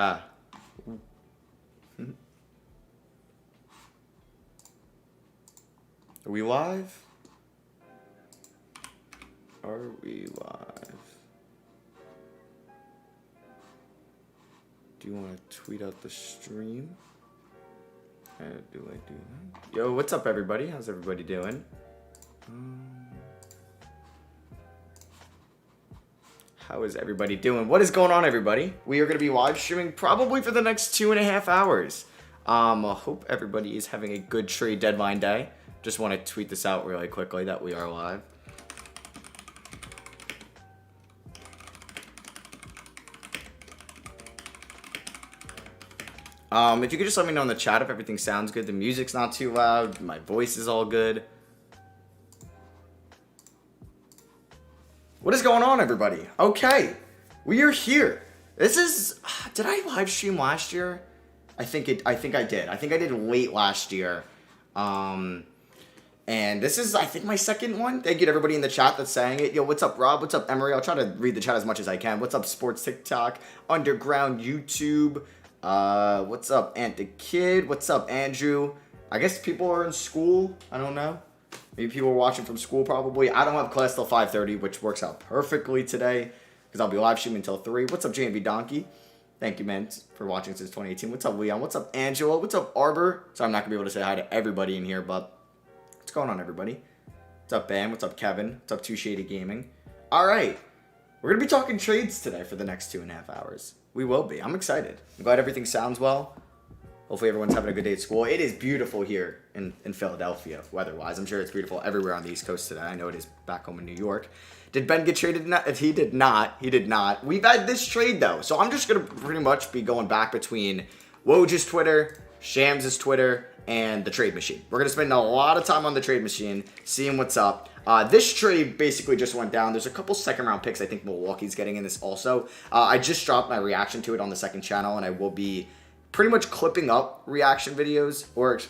Ah. Are we live? Are we live? Do you want to tweet out the stream? Do I do that? Yo, what's up, everybody? How's everybody doing? How is everybody doing? What is going on, everybody? We are going to be live streaming probably for the next 2.5 hours. I hope everybody is having a good trade deadline day. Just want to tweet this out really quickly that we are live. If you could just let me know in the chat if everything sounds good, the music's not too loud, my voice is all good. What is going on, everybody? Okay, we are here. This is, did I live stream last year? I think I did. I think I did late last year. And this is, I think, my second one. Thank you to everybody in the chat that's saying it. Yo, what's up, Rob? What's up, Emery? I'll try to read the chat as much as I can. What's up, Sports TikTok, Underground YouTube? What's up, Ant the Kid? What's up, Andrew? I guess people are in school. I don't know. Maybe people are watching from school, probably. I don't have class till 5:30, which works out perfectly today because I'll be live streaming until 3. What's up, JMB Donkey? Thank you, man, for watching since 2018. What's up, Leon? What's up, Angela? What's up, Arbor? So I'm not going to be able to say hi to everybody in here, but what's going on, everybody? What's up, Bam? What's up, Kevin? What's up, Too Shady Gaming? All right. We're going to be talking trades today for the next 2.5 hours. We will be. I'm excited. I'm glad everything sounds well. Hopefully everyone's having a good day at school. It is beautiful here in Philadelphia, weather-wise. I'm sure it's beautiful everywhere on the East Coast today. I know it is back home in New York. Did Ben get traded? He did not. He did not. We've had this trade, though. So I'm just going to pretty much be going back between Woj's Twitter, Shams' Twitter, and the trade machine. We're going to spend a lot of time on the trade machine, seeing what's up. This trade basically just went down. There's a couple second-round picks I think Milwaukee's getting in this also. I just dropped my reaction to it on the second channel, and I will be pretty much clipping up reaction videos, or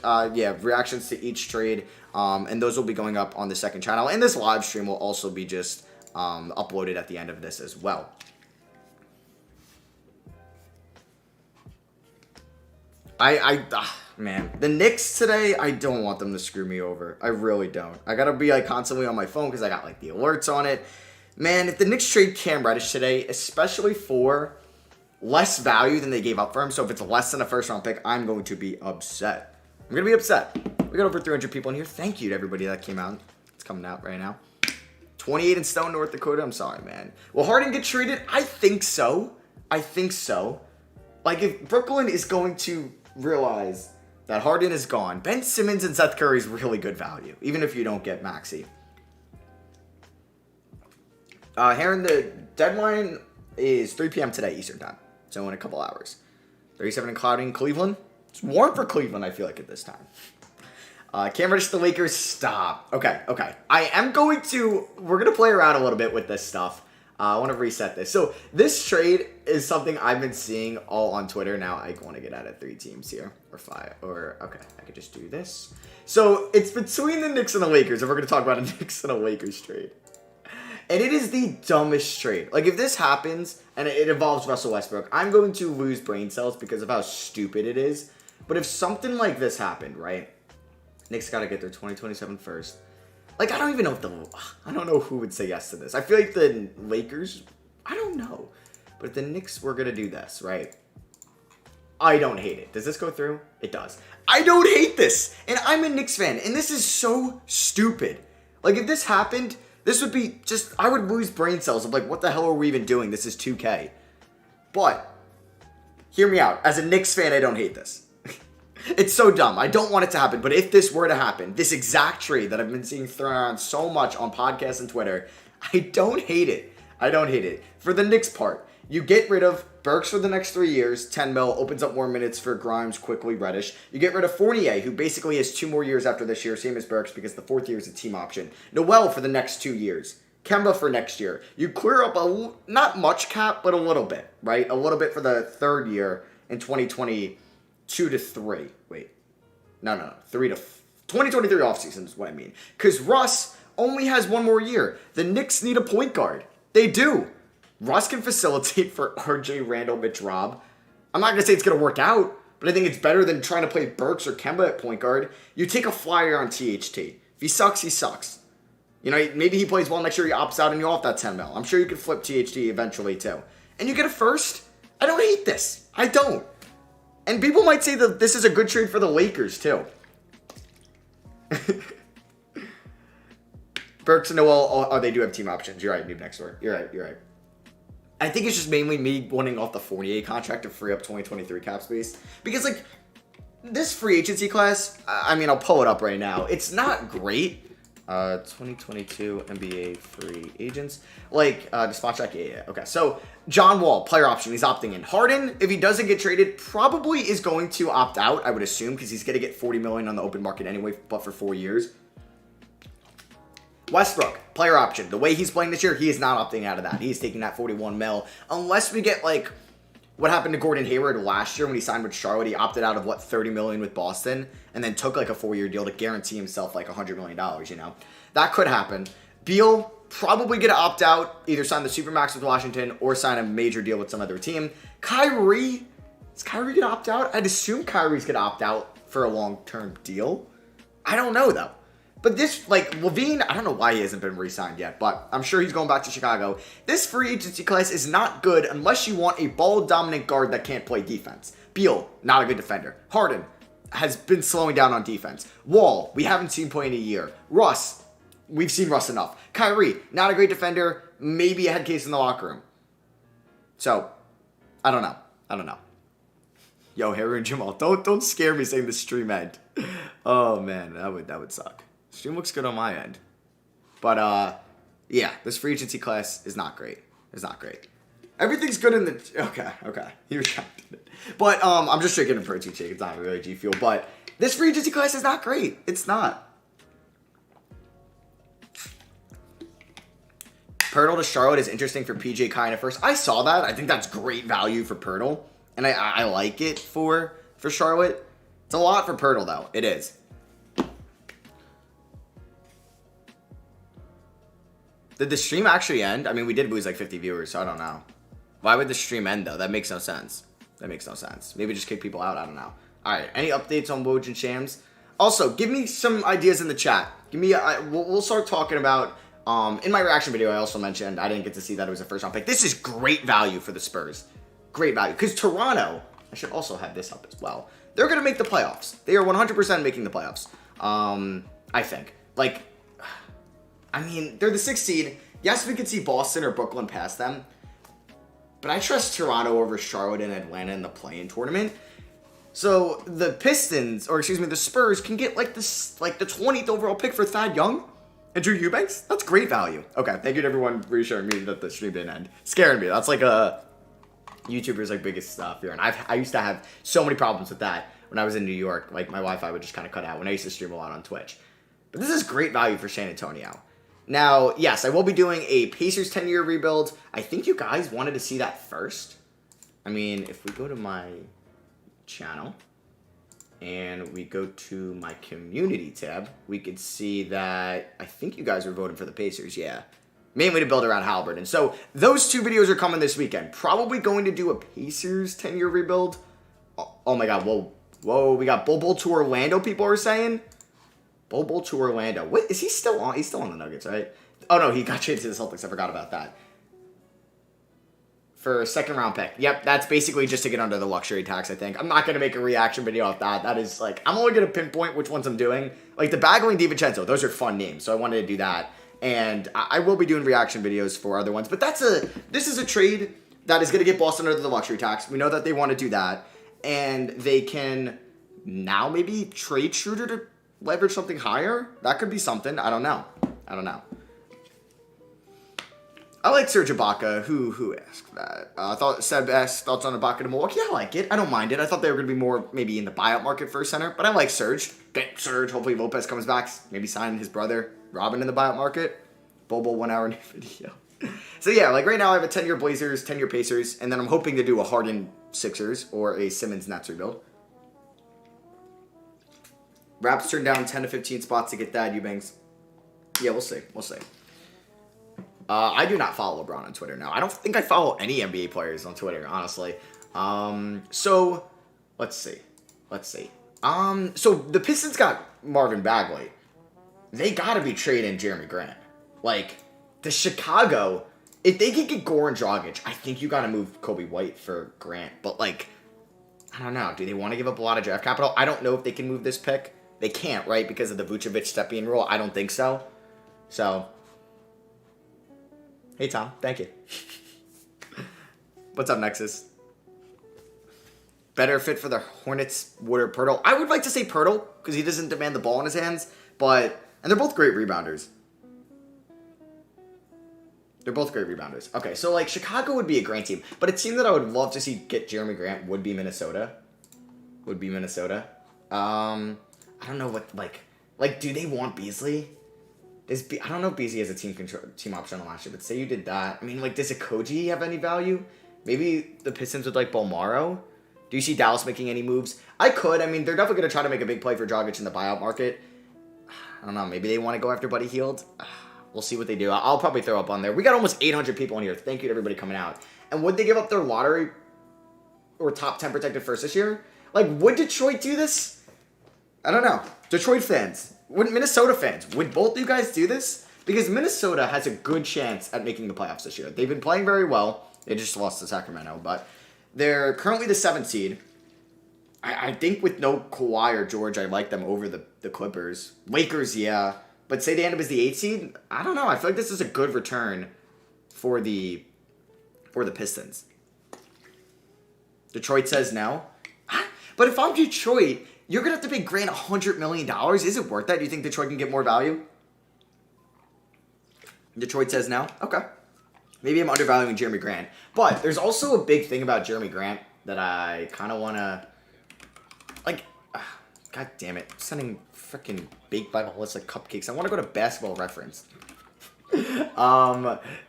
reactions to each trade, and those will be going up on the second channel. And this live stream will also be just uploaded at the end of this as well. Man, the Knicks today, I don't want them to screw me over. I really don't. I gotta be like constantly on my phone because I got like the alerts on it. Man, if the Knicks trade Cam Reddish today, especially for less value than they gave up for him, so if it's less than a first-round pick, I'm going to be upset. I'm going to be upset. We got over 300 people in here. Thank you to everybody that came out. It's coming out right now. 28 in Stone, North Dakota. I'm sorry, man. Will Harden get traded? I think so. I think so. Like, if Brooklyn is going to realize that Harden is gone, Ben Simmons and Seth Curry is really good value, even if you don't get Maxey. Heron, the deadline is 3 p.m. today, Eastern time. So in a couple hours. 37 and cloudy in Cleveland. It's warm for Cleveland, I feel like, at this time. Cam Reddish to the Lakers. Stop. Okay. We're going to play around a little bit with this stuff. I want to reset this. So this trade is something I've been seeing all on Twitter. Now I want to get out of 3 teams here. Or 5. Okay, I could just do this. So it's between the Knicks and the Lakers. And we're going to talk about a Knicks and a Lakers trade. And it is the dumbest trade. Like, if this happens, and it involves Russell Westbrook, I'm going to lose brain cells because of how stupid it is. But if something like this happened, right? Knicks got to get their 2027 first. Like, I don't even know I don't know who would say yes to this. I feel like the Lakers, I don't know. But if the Knicks were going to do this, right? I don't hate it. Does this go through? It does. I don't hate this. And I'm a Knicks fan. And this is so stupid. Like, if this happened, this would be just, I would lose brain cells of like, what the hell are we even doing? This is 2K. But, hear me out. As a Knicks fan, I don't hate this. It's so dumb. I don't want it to happen. But if this were to happen, this exact trade that I've been seeing thrown around so much on podcasts and Twitter, I don't hate it. I don't hate it. For the Knicks part, you get rid of Burks for the next 3 years. 10 mil opens up more minutes for Grimes, quickly, Reddish. You get rid of Fournier, who basically has 2 more years after this year, same as Burks, because the 4th year is a team option. Noel for the next 2 years. Kemba for next year. You clear up not much cap, but a little bit, right? A little bit for the 3rd year in 2022 to 3. Wait. No. 2023 offseason is what I mean. Because Russ only has 1 more year. The Knicks need a point guard. They do. Russ can facilitate for RJ Randall, Mitch Rob. I'm not going to say it's going to work out, but I think it's better than trying to play Burks or Kemba at point guard. You take a flyer on THT. If he sucks, he sucks. You know, maybe he plays well next year, he opts out, and you're off that 10 mil. I'm sure you could flip THT eventually, too. And you get a first. I don't hate this. I don't. And people might say that this is a good trade for the Lakers, too. Burks and Noel, oh, they do have team options. You're right, Noob Next Door. You're right. I think it's just mainly me wanting off the Fournier contract to free up 2023 cap space. Because, like, this free agency class, I mean, I'll pull it up right now. It's not great. 2022 NBA free agents. Like, spot check? Yeah. Okay, so John Wall, player option. He's opting in. Harden, if he doesn't get traded, probably is going to opt out, I would assume, because he's going to get $40 million on the open market anyway, but for 4 years. Westbrook, player option. The way he's playing this year, he is not opting out of that. He's taking that 41 mil. Unless we get, like, what happened to Gordon Hayward last year when he signed with Charlotte. He opted out of, $30 million with Boston, and then took, like, a 4-year deal to guarantee himself, like, $100 million, you know? That could happen. Beal, probably going to opt out, either sign the Supermax with Washington or sign a major deal with some other team. Kyrie, is Kyrie going to opt out? I'd assume Kyrie's going to opt out for a long-term deal. I don't know, though. But this, like, Levine, I don't know why he hasn't been re-signed yet, but I'm sure he's going back to Chicago. This free agency class is not good unless you want a ball-dominant guard that can't play defense. Beal, not a good defender. Harden has been slowing down on defense. Wall, we haven't seen play in a year. Russ, we've seen Russ enough. Kyrie, not a great defender, maybe a head case in the locker room. So, I don't know. Yo, Harry and Jamal, don't scare me saying the stream end. Oh, man, that would suck. Stream looks good on my end. But, yeah, this free agency class is not great. It's not great. Everything's good in the... Okay. He retracted it. But, I'm just drinking a protein shake. It's not really G Fuel. But this free agency class is not great. It's not. Pirtle to Charlotte is interesting for PJ Kai in a first. I saw that. I think that's great value for Pirtle. And I like it for Charlotte. It's a lot for Pirtle, though. It is. Did the stream actually end? I mean, we did lose like 50 viewers, so I don't know. Why would the stream end, though? That makes no sense. Maybe just kick people out. I don't know. All right. Any updates on Woj and Shams? Also, give me some ideas in the chat. We'll start talking about... in my reaction video, I also mentioned I didn't get to see that it was a first-round pick. This is great value for the Spurs. Great value. Because Toronto... I should also have this up as well. They're going to make the playoffs. They are 100% making the playoffs. I think. Like... I mean, they're the 6th seed. Yes, we could see Boston or Brooklyn pass them. But I trust Toronto over Charlotte and Atlanta in the play-in tournament. So the Pistons, or excuse me, the Spurs can get like the 20th overall pick for Thad Young and Drew Eubanks. That's great value. Okay, thank you to everyone reassuring me that the stream didn't end. Scaring me. That's like a YouTuber's like biggest fear. And I used to have so many problems with that when I was in New York. Like my Wi-Fi would just kind of cut out when I used to stream a lot on Twitch. But this is great value for San Antonio. Now, yes, I will be doing a Pacers 10-year rebuild. I think you guys wanted to see that first. I mean, if we go to my channel and we go to my community tab, we could see that I think you guys were voting for the Pacers, yeah. Mainly to build around Halliburton. So those 2 videos are coming this weekend. Probably going to do a Pacers 10-year rebuild. Oh my God, whoa, we got Bol to Orlando, people are saying. Bol to Orlando. What is he still on? He's still on the Nuggets, right? Oh no, he got traded to the Celtics. I forgot about that. For a 2nd round pick. Yep, that's basically just to get under the luxury tax, I think. I'm not going to make a reaction video off that. That is like, I'm only going to pinpoint which ones I'm doing. Like the Bagley and DiVincenzo, those are fun names. So I wanted to do that. And I will be doing reaction videos for other ones. But this is a trade that is going to get Boston under the luxury tax. We know that they want to do that. And they can now maybe trade Schroeder to leverage something higher. That could be something. I don't know. I like Serge Ibaka. Who asked that? I thought Seb asked thoughts on Ibaka to Milwaukee. I like it. I don't mind it. I thought they were going to be more maybe in the buyout market for a center, but I like Serge. Get Serge. Hopefully Lopez comes back. Maybe sign his brother Robin in the buyout market. Bobo 1 hour new video. So yeah, like right now I have a 10-year Blazers, 10-year Pacers, and then I'm hoping to do a Harden Sixers or a Simmons Nets rebuild. Raps turned down 10 to 15 spots to get Thad Eubanks. Yeah, we'll see. I do not follow LeBron on Twitter now. I don't think I follow any NBA players on Twitter, honestly. So let's see. So the Pistons got Marvin Bagley. They gotta be trading Jeremy Grant. Like, the Chicago, if they could get Goran Dragic, I think you gotta move Kobe White for Grant. But, like, I don't know. Do they want to give up a lot of draft capital? I don't know if they can move this pick. They can't, right? Because of the Vucevic-Stepien rule. I don't think so. So, hey, Tom. Thank you. What's up, Nexus? Better fit for the Hornets, Wood or Pirtle? I would like to say Pirtle, because he doesn't demand the ball in his hands. But, and they're both great rebounders. Okay, so, like, Chicago would be a Grant team. But it seemed that I would love to see get Jeremy Grant would be Minnesota. I don't know what, like, do they want Beasley? I don't know if Beasley has a team option on last year, but say you did that. I mean, like, does Koji have any value? Maybe the Pistons would like Bolmaro? Do you see Dallas making any moves? I could. I mean, they're definitely going to try to make a big play for Dragic in the buyout market. I don't know. Maybe they want to go after Buddy Hield. We'll see what they do. I'll probably throw up on there. We got almost 800 people in here. Thank you to everybody coming out. And would they give up their lottery or top 10 protected first this year? Like, would Detroit do this? I don't know. Detroit fans. Would Minnesota fans? Would both you guys do this? Because Minnesota has a good chance at making the playoffs this year. They've been playing very well. They just lost to Sacramento. But they're currently the 7th seed. I think with no Kawhi or George, I like them over the Clippers. Lakers, yeah. But say they end up as the 8th seed? I don't know. I feel like this is a good return for the Pistons. Detroit says no. But if I'm Detroit, you're going to have to pay Grant $100 million. Is it worth that? Do you think Detroit can get more value? Detroit says no? Okay. Maybe I'm undervaluing Jeremy Grant. But there's also a big thing about Jeremy Grant that I kind of want to... Like, God damn it. I'm sending freaking baked by the list like cupcakes. I want to go to Basketball Reference.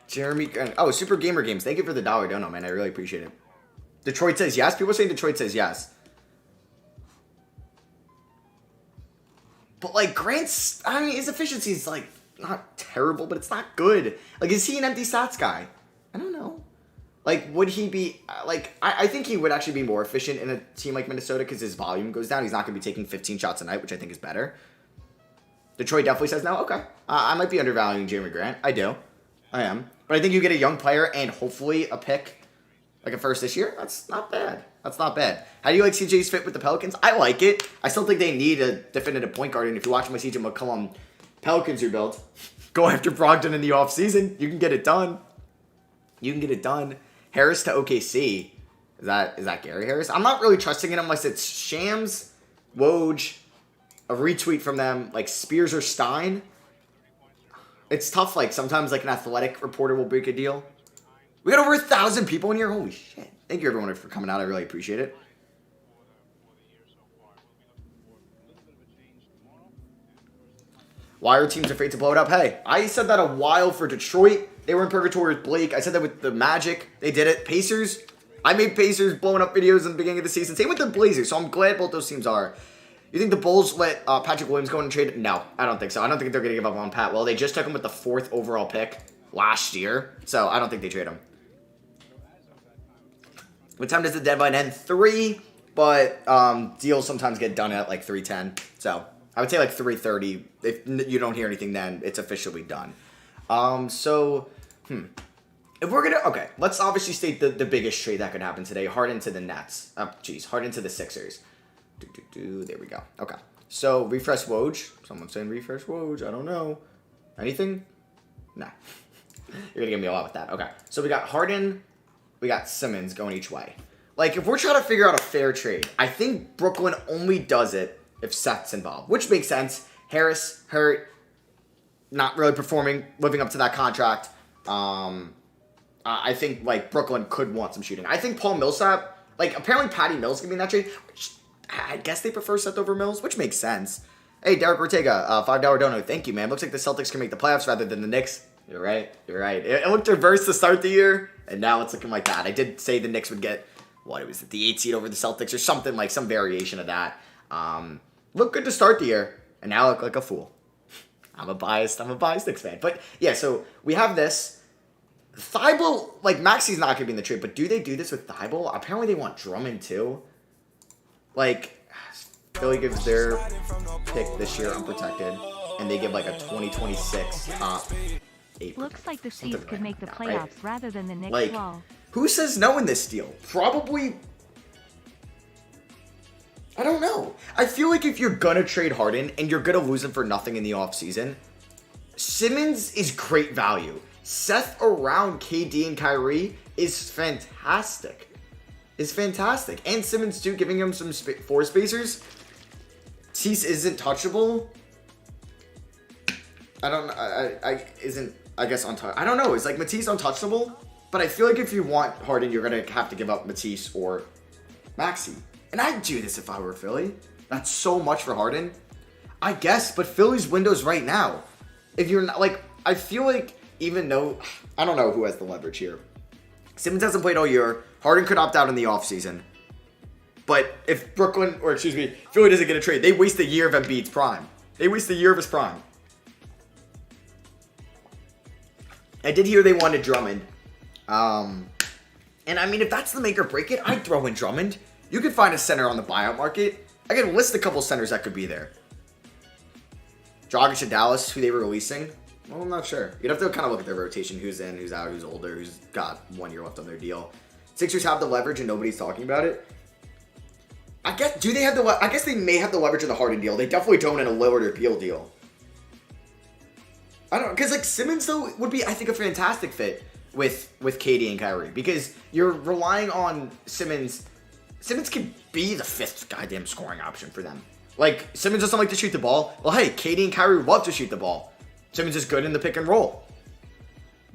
Jeremy Grant. Oh, Super Gamer Games. Thank you for the $1 dono, man. I really appreciate it. Detroit says yes. People are saying Detroit says yes. But, like, Grant's... I mean, his efficiency is, like, not terrible, but it's not good. Like, is he an empty stats guy? I don't know. Like, would he be... Like, I think he would actually be more efficient in a team like Minnesota because his volume goes down. He's not going to be taking 15 shots a night, which I think is better. Detroit definitely says no. Okay. I might be undervaluing Jeremy Grant. I do. I am. But I think you get a young player and hopefully a pick, like a first this year. That's not bad. How do you like CJ's fit with the Pelicans? I like it. I still think they need a definitive point guard. And if you watch my CJ McCollum Pelicans rebuild, go after Brogdon in the offseason. You can get it done. Harris to OKC. Is that Gary Harris? I'm not really trusting it unless it's Shams, Woj, a retweet from them, like Spears or Stein. It's tough. Like, sometimes, like, an athletic reporter will break a deal. We got over 1,000 people in here. Holy shit. Thank you, everyone, for coming out. I really appreciate it. Why are teams afraid to blow it up? Hey, I said that a while for Detroit. They were in purgatory with Blake. I said that with the Magic. They did it. Pacers. I made Pacers blowing up videos in the beginning of the season. Same with the Blazers, so I'm glad both those teams are. You think the Bulls let Patrick Williams go and trade? No, I don't think so. I don't think they're going to give up on Pat. Well, they just took him with the 4th overall pick last year, so I don't think they trade him. What time does the deadline end? 3, but deals sometimes get done at like 3:10. So I would say like 3:30. If you don't hear anything, then it's officially done. If we're gonna let's obviously state the biggest trade that could happen today. Harden to the Nets. Harden to the Sixers. There we go. Okay. So refresh Woj. Someone's saying refresh Woj. I don't know. Anything? Nah. You're gonna give me a lot with that. Okay. So we got Harden. We got Simmons going each way. Like, if we're trying to figure out a fair trade, I think Brooklyn only does it if Seth's involved, which makes sense. Harris hurt, not really performing, living up to that contract. I think, like, Brooklyn could want some shooting. I think Paul Millsap, like, apparently Patty Mills can be in that trade, which I guess they prefer Seth over Mills, which makes sense. Hey, Derek Ortega, $5 dono. Thank you, man. Looks like the Celtics can make the playoffs rather than the Knicks. You're right. It looked reversed to start the year, and now it's looking like that. I did say the Knicks would get, the 8 seed over the Celtics or something, like some variation of that. Looked good to start the year, and now I look like a fool. I'm a biased Knicks fan. But, yeah, so we have this. Thibault, like, Maxi's not going to be in the trade, but do they do this with Thibault? Apparently they want Drummond, too. Like, Philly gives their pick this year unprotected, and they give, like, a 2026 top 8. Looks like the Chiefs could make the playoffs right? rather than the Knicks. Like, wall. Who says no in this deal? Probably... I don't know. I feel like if you're going to trade Harden, and you're going to lose him for nothing in the offseason, Simmons is great value. Seth around KD and Kyrie is fantastic. And Simmons too, giving him some floor spacers. Matisse isn't touchable. I guess untouchable. I don't know. Is like Matisse untouchable? But I feel like if you want Harden, you're gonna have to give up Matisse or Maxey. And I'd do this if I were Philly. That's so much for Harden. I guess, but Philly's window's right now. If you're not like, I feel like even though I don't know who has the leverage here. Simmons hasn't played all year. Harden could opt out in the offseason. But if Philly doesn't get a trade, they waste a year of Embiid's prime. They waste a year of his prime. I did hear they wanted Drummond. And I mean, if that's the make or break it, I'd throw in Drummond. You could find a center on the buyout market. I can list a couple centers that could be there. Dragic to Dallas, who they were releasing. Well, I'm not sure. You'd have to kind of look at their rotation. Who's in, who's out, who's older, who's got 1 year left on their deal. Sixers have the leverage and nobody's talking about it. I guess, do they have the I guess they may have the leverage of the Harden deal. They definitely don't in a Lillard or Beal deal. I don't know, because like Simmons though would be, I think, a fantastic fit with KD and Kyrie, because you're relying on Simmons. Simmons could be the 5th goddamn scoring option for them. Like, Simmons doesn't like to shoot the ball. Well, hey, KD and Kyrie love to shoot the ball. Simmons is good in the pick and roll.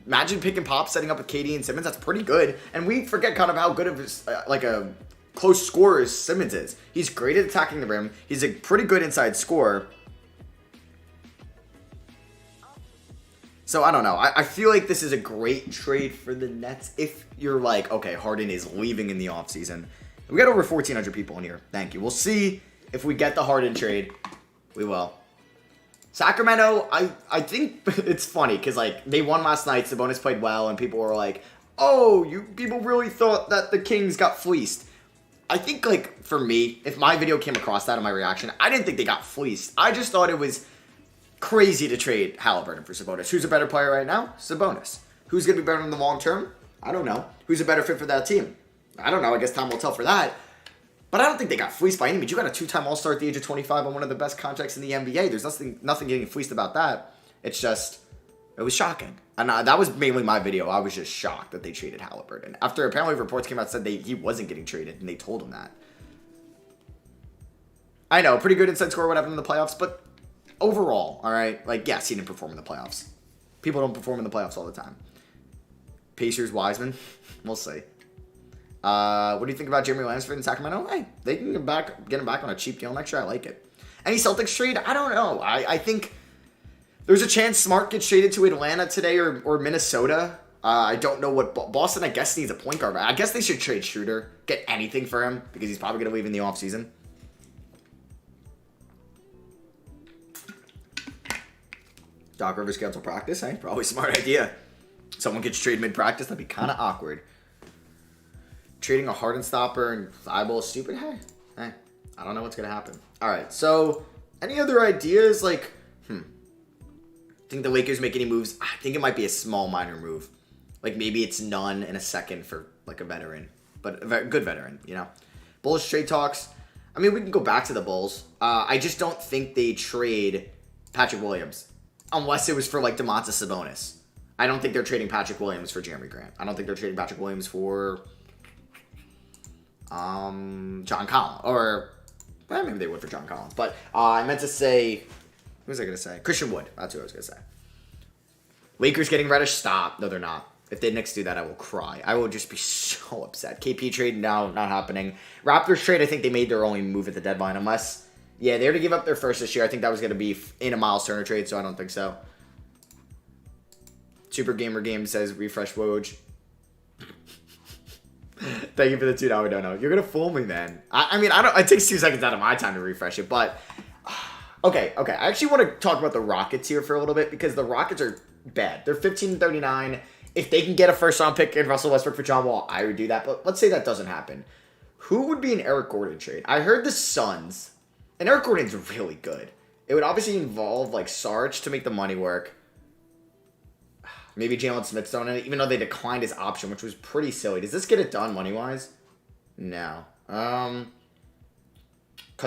Imagine pick and pop setting up with KD and Simmons. That's pretty good. And we forget kind of how good of his, like a close scorer as Simmons is. He's great at attacking the rim. He's a pretty good inside scorer. So, I don't know. I feel like this is a great trade for the Nets if you're like, okay, Harden is leaving in the offseason. We got over 1,400 people in here. Thank you. We'll see if we get the Harden trade. We will. Sacramento, I think it's funny because, like, they won last night. Sabonis played well, and people were like, oh, people really thought that the Kings got fleeced. I think, like, for me, if my video came across that in my reaction, I didn't think they got fleeced. I just thought it was crazy to trade Halliburton for Sabonis. Who's a better player right now? Sabonis. Who's going to be better in the long term? I don't know. Who's a better fit for that team? I don't know. I guess time will tell for that. But I don't think they got fleeced by any means. You got a 2-time All-Star at the age of 25 on one of the best contracts in the NBA. There's nothing getting fleeced about that. It's just, it was shocking. And that was mainly my video. I was just shocked that they traded Halliburton. After apparently reports came out said he wasn't getting traded, and they told him that. I know, pretty good inside score, whatever in the playoffs, but overall, all right, like, yes, he didn't perform in the playoffs. People don't perform in the playoffs all the time. Pacers, Wiseman, we'll see. What do you think about Jeremy Lansford in Sacramento? Hey, they can get him back on a cheap deal next year. I like it. Any Celtics trade? I don't know. I think there's a chance Smart gets traded to Atlanta today or Minnesota. I don't know what Boston, I guess, needs a point guard. I guess they should trade Schroeder. Get anything for him because he's probably going to leave in the offseason. Doc Rivers cancel practice, hey? Probably a smart idea. Someone gets traded mid-practice, that'd be kind of awkward. Trading a Harden stopper and Thibault is stupid? Hey, I don't know what's going to happen. All right, so any other ideas? Like, think the Lakers make any moves? I think it might be a small minor move. Like, maybe it's none and a second for, like, a veteran. But a good veteran, you know? Bulls trade talks. I mean, we can go back to the Bulls. I just don't think they trade Patrick Williams. Unless it was for, like, Domantas Sabonis. I don't think they're trading Patrick Williams for Jeremy Grant. I don't think they're trading Patrick Williams for John Collins. Or, well, maybe they would for John Collins. But I meant to say, what was I going to say? Christian Wood. That's who I was going to say. Lakers getting Reddish? Stop. No, they're not. If the Knicks do that, I will cry. I will just be so upset. KP trade, no, not happening. Raptors trade, I think they made their only move at the deadline. Unless, yeah, they already gave up their first this year. I think that was going to be in a Miles Turner trade, so I don't think so. Super Gamer Game says refresh Woj. Thank you for the $2 dono. You're going to fool me, man. I mean, it takes 2 seconds out of my time to refresh it, but okay. I actually want to talk about the Rockets here for a little bit because the Rockets are bad. They're 15-39 if they can get a first-round pick in Russell Westbrook for John Wall, I would do that. But let's say that doesn't happen. Who would be an Eric Gordon trade? I heard the Suns. And Eric Gordon's really good. It would obviously involve, like, Sarge to make the money work. Maybe Jalen Smith's on it, even though they declined his option, which was pretty silly. Does this get it done money-wise? No. Cut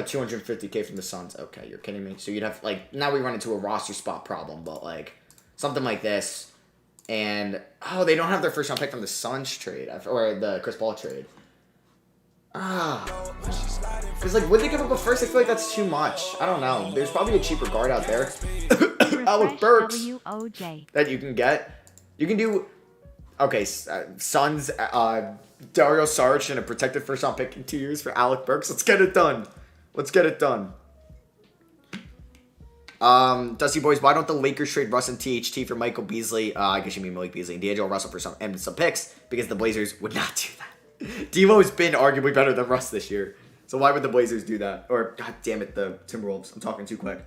$250K from the Suns. Okay, you're kidding me. So you'd have, like, now we run into a roster spot problem, but, like, something like this. And, oh, they don't have their first-round pick from the Suns trade, or the Chris Paul trade. Because, like, would they give up a first? I feel like that's too much. I don't know. There's probably a cheaper guard out there. Alec Burks. That you can get. You can do, okay, Suns, Dario Saric, and a protected first-round pick in 2 years for Alec Burks. Let's get it done. Let's get it done. Dusty Boys, why don't the Lakers trade Russ and THT for Michael Beasley? I guess you mean Malik Beasley and D'Angelo Russell for some picks, because the Blazers would not do that. Devo's been arguably better than Russ this year. So why would the Blazers do that? Or, god damn it, the Timberwolves. I'm talking too quick.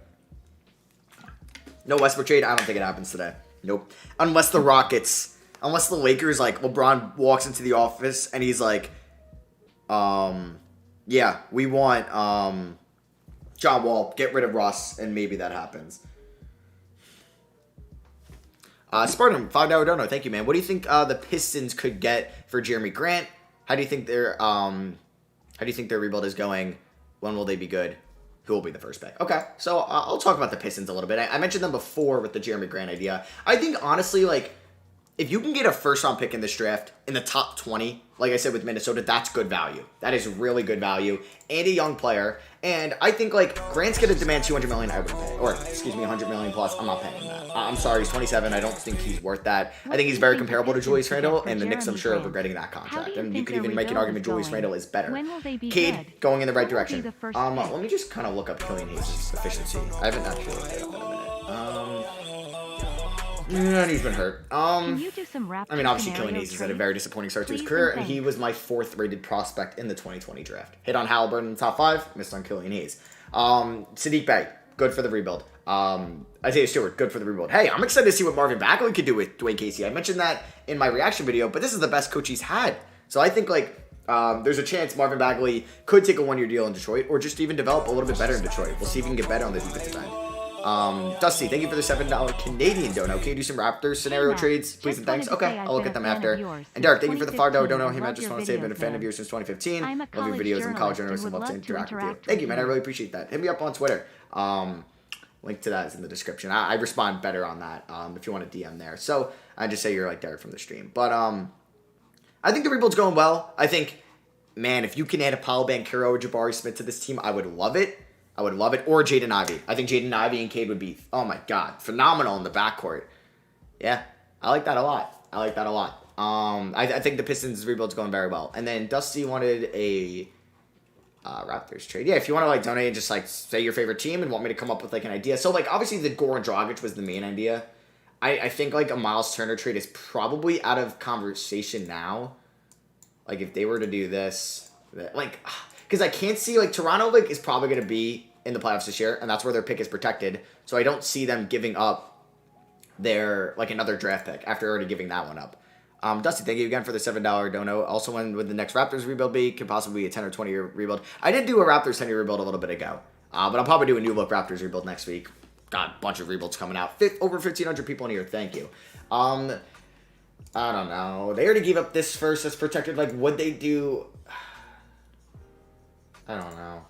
No Westbrook trade? I don't think it happens today. Nope. Unless the Lakers, like, LeBron walks into the office and he's like, yeah, we want, John Wall, get rid of Russ, and maybe that happens. Spartan, $5 donor, thank you, man. What do you think the Pistons could get for Jeremy Grant? How do you think their rebuild is going? When will they be good? Who will be the first pick? Okay, so I'll talk about the Pistons a little bit. I mentioned them before with the Jeremy Grant idea. I think, honestly, like, if you can get a first-round pick in this draft in the top 20, like I said with Minnesota, that's good value. That is really good value. And a young player. And I think, like, Grant's going to demand $200 million. I would pay. Or, excuse me, $100 million plus. I'm not paying that. I'm sorry, he's 27. I don't think he's worth that. I think he's very comparable to Julius Randle, and the Knicks, I'm sure, are regretting that contract. And you could even make an argument Julius Randle is better. Cade going in the right direction. Let me just kind of look up Killian Hayes' efficiency. I haven't actually looked it up in a minute. And he's been hurt. I mean, obviously, Killian Hayes has had a very disappointing start to his career, and he was my 4th-rated prospect in the 2020 draft. Hit on Halliburton in the top 5, missed on Killian Hayes. Sadiq Bey, good for the rebuild. Isaiah Stewart, good for the rebuild. Hey, I'm excited to see what Marvin Bagley could do with Dwayne Casey. I mentioned that in my reaction video, but this is the best coach he's had. So I think, like, there's a chance Marvin Bagley could take a 1-year deal in Detroit, or just even develop a little bit better in Detroit. We'll see if he can get better on the defensive end. Dusty, thank you for the $7 Canadian dono. Can you do some Raptors scenario trades, please and thanks? Okay, I'll look at them after. And Derek, thank you for the $5 dono. Hey, man, I just want to say I've been a fan of yours since 2015. Love your videos. I'm a college journalist and love to interact with you. Thank you, man. I really appreciate that. Hit me up on Twitter. Link to that is in the description. I respond better on that if you want to DM there. So I just say you're like Derek from the stream. But I think the rebuild's going well. I think, man, if you can add a Paolo Banchero or Jabari Smith to this team, I would love it. Or Jaden Ivey. I think Jaden Ivey and Cade would be, oh my god, phenomenal in the backcourt. Yeah, I like that a lot. I think the Pistons rebuild's going very well. And then Dusty wanted a Raptors trade. Yeah, if you want to, like, donate and just, like, say your favorite team and want me to come up with, like, an idea. So, like, obviously the Goran Dragic was the main idea. I think, like, a Miles Turner trade is probably out of conversation now. Like, if they were to do this, like, because I can't see, like, Toronto, like, is probably going to be in the playoffs this year, and that's where their pick is protected. So I don't see them giving up their, like, another draft pick after already giving that one up. Dusty, thank you again for the $7 dono. Also, when would the next Raptors rebuild be? Could possibly be a 10 or 20-year rebuild. I did do a Raptors 10-year rebuild a little bit ago, but I'll probably do a new look Raptors rebuild next week. Got a bunch of rebuilds coming out. Over 1,500 people in here. Thank you. I don't know. They already gave up this first that's protected. Like, would they do... I don't know.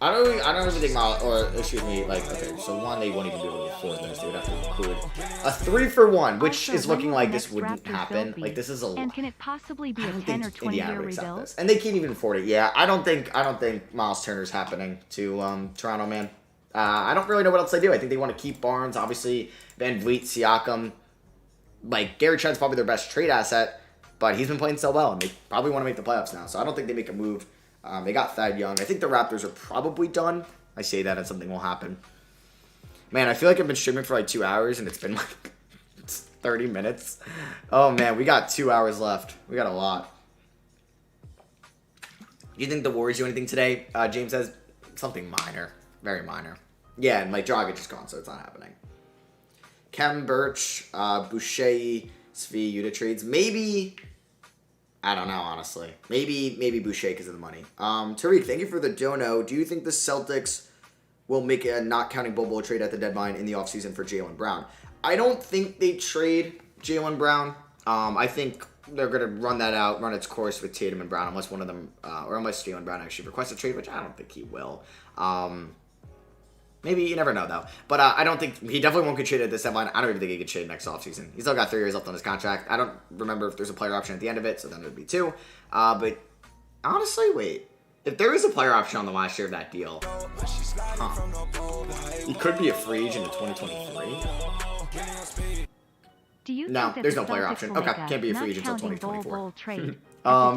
I don't even think okay, so one, they won't even be able to afford this. They would have to include a 3-for-1, which is looking like this wouldn't happen. Like, this is a lot. And can it possibly be a 10 or 20-year rebuild? And they can't even afford it. Yeah, I don't think Miles Turner's happening to Toronto, man. I don't really know what else they do. I think they want to keep Barnes, obviously, Van Vliet, Siakam. Like, Gary Trent's probably their best trade asset, but he's been playing so well, and they probably want to make the playoffs now. So I don't think they make a move. They got Thad Young. I think the Raptors are probably done. I say that and something will happen. Man, I feel like I've been streaming for like 2 hours and it's been like 30 minutes. Oh man, we got 2 hours left. We got a lot. Do you think the Warriors do anything today? James says something minor. Very minor. Yeah, and like Dragic is gone, so it's not happening. Kem Birch, Boucher, Svi, Yuta trades. Maybe, I don't know, honestly. Maybe Boucher because of the money. Tariq, thank you for the dono. Do you think the Celtics will make a not counting Bobo trade at the deadline in the offseason for Jaylen Brown? I don't think they trade Jaylen Brown. I think they're going to run that out, run its course with Tatum and Brown, unless one of them, or unless Jaylen Brown actually requests a trade, which I don't think he will. Maybe, you never know, though. But I don't think, he definitely won't get traded at this deadline. I don't even think he get traded next offseason. He's still got 3 years left on his contract. I don't remember if there's a player option at the end of it, so then it would be 2. But honestly, wait. If there is a player option on the last year of that deal, he could be a free agent in 2023. No, there's no player option. Okay, can't be a free agent until 2024.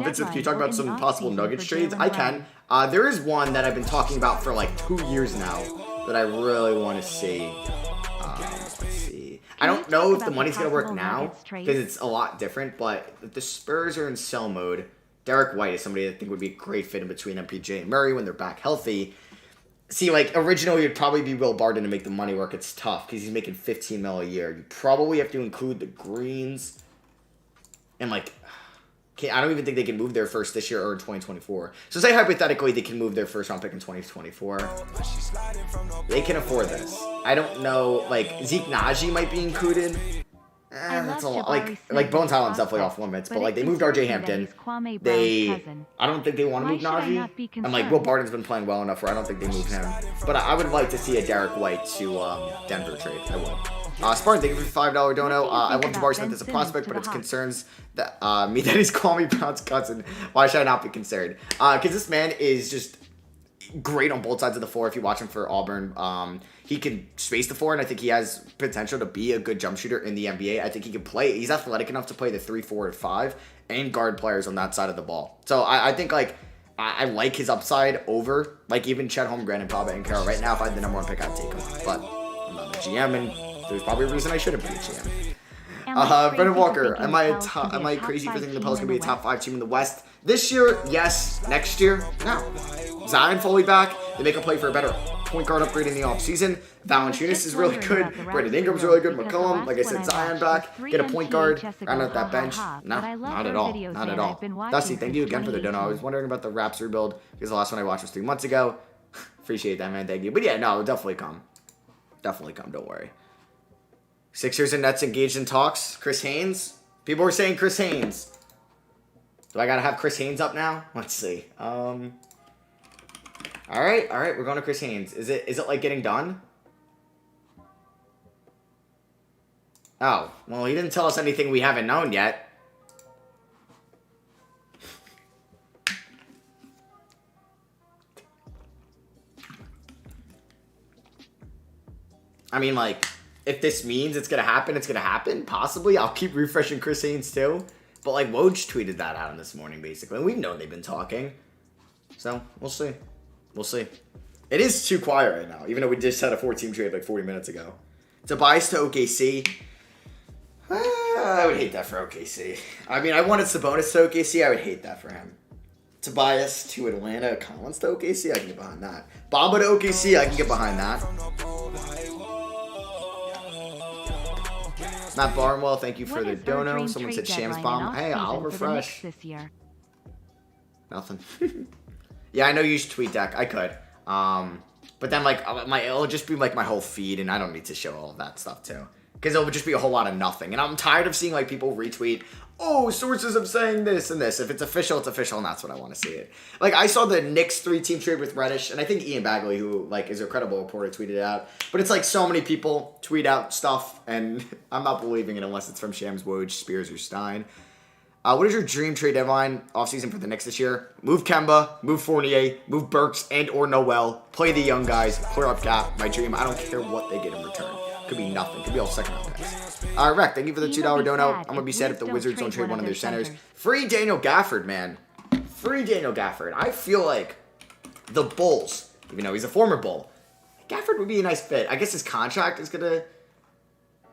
Vincent, can you talk about some possible Nuggets trades? I can. There is one that I've been talking about for like 2 years now that I really want to see. Let's see. I don't know if the money's going to work now because it's a lot different, but if the Spurs are in sell mode, Derek White is somebody that I think would be a great fit in between MPJ and Murray when they're back healthy. See, like, originally it'd probably be Will Barton to make the money work. It's tough because he's making $15 million a year. You probably have to include the Greens. And, like, I don't even think they can move their first this year or in 2024. So say hypothetically they can move their first round pick in 2024. They can afford this. I don't know, like, Zeke Naji might be included. That's a lot. Like Bones Highland's definitely off limits, but like they moved RJ Hampton. I don't think they want to move Najee. And like Will Barton's been playing well enough where I don't think they move him. But I would like to see a Derek White to Denver trade. I would. Spartan, thank you for the $5 dono. I love Jabari Smith as a prospect, but it's concerns that me that he's Kwame Brown's cousin. Why should I not be concerned? Because this man is just great on both sides of the floor. If you watch him for Auburn, he can space the floor, and I think he has potential to be a good jump shooter in the NBA. I think he can play. He's athletic enough to play the 3, 4, and 5 and guard players on that side of the ball. So I think like I like his upside over like even Chet Holmgren and Pablo and Carroll. Right now, if I had the number 1 pick, I'd take him. But I'm not the GM, and there's probably a reason I shouldn't be a GM. Brendan Walker, am I crazy for thinking the Pelicans can be a top 5 team in the West this year? Yes. Next year? No. Zion fully back. They make a play for a better point guard upgrade in the offseason. Valanciunas is really good. Brandon Ingram's really good. McCollum, like I said, Zion back. Get a point guard. Round out that bench. No, not at all. Not at all. Dusty, thank you again for the dono. I was wondering about the Raps rebuild because the last one I watched was 3 months ago. Appreciate that, man. Thank you. But yeah, no, it'll definitely come. Definitely come. Don't worry. Sixers and Nets engaged in talks. Chris Haynes. People were saying Chris Haynes. Do I gotta have Chris Haynes up now? Let's see. All right. We're going to Chris Haynes. Is it like getting done? Oh, well, he didn't tell us anything we haven't known yet. I mean, like, if this means it's going to happen, it's going to happen. Possibly. I'll keep refreshing Chris Haynes too. But, like, Woj tweeted that out this morning, basically. And we've known they've been talking. So, we'll see. We'll see. It is too quiet right now, even though we just had a 4-team trade like 40 minutes ago. Tobias to OKC. I would hate that for OKC. I mean, I wanted Sabonis to OKC. I would hate that for him. Tobias to Atlanta. Collins to OKC. I can get behind that. Bamba to OKC. I can get behind that. Matt Barnwell, thank you for the dono. Someone said Shams Bomb. Hey, I'll refresh. Nothing. Yeah, I know you use TweetDeck. I could. But then, like, it'll just be, like, my whole feed, and I don't need to show all of that stuff, too. Because it'll just be a whole lot of nothing. And I'm tired of seeing, like, people retweet, oh, sources of saying this and this. If it's official, it's official, and that's what I want to see it. Like, I saw the Knicks 3-team trade with Reddish, and I think Ian Bagley, who, like, is a credible reporter, tweeted it out. But it's, like, so many people tweet out stuff, and I'm not believing it unless it's from Shams, Woj, Spears, or Stein. What is your dream trade deadline offseason for the Knicks this year? Move Kemba, move Fournier, move Burks and or Noel. Play the young guys, clear up cap. My dream, I don't care what they get in return. Could be nothing. Could be all second round picks. Rec, thank you for the $2 dono. I'm going to be sad if the Wizards don't trade one of their centers. Free Daniel Gafford, man. Free Daniel Gafford. I feel like the Bulls, even though he's a former Bull, Gafford would be a nice fit. I guess his contract is going to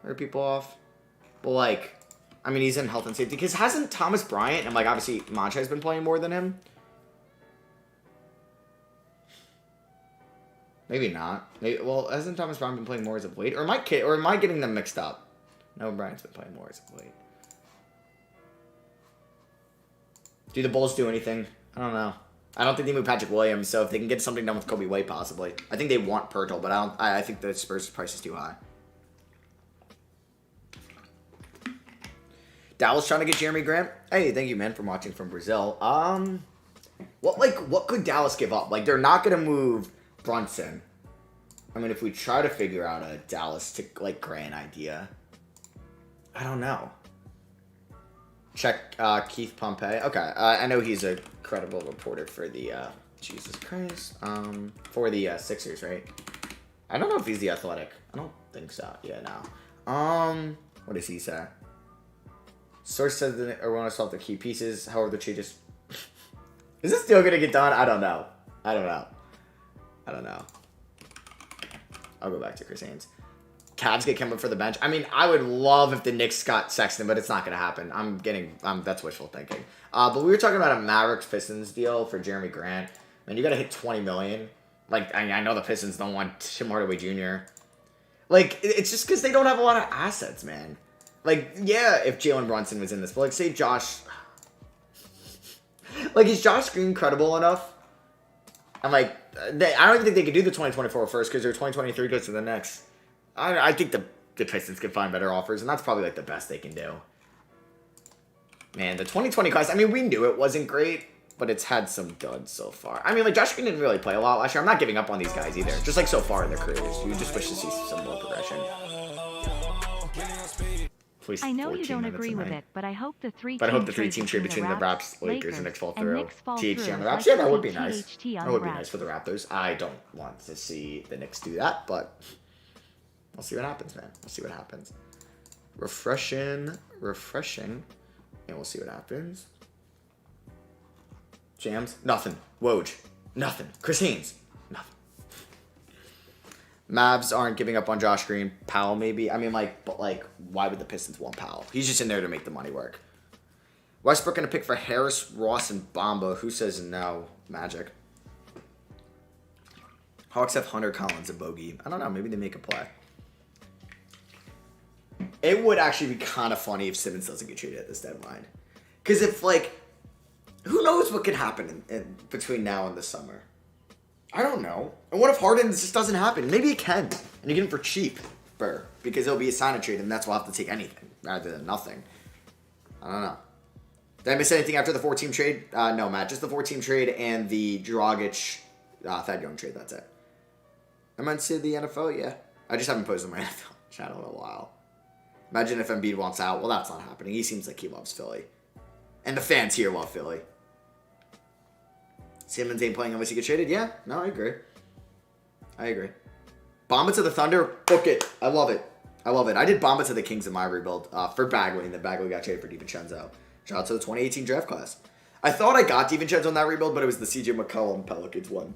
hurt people off. But, like, I mean, he's in health and safety. Because hasn't Thomas Bryant, and, like, obviously Montrezl has been playing more than him? Maybe not. Well, hasn't Thomas Bryant been playing more as of late? Or am I getting them mixed up? No, Bryant's been playing more as of late. Do the Bulls do anything? I don't know. I don't think they move Patrick Williams, so if they can get something done with Kobe White, possibly. I think they want Pirtle, but I think the Spurs' price is too high. Dallas trying to get Jeremy Grant. Hey, thank you, man, for watching from Brazil. What could Dallas give up? Like, they're not gonna move Brunson. I mean, if we try to figure out a Dallas to Grant idea, I don't know. Check Keith Pompey. Okay, I know he's a credible reporter for the Jesus Christ. For the Sixers, right? I don't know if he's the Athletic. I don't think so. Yeah, no. What does he say? Source says that want to solve the key pieces. However, the changes. Is this still gonna get done? I don't know. I'll go back to Chris Haynes. Cavs get Kemba for the bench. I mean, I would love if the Knicks got Sexton, but it's not going to happen. That's wishful thinking. But we were talking about a Mavericks Pistons deal for Jeremy Grant. Man, you got to hit $20 million. Like, I know the Pistons don't want Tim Hardaway Jr. Like, it's just because they don't have a lot of assets, man. Like, yeah, if Jalen Brunson was in this, but like, say Josh. Like, is Josh Green credible enough? I'm like, I don't even think they could do the 2024 first because their 2023 goes to the Knicks. I think the Pistons could find better offers, and that's probably like the best they can do. Man, the 2020 class, I mean, we knew it wasn't great, but it's had some duds so far. I mean, like, Josh Green didn't really play a lot last year. I'm not giving up on these guys either. Just like so far in their careers. You just wish to see some more progression. I know you don't agree with it, but I hope the three-team trade between the Raps, Lakers, and Knicks fall through. THT on the Raps, yeah, that would be nice. That would be nice for the Raptors. I don't want to see the Knicks do that, but we'll see what happens, man. We'll see what happens. Refreshing, and we'll see what happens. Jams, nothing. Woj, nothing. Chris Haynes, nothing. Mavs aren't giving up on Josh Green. Powell, maybe. I mean, why would the Pistons want Powell? He's just in there to make the money work. Westbrook going to pick for Harris, Ross, and Bamba. Who says no? Magic. Hawks have Hunter, Collins, and Bogey. I don't know. Maybe they make a play. It would actually be kind of funny if Simmons doesn't get traded at this deadline. Because if, who knows what could happen in between now and the summer? I don't know. And what if Harden just doesn't happen? Maybe it can. And you get him for cheap. Because it'll be a sign and trade, and that's why I'll have to take anything rather than nothing. I don't know. Did I miss anything after the 4-team trade? No, Matt. Just the 4-team trade and the Dragic Thad Young trade. That's it. Am I into the NFL? Yeah. I just haven't posted my NFL channel in a while. Imagine if Embiid wants out. Well, that's not happening. He seems like he loves Philly. And the fans here love Philly. Simmons ain't playing unless he gets traded? Yeah. No, I agree. Bamba to the Thunder. Book it. I love it. I did Bamba to the Kings in my rebuild for Bagley, and then Bagley got traded for DiVincenzo. Shout out to the 2018 draft class. I thought I got DiVincenzo in that rebuild, but it was the CJ McCollum Pelicans one.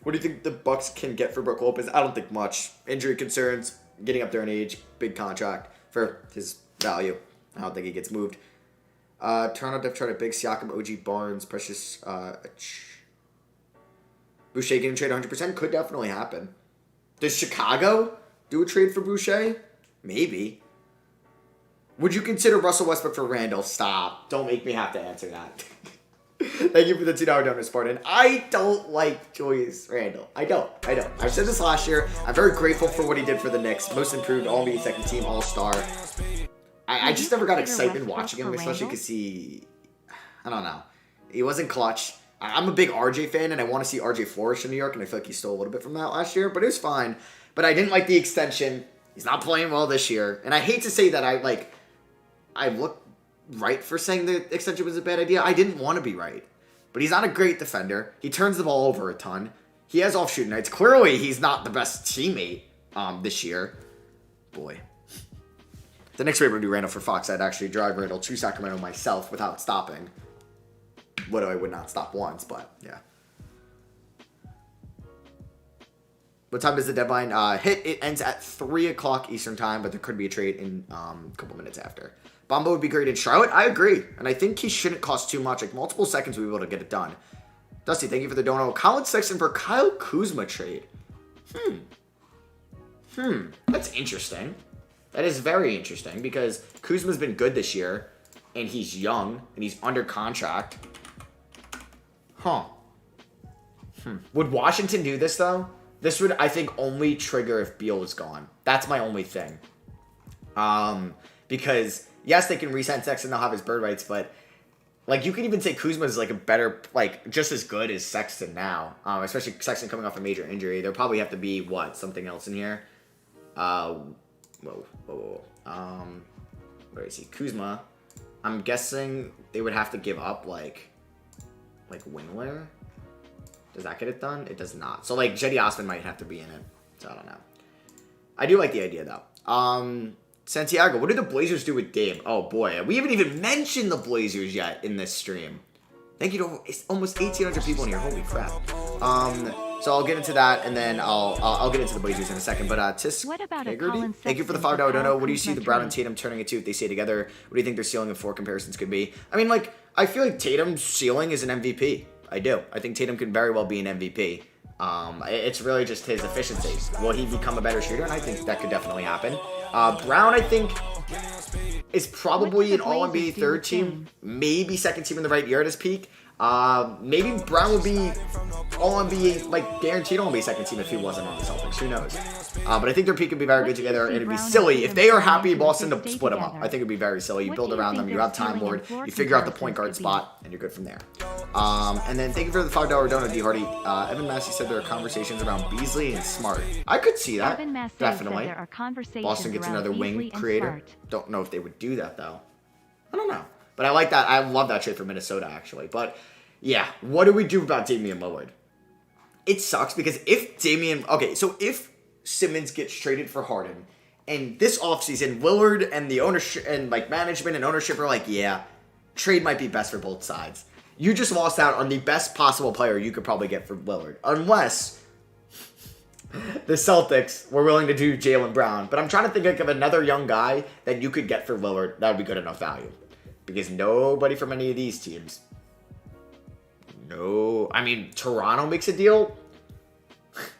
What do you think the Bucks can get for Brook Lopez? I don't think much. Injury concerns, getting up there in age, big contract for his value. I don't think he gets moved. Toronto depth chart at Big Siakam, OG Barnes, Precious. Boucher getting traded 100% could definitely happen. Does Chicago do a trade for Boucher? Maybe. Would you consider Russell Westbrook for Randall? Stop. Don't make me have to answer that. Thank you for the $2 donor, Spartan. I don't like Julius Randle. I don't. I said this last year. I'm very grateful for what he did for the Knicks. Most improved, all-NBA second team, all-star. I just never got excitement watching him, especially because I don't know. He wasn't clutch. I'm a big RJ fan, and I want to see RJ flourish in New York, and I feel like he stole a little bit from that last year, but it was fine. But I didn't like the extension. He's not playing well this year. And I hate to say that I look right for saying the extension was a bad idea. I didn't want to be right. But he's not a great defender. He turns the ball over a ton. He has off shooting nights. Clearly, he's not the best teammate this year. Boy. The next rate would do Randall for Fox. I'd actually drive Randall to Sacramento myself without stopping. I would not stop once, but yeah. What time does the deadline hit? It ends at 3 o'clock Eastern time, but there could be a trade in a couple minutes after. Bamba would be great in Charlotte. I agree. And I think he shouldn't cost too much. Like, multiple seconds we'll be able to get it done. Dusty, thank you for the dono. Colin Sexton for Kyle Kuzma trade. That's interesting. That is very interesting because Kuzma's been good this year, and he's young, and he's under contract. Huh. Would Washington do this, though? This would, I think, only trigger if Beal was gone. That's my only thing. Because, yes, they can re-sign Sexton and they'll have his bird rights, but, like, you could even say Kuzma is, like, a better, like, just as good as Sexton now. Especially Sexton coming off a major injury. There'll probably have to be, what, something else in here? Whoa. Where is he? Kuzma. I'm guessing they would have to give up, like Wingler. Does that get it done? It does not. So, like, Jetty Osman might have to be in it. So, I don't know. I do like the idea, though. Santiago, what did the Blazers do with Dame? Oh, boy. We haven't even mentioned the Blazers yet in this stream. Thank you to almost 1,800 people in here. Holy crap. So, I'll get into that, and then I'll get into the Blazers in a second. But, Tisk, what about thank you for the $5 dono. What do you see the Brown and Tatum turning into if they stay together? What do you think their ceiling of 4 comparisons could be? I mean, like, I feel like Tatum's ceiling is an MVP. I do. I think Tatum can very well be an MVP. It's really just his efficiency. Will he become a better shooter? And I think that could definitely happen. Brown, I think, is probably an All-NBA third team. Maybe second team in the right year at his peak. Maybe Brown would be All-NBA, like, guaranteed All-NBA second team if he wasn't on the Celtics. Who knows? But I think their peak would be very good together, and it'd be silly if they are happy Boston to split them up. I think it'd be very silly. You build around them, you have Time Lord, you figure out the point guard spot, and you're good from there. And then thank you for the $5 donut, D Hardy. Evan Massey said there are conversations around Beasley and Smart. I could see that. Definitely. Boston gets another wing creator. Don't know if they would do that, though. I don't know. But I like that. I love that trade for Minnesota, actually. But, yeah, what do we do about Damian Lillard? It sucks because if Simmons gets traded for Harden, and this offseason, Lillard and the ownership and, like, management and ownership are like, yeah, trade might be best for both sides. You just lost out on the best possible player you could probably get for Lillard. Unless the Celtics were willing to do Jaylen Brown. But I'm trying to think of another young guy that you could get for Lillard that would be good enough value. Because nobody from any of these teams. No. I mean, Toronto makes a deal?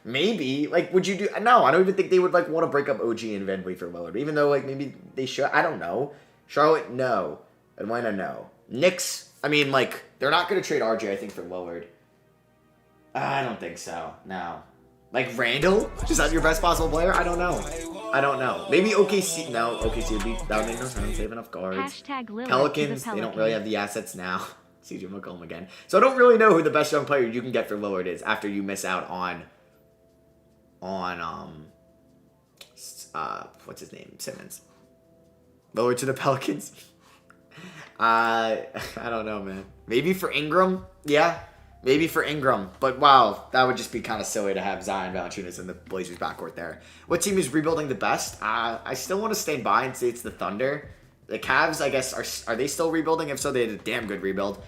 Maybe. Like, would you do... No, I don't even think they would, like, want to break up OG and VanVleet for Lillard. Even though, like, maybe they should. I don't know. Charlotte, no. Atlanta, no. Knicks, I mean, like, they're not going to trade RJ, I think, for Lillard. I don't think so. No. Like, Randall? Is that your best possible player? I don't know. Maybe OKC. No, OKC would be... That would make no sense. They have enough guards. Pelicans, they don't really have the assets now. CJ McCollum again. So I don't really know who the best young player you can get for Lillard is after you miss out on what's his name? Simmons. Lillard to the Pelicans. I don't know, man. Maybe for Ingram? Yeah. Maybe for Ingram. But wow, that would just be kind of silly to have Zion Valanciunas in the Blazers backcourt there. What team is rebuilding the best? I still want to stand by and say it's the Thunder. The Cavs, I guess, are they still rebuilding? If so, they had a damn good rebuild.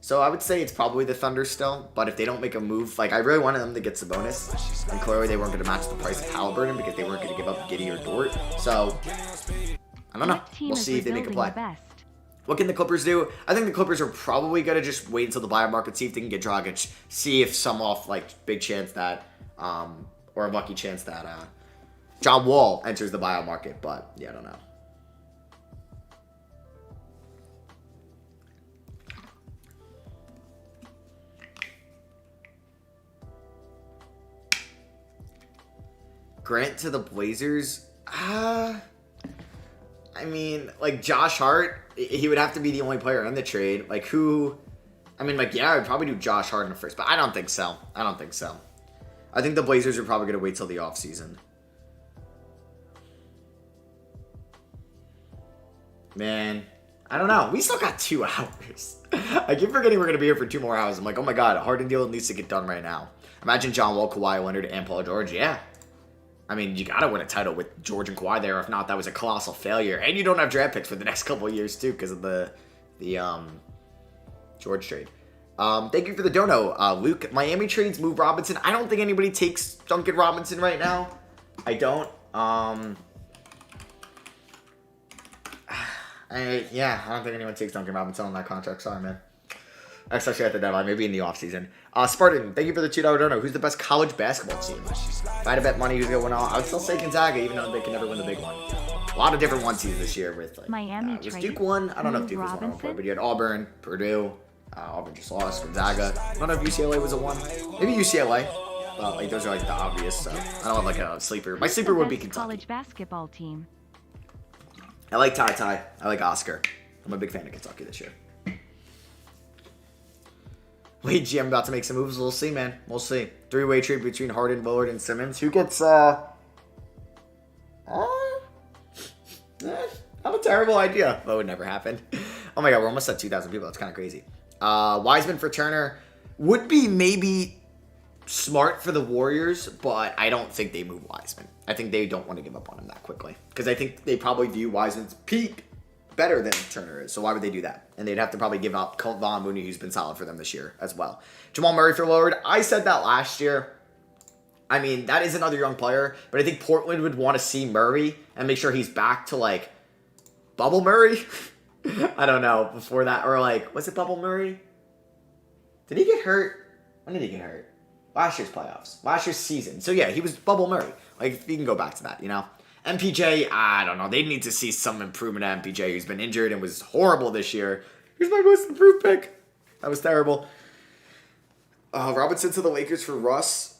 So I would say it's probably the Thunder still. But if they don't make a move, like, I really wanted them to get Sabonis. And clearly they weren't going to match the price of Halliburton because they weren't going to give up Giddey or Dort. So, I don't know. We'll see if they make a play. What can the Clippers do? I think the Clippers are probably going to just wait until the buyout market, see if they can get Dragic, see if some off, like, big chance that, or a lucky chance that John Wall enters the buyout market. But, yeah, I don't know. Grant to the Blazers? I mean, like, Josh Hart, he would have to be the only player in the trade. Like, who... I mean, like, yeah, I would probably do Josh Hart in the first, but I don't think so. I think the Blazers are probably going to wait till the offseason. Man, I don't know. We still got 2 hours. I keep forgetting we're going to be here for 2 more hours. I'm like, oh my god, a Harden deal needs to get done right now. Imagine John Wall, Kawhi Leonard, and Paul George. Yeah. I mean, you gotta win a title with George and Kawhi there. If not, that was a colossal failure. And you don't have draft picks for the next couple of years, too, because of the George trade. Thank you for the dono, Luke. Miami trades move Robinson. I don't think anybody takes Duncan Robinson right now. I don't. I don't think anyone takes Duncan Robinson on that contract. Sorry, man. Especially at the deadline, maybe in the offseason. Spartan, thank you for the $2 dono. Who's the best college basketball team? If I had to bet money who's going to win all, I would still say Gonzaga, even though they can never win the big one. A lot of different one seeds this year with, like, Miami was Duke one? I don't know if Duke was one, but you had Auburn, Purdue. Auburn just lost. Gonzaga. I don't know if UCLA was a 1. Maybe UCLA. Well, like those are like the obvious, so I don't have like a sleeper. My sleeper would be Kentucky. College basketball team. I like Ty. I like Oscar. I'm a big fan of Kentucky this year. Wait, GM about to make some moves. We'll see, man. We'll see. 3-way trade between Harden, Lillard, and Simmons. Who gets not a terrible idea. That would never happen. Oh my god, we're almost at 2,000 people. That's kind of crazy. Wiseman for Turner would be maybe smart for the Warriors, but I don't think they move Wiseman. I think they don't want to give up on him that quickly because I think they probably view Wiseman's peak better than Turner is. So why would they do that? And they'd have to probably give up Von Mooney, who's been solid for them this year as well. Jamal Murray for Lillard. I said that last year. I mean, that is another young player, but I think Portland would want to see Murray and make sure he's back to like Bubble Murray. I don't know before that, or like, was it Bubble Murray? Did he get hurt? When did he get hurt? Last year's playoffs, last year's season. So yeah, he was Bubble Murray. Like, you can go back to that, you know? MPJ, I don't know. They need to see some improvement at MPJ, who's been injured and was horrible this year. Here's my most improved pick. That was terrible. Robinson to the Lakers for Russ.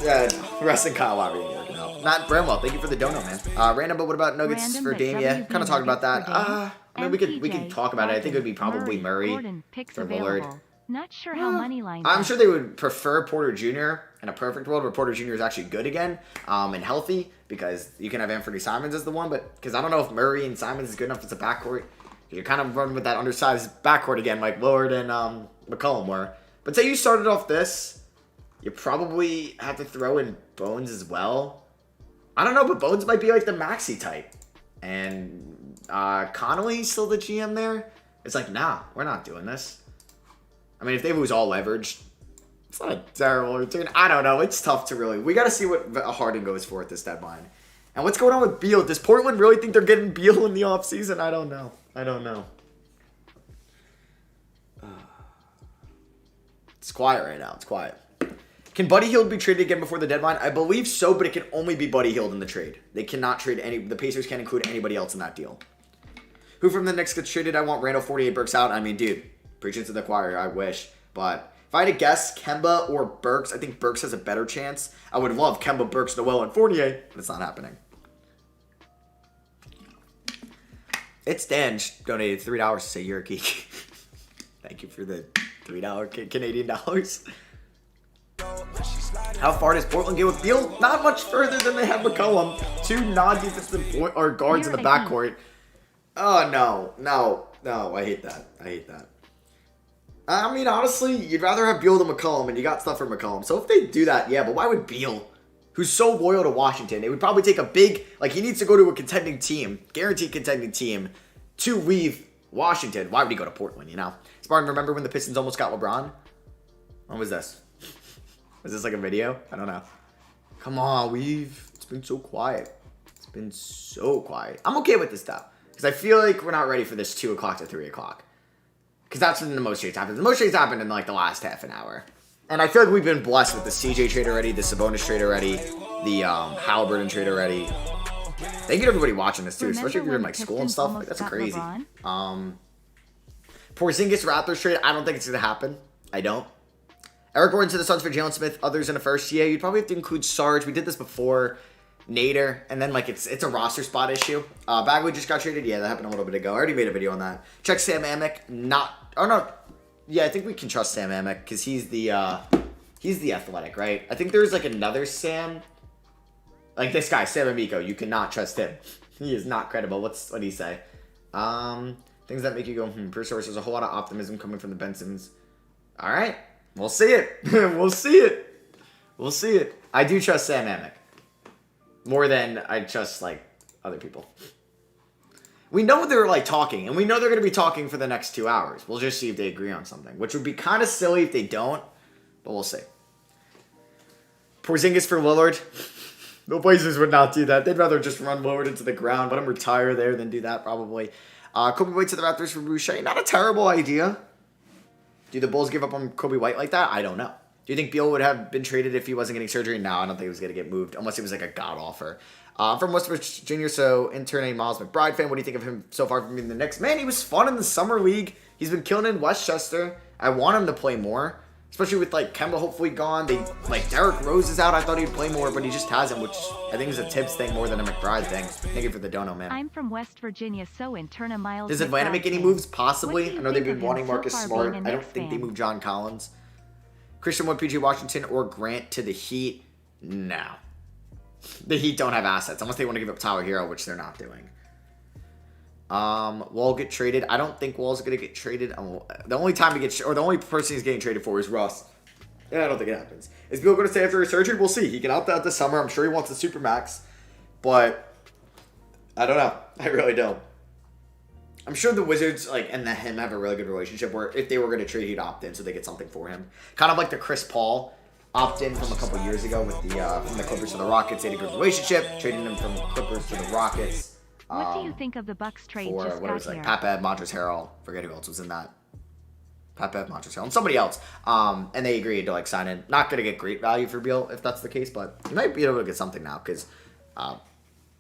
Yeah, Russ and Kyle Lowry ain't working out. Not Bramwell. Thank you for the dono, man. Random, but what about Nuggets for Dame? Yeah, kind of talked about that. I mean, we could talk about it. I think it would be probably Murray for Lillard. Not sure how money lines. I'm sure they would prefer Porter Jr. in a perfect world where Porter Jr. is actually good again and healthy, because you can have Anthony Simons as the one, but because I don't know if Murray and Simons is good enough as a backcourt. You're kind of running with that undersized backcourt again, like Lillard and McCollum were. But say you started off this, you probably have to throw in Bones as well. I don't know, but Bones might be like the maxi type. And Connolly's still the GM there. It's like, nah, we're not doing this. I mean, if they lose all leverage, it's not a terrible return. I don't know. It's tough to really. We got to see what Harden goes for at this deadline. And what's going on with Beal? Does Portland really think they're getting Beal in the offseason? I don't know. It's quiet right now. It's quiet. Can Buddy Hield be traded again before the deadline? I believe so, but it can only be Buddy Hield in the trade. They cannot trade any. The Pacers can't include anybody else in that deal. Who from the Knicks gets traded? I want Randall 48 Burks out. I mean, dude, preaching to the choir. I wish. But if I had to guess, Kemba or Burks, I think Burks has a better chance. I would love Kemba, Burks, Noel, and Fournier, but it's not happening. It's Dan donated $3 to say you're a geek. Thank you for the $3 Canadian dollars. How far does Portland get with Beal? Not much further than they have McCollum. 2 non-defensive guards in the backcourt. Oh, no. I hate that. I mean, honestly, you'd rather have Beal than McCollum, and you got stuff for McCollum. So if they do that, yeah, but why would Beal, who's so loyal to Washington, it would probably take a big, like, he needs to go to a contending team, guaranteed contending team, to leave Washington. Why would he go to Portland, you know? Spartan, remember when the Pistons almost got LeBron? When was this? Was this like a video? I don't know. Come on, it's been so quiet. I'm okay with this stuff, because I feel like we're not ready for this 2 o'clock to 3 o'clock. Because that's when the most trades happen. The most trades happened in like the last half an hour. And I feel like we've been blessed with the CJ trade already, the Sabonis trade already, the Halliburton trade already. Thank you to everybody watching this too, especially if you're in like school and stuff. Like, that's crazy. Porzingis Raptors trade, I don't think it's going to happen. I don't. Eric Gordon to the Suns for Jalen Smith, others in the first. Yeah, you'd probably have to include Sarge. We did this before. Nader, and then like it's a roster spot issue. Bagley just got traded. Yeah, that happened a little bit ago. I already made a video on that. Check Sam Amick. Yeah, I think we can trust Sam Amick because he's the athletic, right? I think there's like another Sam, like this guy Sam Amico. You cannot trust him. He is not credible. What did he say? Things that make you go per source. There's a whole lot of optimism coming from the Bensons. All right, we'll see it. We'll see it. I do trust Sam Amick. More than I trust, like, other people. We know they're, like, talking. And we know they're going to be talking for the next 2 hours. We'll just see if they agree on something. Which would be kind of silly if they don't. But we'll see. Porzingis for Lillard. The Blazers would not do that. They'd rather just run Lillard into the ground. Let him retire there than do that, probably. Kobe White to the Raptors for Boucher. Not a terrible idea. Do the Bulls give up on Kobe White like that? I don't know. Do you think Beal would have been traded if he wasn't getting surgery? No, I don't think he was going to get moved, unless it was like a god offer. From West Virginia, so intern A. Miles McBride fan. What do you think of him so far from being the Knicks? Man, he was fun in the summer league. He's been killing in Westchester. I want him to play more, especially with like Kemba hopefully gone. Derrick Rose is out. I thought he'd play more, but he just hasn't, which I think is a Tibbs thing more than a McBride thing. Thank you for the dono, man. I'm from West Virginia, so in turn a Miles. Does Atlanta make any moves? Possibly. I know they've been wanting so Marcus Smart. I don't think they fan? moved John Collins. Christian Wood, PG Washington, or Grant to the Heat? No. The Heat don't have assets unless they want to give up Tyler Hero, which they're not doing. Wall get traded. I don't think Wall's gonna get traded. The only time to get, or the only person he's getting traded for is Russ. Yeah, I don't think it happens. Is Beal going to stay after his surgery? We'll see. He can opt out this summer. I'm sure he wants the Supermax, but I don't know. I really don't. I'm sure the Wizards and him have a really good relationship where if they were going to trade, he'd opt in so they get something for him. Kind of like the Chris Paul opt-in from a couple years ago with from the Clippers to the Rockets. They had a good relationship, trading him from the Clippers to the Rockets. What do you think of the Bucks trade just got here? Papad, Montrezl Harrell. Forget who else was in that. Papad, Montrezl Harrell, and somebody else. And they agreed to sign in. Not going to get great value for Beal if that's the case, but you might be able to get something now because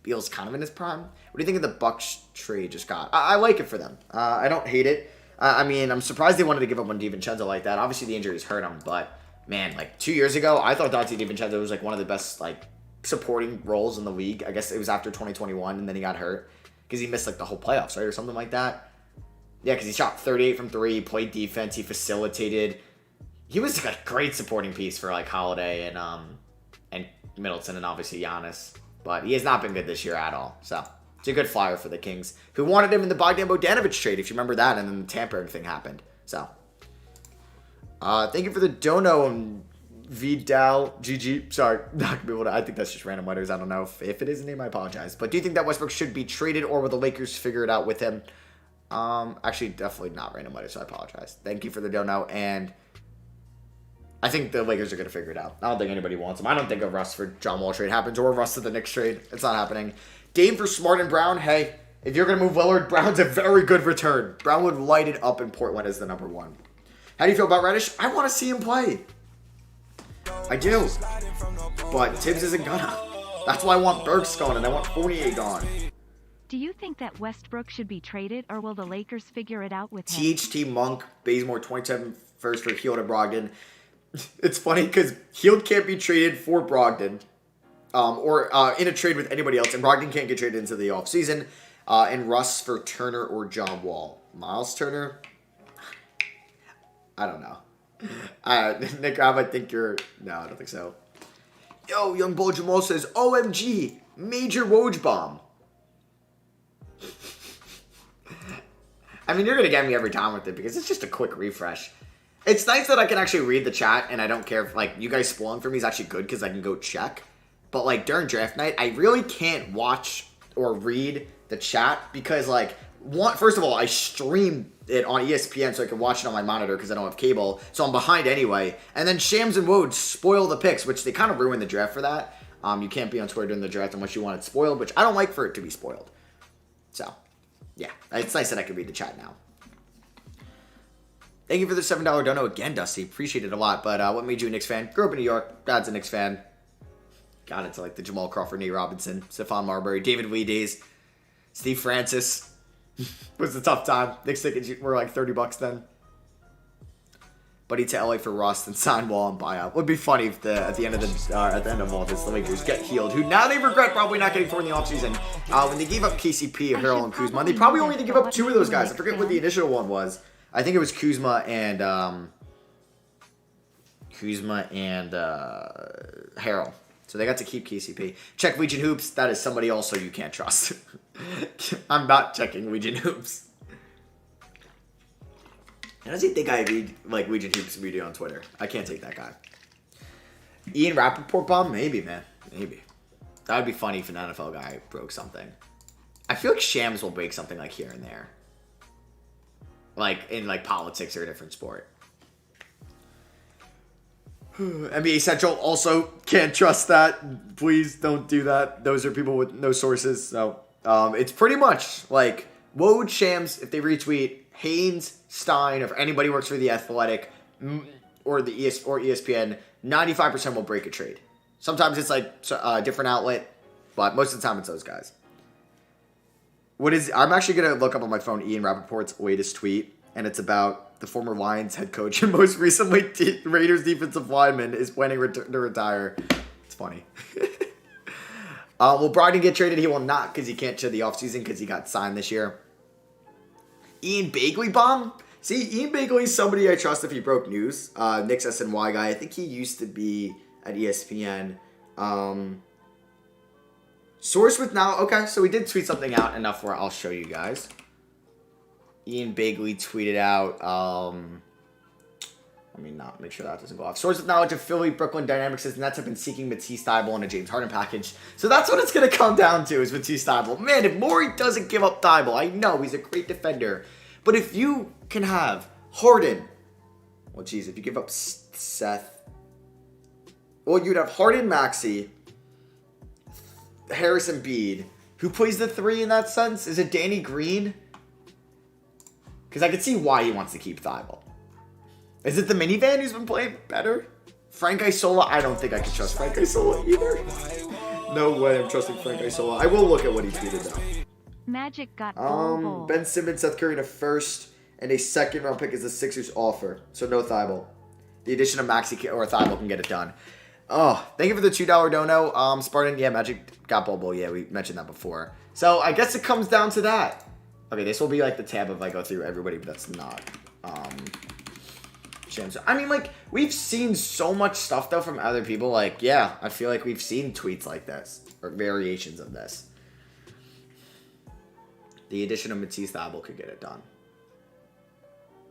Beal's kind of in his prime. What do you think of the Bucks trade just got? I like it for them. I don't hate it. I mean, I'm surprised they wanted to give up on DiVincenzo like that. Obviously, the injuries hurt him, but man, 2 years ago, I thought Dante DiVincenzo was one of the best supporting roles in the league. I guess it was after 2021, and then he got hurt because he missed the whole playoffs, right, or something like that. Yeah, because he shot 38 from 3, he played defense, he facilitated. He was a great supporting piece for Holiday and Middleton and obviously Giannis. But he has not been good this year at all. So it's a good flyer for the Kings, who wanted him in the Bogdan Bogdanovic trade, if you remember that, and then the tampering thing happened. So thank you for the dono and Vidal GG. Sorry, not gonna be able to. I think that's just random letters. I don't know if it is a name. I apologize. But do you think that Westbrook should be traded, or will the Lakers figure it out with him? Actually, definitely not random letters. So I apologize. Thank you for the dono, and I think the Lakers are gonna figure it out. I don't think anybody wants him. I don't think a Russ for John Wall trade happens, or a Russ to the Knicks trade. It's not happening. Dame for Smart and Brown. Hey, if you're gonna move Lillard, Brown's a very good return. Brown would light it up in Portland as the number 1. How do you feel about Reddish? I want to see him play. I do. But Tibbs isn't gonna. That's why I want Burks gone and I want Fournier gone. Do you think that Westbrook should be traded, or will the Lakers figure it out with him? THT Monk, Bazemore, 27 first for Hield and Brogdon. It's funny because Hield can't be traded for Brogdon or in a trade with anybody else, and Brogdon can't get traded into the offseason. And Russ for Turner or John Wall. Miles Turner? I don't know. Nick, I think you're... No, I don't think so. Yo, Young Bull Jamal says, OMG, major Woj bomb. I mean, you're going to get me every time with it because it's just a quick refresh. It's nice that I can actually read the chat and I don't care if, you guys spoiling for me is actually good because I can go check. But, during draft night, I really can't watch or read the chat because, first of all, I stream it on ESPN so I can watch it on my monitor because I don't have cable, so I'm behind anyway. And then Shams and Woj spoil the picks, which they kind of ruin the draft for that. You can't be on Twitter during the draft unless you want it spoiled, which I don't like for it to be spoiled. So, yeah, it's nice that I can read the chat now. Thank you for the $7 dono again, Dusty. Appreciate it a lot. But what made you a Knicks fan? Grew up in New York. Dad's a Knicks fan. Got into the Jamal Crawford, Nate Robinson, Stephon Marbury, David Lee days, Steve Francis. Was a tough time. Knicks tickets were $30 then. Buddy to LA for Rust and sign Wall and buyout. Would be funny if at the end of all this, the Lakers get healed. Who now they regret probably not getting 4 in the offseason. When they gave up KCP, Harrell, and Kuzma, they probably only had to give up 2 of those guys. I forget what the initial one was. I think it was Kuzma and Harrell. So they got to keep KCP. Check Legion Hoops. That is somebody also you can't trust. I'm not checking Legion Hoops. How does he think I read Legion Hoops video on Twitter? I can't take that guy. Ian Rappaport bomb? Maybe, man. Maybe. That would be funny if an NFL guy broke something. I feel like Shams will break something here and there. In politics or a different sport. NBA Central also can't trust that. Please don't do that. Those are people with no sources. So it's pretty much Woj, Shams, if they retweet, Haynes, Stein, if anybody works for The Athletic or ESPN, 95% will break a trade. Sometimes it's a different outlet, but most of the time it's those guys. I'm actually going to look up on my phone Ian Rappaport's latest tweet and it's about the former Lions head coach and most recently Raiders defensive lineman is planning to retire. It's funny. Will Brogdon get traded? He will not, because he can't to the offseason because he got signed this year. Ian Bagley bomb? See, Ian Bagley is somebody I trust if he broke news. Knicks SNY guy. I think he used to be at ESPN. Source with now. Okay, so we did tweet something out enough where I'll show you guys. Ian Bagley tweeted out. Let me not make sure that doesn't go off. Source with knowledge of Philly, Brooklyn dynamics says the Nets have been seeking Matisse Thybulle and a James Harden package. So that's what it's going to come down to is Matisse Thybulle. Man, if Morey doesn't give up Thybulle, I know he's a great defender. But if you can have Harden, well, geez, if you give up Seth, well, you'd have Harden, Maxey, Harrison Bede. Who plays the 3 in that sense? Is it Danny Green? Because I could see why he wants to keep Thybulle. Is it the minivan who's been playing better? Frank Isola? I don't think I can trust Frank Isola either. No way I'm trusting Frank Isola. I will look at what he tweeted though. Magic got goal. Ben Simmons, Seth Curry in a first and a second round pick is the Sixers offer. So no Thybulle. The addition of Maxey or Thybulle can get it done. Oh, thank you for the $2 dono. Spartan, yeah, Magic got Bobo. Yeah, we mentioned that before. So I guess it comes down to that. Okay, this will be like the tab if I go through everybody, but that's not. I mean, like, we've seen so much stuff, though, from other people. Like, yeah, I feel like we've seen tweets like this, or variations of this. The addition of Matisse Thybulle could get it done.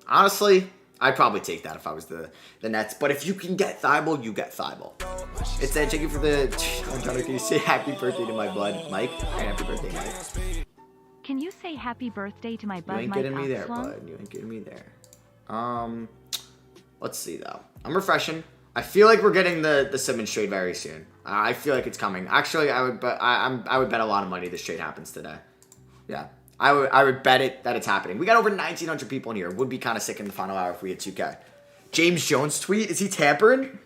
Honestly, I'd probably take that if I was the Nets. But if you can get Thybulle, you get Thybulle. It said, thank you for the... Can you say happy birthday to my bud, Mike? Hey, happy birthday, Mike. Can you say happy birthday to my bud, You ain't Mike getting me there, Oxlong? bud. You ain't getting me there. Let's see, though. I'm refreshing. I feel like we're getting the Simmons trade very soon. I feel like it's coming. Actually, I would bet a lot of money this trade happens today. Yeah. I would bet it that it's happening. We got over 1,900 people in here. Would be kind of sick in the final hour if we had 2K. James Jones tweet. Is he tampering?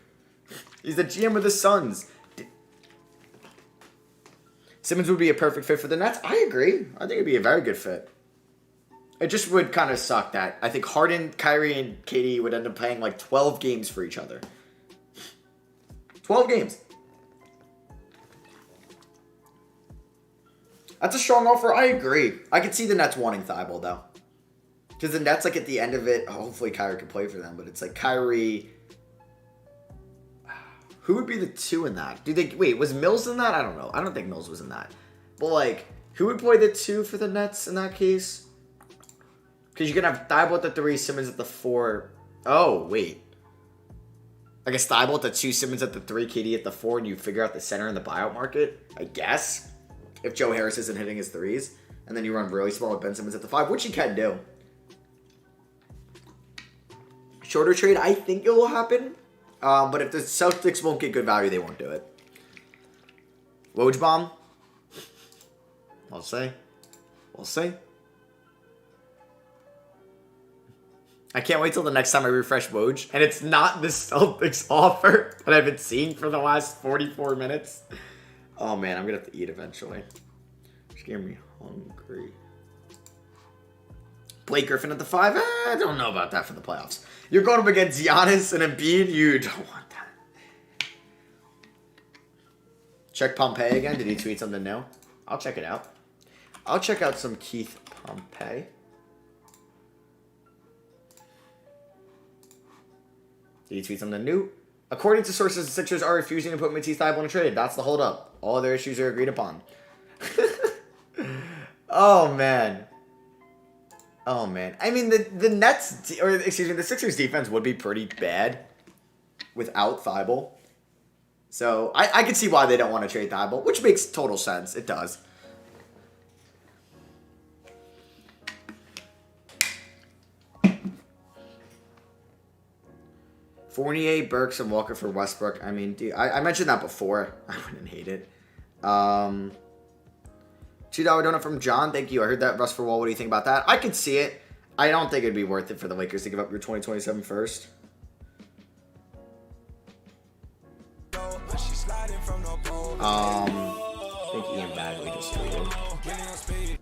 He's the GM of the Suns. Simmons would be a perfect fit for the Nets. I agree. I think it'd be a very good fit. It just would kind of suck that I think Harden, Kyrie, and KD would end up playing like 12 games for each other. 12 games. That's a strong offer. I agree. I could see the Nets wanting Thybulle, though. Because the Nets, like, at the end of it, hopefully Kyrie can play for them, but it's like Kyrie... Who would be the 2 in that? Wait, was Mills in that? I don't know. I don't think Mills was in that. But, like, who would play the 2 for the Nets in that case? Because you can have Thybulle at the 3, Simmons at the 4. Oh, wait. I guess Thybulle at the 2, Simmons at the 3, KD at the 4, and you figure out the center in the buyout market, I guess. If Joe Harris isn't hitting his 3s. And then you run really small with Ben Simmons at the 5, which you can do. Shorter trade, I think it will happen. But if the Celtics won't get good value, they won't do it. Woj bomb? We'll see. We'll see. I can't wait till the next time I refresh Woj. And it's not the Celtics offer that I've been seeing for the last 44 minutes. Oh, man, I'm going to have to eat eventually. It's getting me hungry. Blake Griffin at the 5? I don't know about that for the playoffs. You're going up against Giannis and Embiid? You don't want that. Check Pompey again. Did he tweet something new? I'll check it out. I'll check out some Keith Pompey. Did he tweet something new? According to sources, the Sixers are refusing to put Matisse Thybulle in a trade. That's the holdup. All other issues are agreed upon. Oh, man. Oh, man. I mean, the Nets, or excuse me, the Sixers defense would be pretty bad without Thybulle. So, I can see why they don't want to trade Thybulle, which makes total sense. It does. Fournier, Burks, and Walker for Westbrook. I mean, dude, I mentioned that before. I wouldn't hate it. $2 donut from John. Thank you. I heard that. Russ for Wall. What do you think about that? I could see it. I don't think it'd be worth it for the Lakers to give up your 2027 first. I think Ian Bagley just tweeted.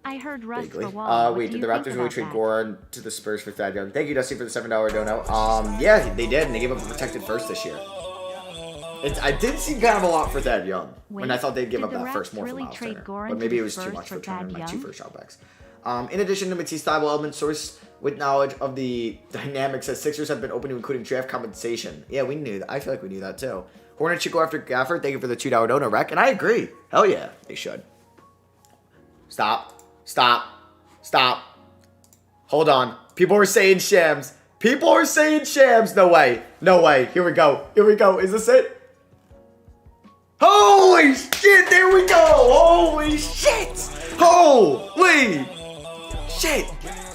I heard Russ Vaguely. for Wall. Wait, did the Raptors really trade that? Goran to the Spurs for Thad Young? Thank you, Dusty, for the $7 dono. Yeah, they did, and they gave up a protected first this year. I did see kind of a lot for Thad Young, when I thought they'd give up that first more really for Miles trade Turner. Goran But maybe to it was the too Spurs much for for Turner Thad and my Young? 2 first round picks. In addition to Matisse Thybulle, element source with knowledge of the dynamics that Sixers have been open to including draft compensation. Yeah, we knew that. I feel like we knew that too. Hornets should go after Gafford. Thank you for the $2 dono, Rec. And I agree. Hell yeah, they should. Stop. Hold on. People are saying shams. No way. Here we go. Is this it? Holy shit, there we go. Holy shit.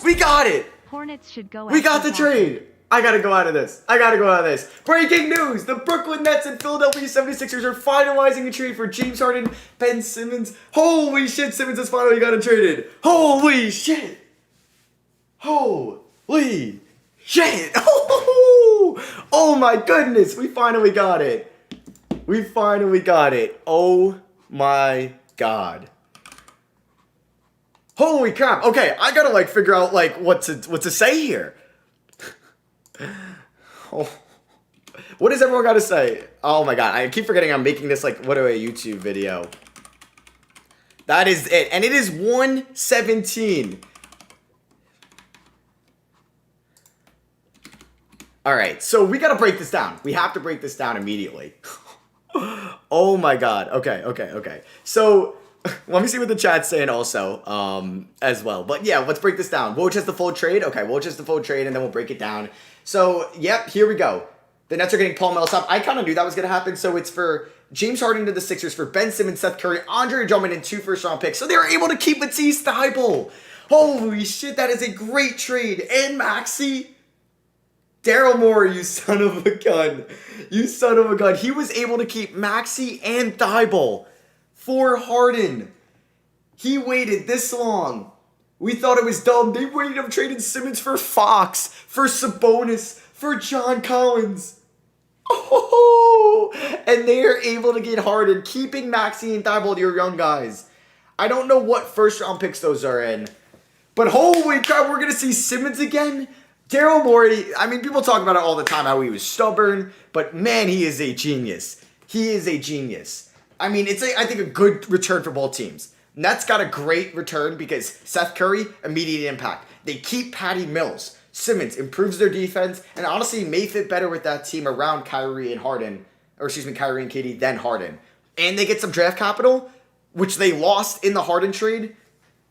We got it. Hornets should go We got the trade. I gotta go out of this. Breaking news. The Brooklyn Nets and Philadelphia 76ers are finalizing a trade for James Harden, Ben Simmons. Holy shit, Simmons has finally gotten traded. Holy shit. Oh my goodness. We finally got it. Oh my god. Holy crap. Okay, I gotta figure out what to say here. Oh. What does everyone gotta say? Oh my god, I keep forgetting I'm making this a YouTube video. That is it. And it is 1:17. Alright, so we gotta break this down. We have to break this down immediately. Oh my god. Okay. So, let me see what the chat's saying also, as well. But yeah, let's break this down. Woj has the full trade? Okay, Woj has the full trade, and then we'll break it down. So, yep, here we go. The Nets are getting Paul Millsap. I kind of knew that was going to happen. So, it's for James Harden to the Sixers, for Ben Simmons, Seth Curry, Andre Drummond, and 2 first-round picks. So, they were able to keep Matisse Thybulle. Holy shit, that is a great trade. And Maxey. Daryl Morey, you son of a gun. He was able to keep Maxey and Thybulle for Harden. He waited this long. We thought it was dumb. They waited up trading Simmons for Fox, for Sabonis, for John Collins. Oh, and they are able to get Harden, keeping Maxey and Thybulle, your young guys. I don't know what first round picks those are in, but holy crap, we're going to see Simmons again. Daryl Morey, I mean, people talk about it all the time, how he was stubborn, but man, he is a genius. I mean, it's, I think, a good return for both teams. Nets got a great return because Seth Curry, immediate impact. They keep Patty Mills. Simmons improves their defense and honestly may fit better with that team around Kyrie and KD than Harden. And they get some draft capital, which they lost in the Harden trade.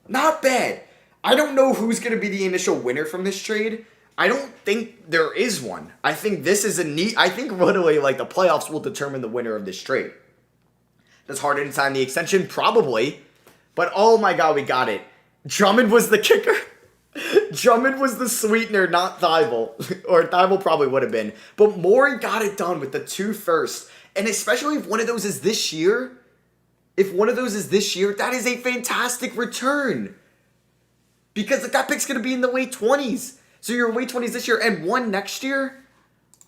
Not bad. I don't know who's going to be the initial winner from this trade. I don't think there is one. I think this is I think literally the playoffs will determine the winner of this trade. Does Harden sign the extension? Probably. But oh my god, we got it. Drummond was the kicker. Drummond was the sweetener, not Thybulle. Or Thybulle probably would have been. But Morey got it done with the 2 first. And especially if one of those is this year. That is a fantastic return. Because that pick's going to be in the late 20s. So you're late 20s this year and 1 next year?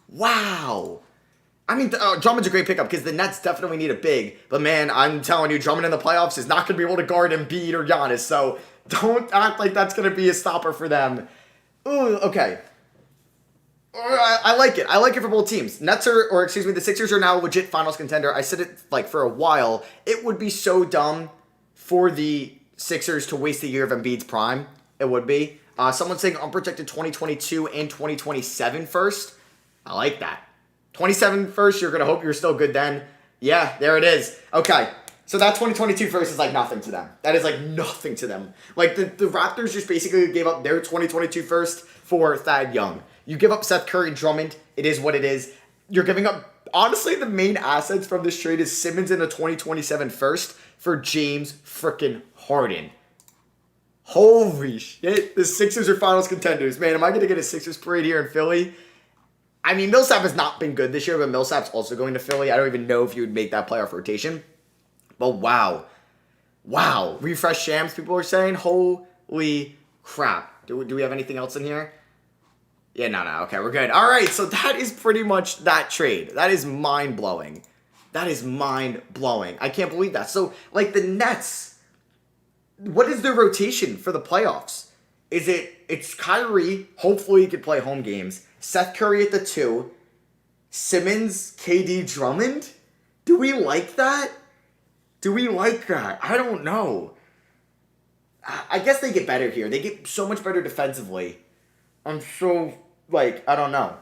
Wow. I mean, Drummond's a great pickup because the Nets definitely need a big. But man, I'm telling you, Drummond in the playoffs is not going to be able to guard Embiid or Giannis. So don't act like that's going to be a stopper for them. Ooh, okay. I like it. I like it for both teams. The Sixers are now a legit finals contender. I said it for a while. It would be so dumb for the Sixers to waste a year of Embiid's prime. It would be. Someone's saying unprotected 2022 and 2027 first. I like that. 27 first, you're going to hope you're still good then. Yeah, there it is. Okay, so that 2022 first is nothing to them. That is nothing to them. The Raptors just basically gave up their 2022 first for Thad Young. You give up Seth Curry, Drummond, it is what it is. You're giving up, honestly, the main assets from this trade is Simmons in the 2027 first for James frickin' Harden. Holy shit, the Sixers are finals contenders. Man, am I going to get a Sixers parade here in Philly? I mean, Millsap has not been good this year, but Millsap's also going to Philly. I don't even know if you would make that playoff rotation. But wow. Wow. Refresh Shams, people are saying. Holy crap. Do we have anything else in here? Yeah, no. Okay, we're good. All right, so that is pretty much that trade. That is mind-blowing. I can't believe that. So, the Nets, what is their rotation for the playoffs? It's Kyrie, hopefully he could play home games. Seth Curry at the 2. Simmons, KD, Drummond? Do we like that? I don't know. I guess they get better here. They get so much better defensively. I'm so, I don't know.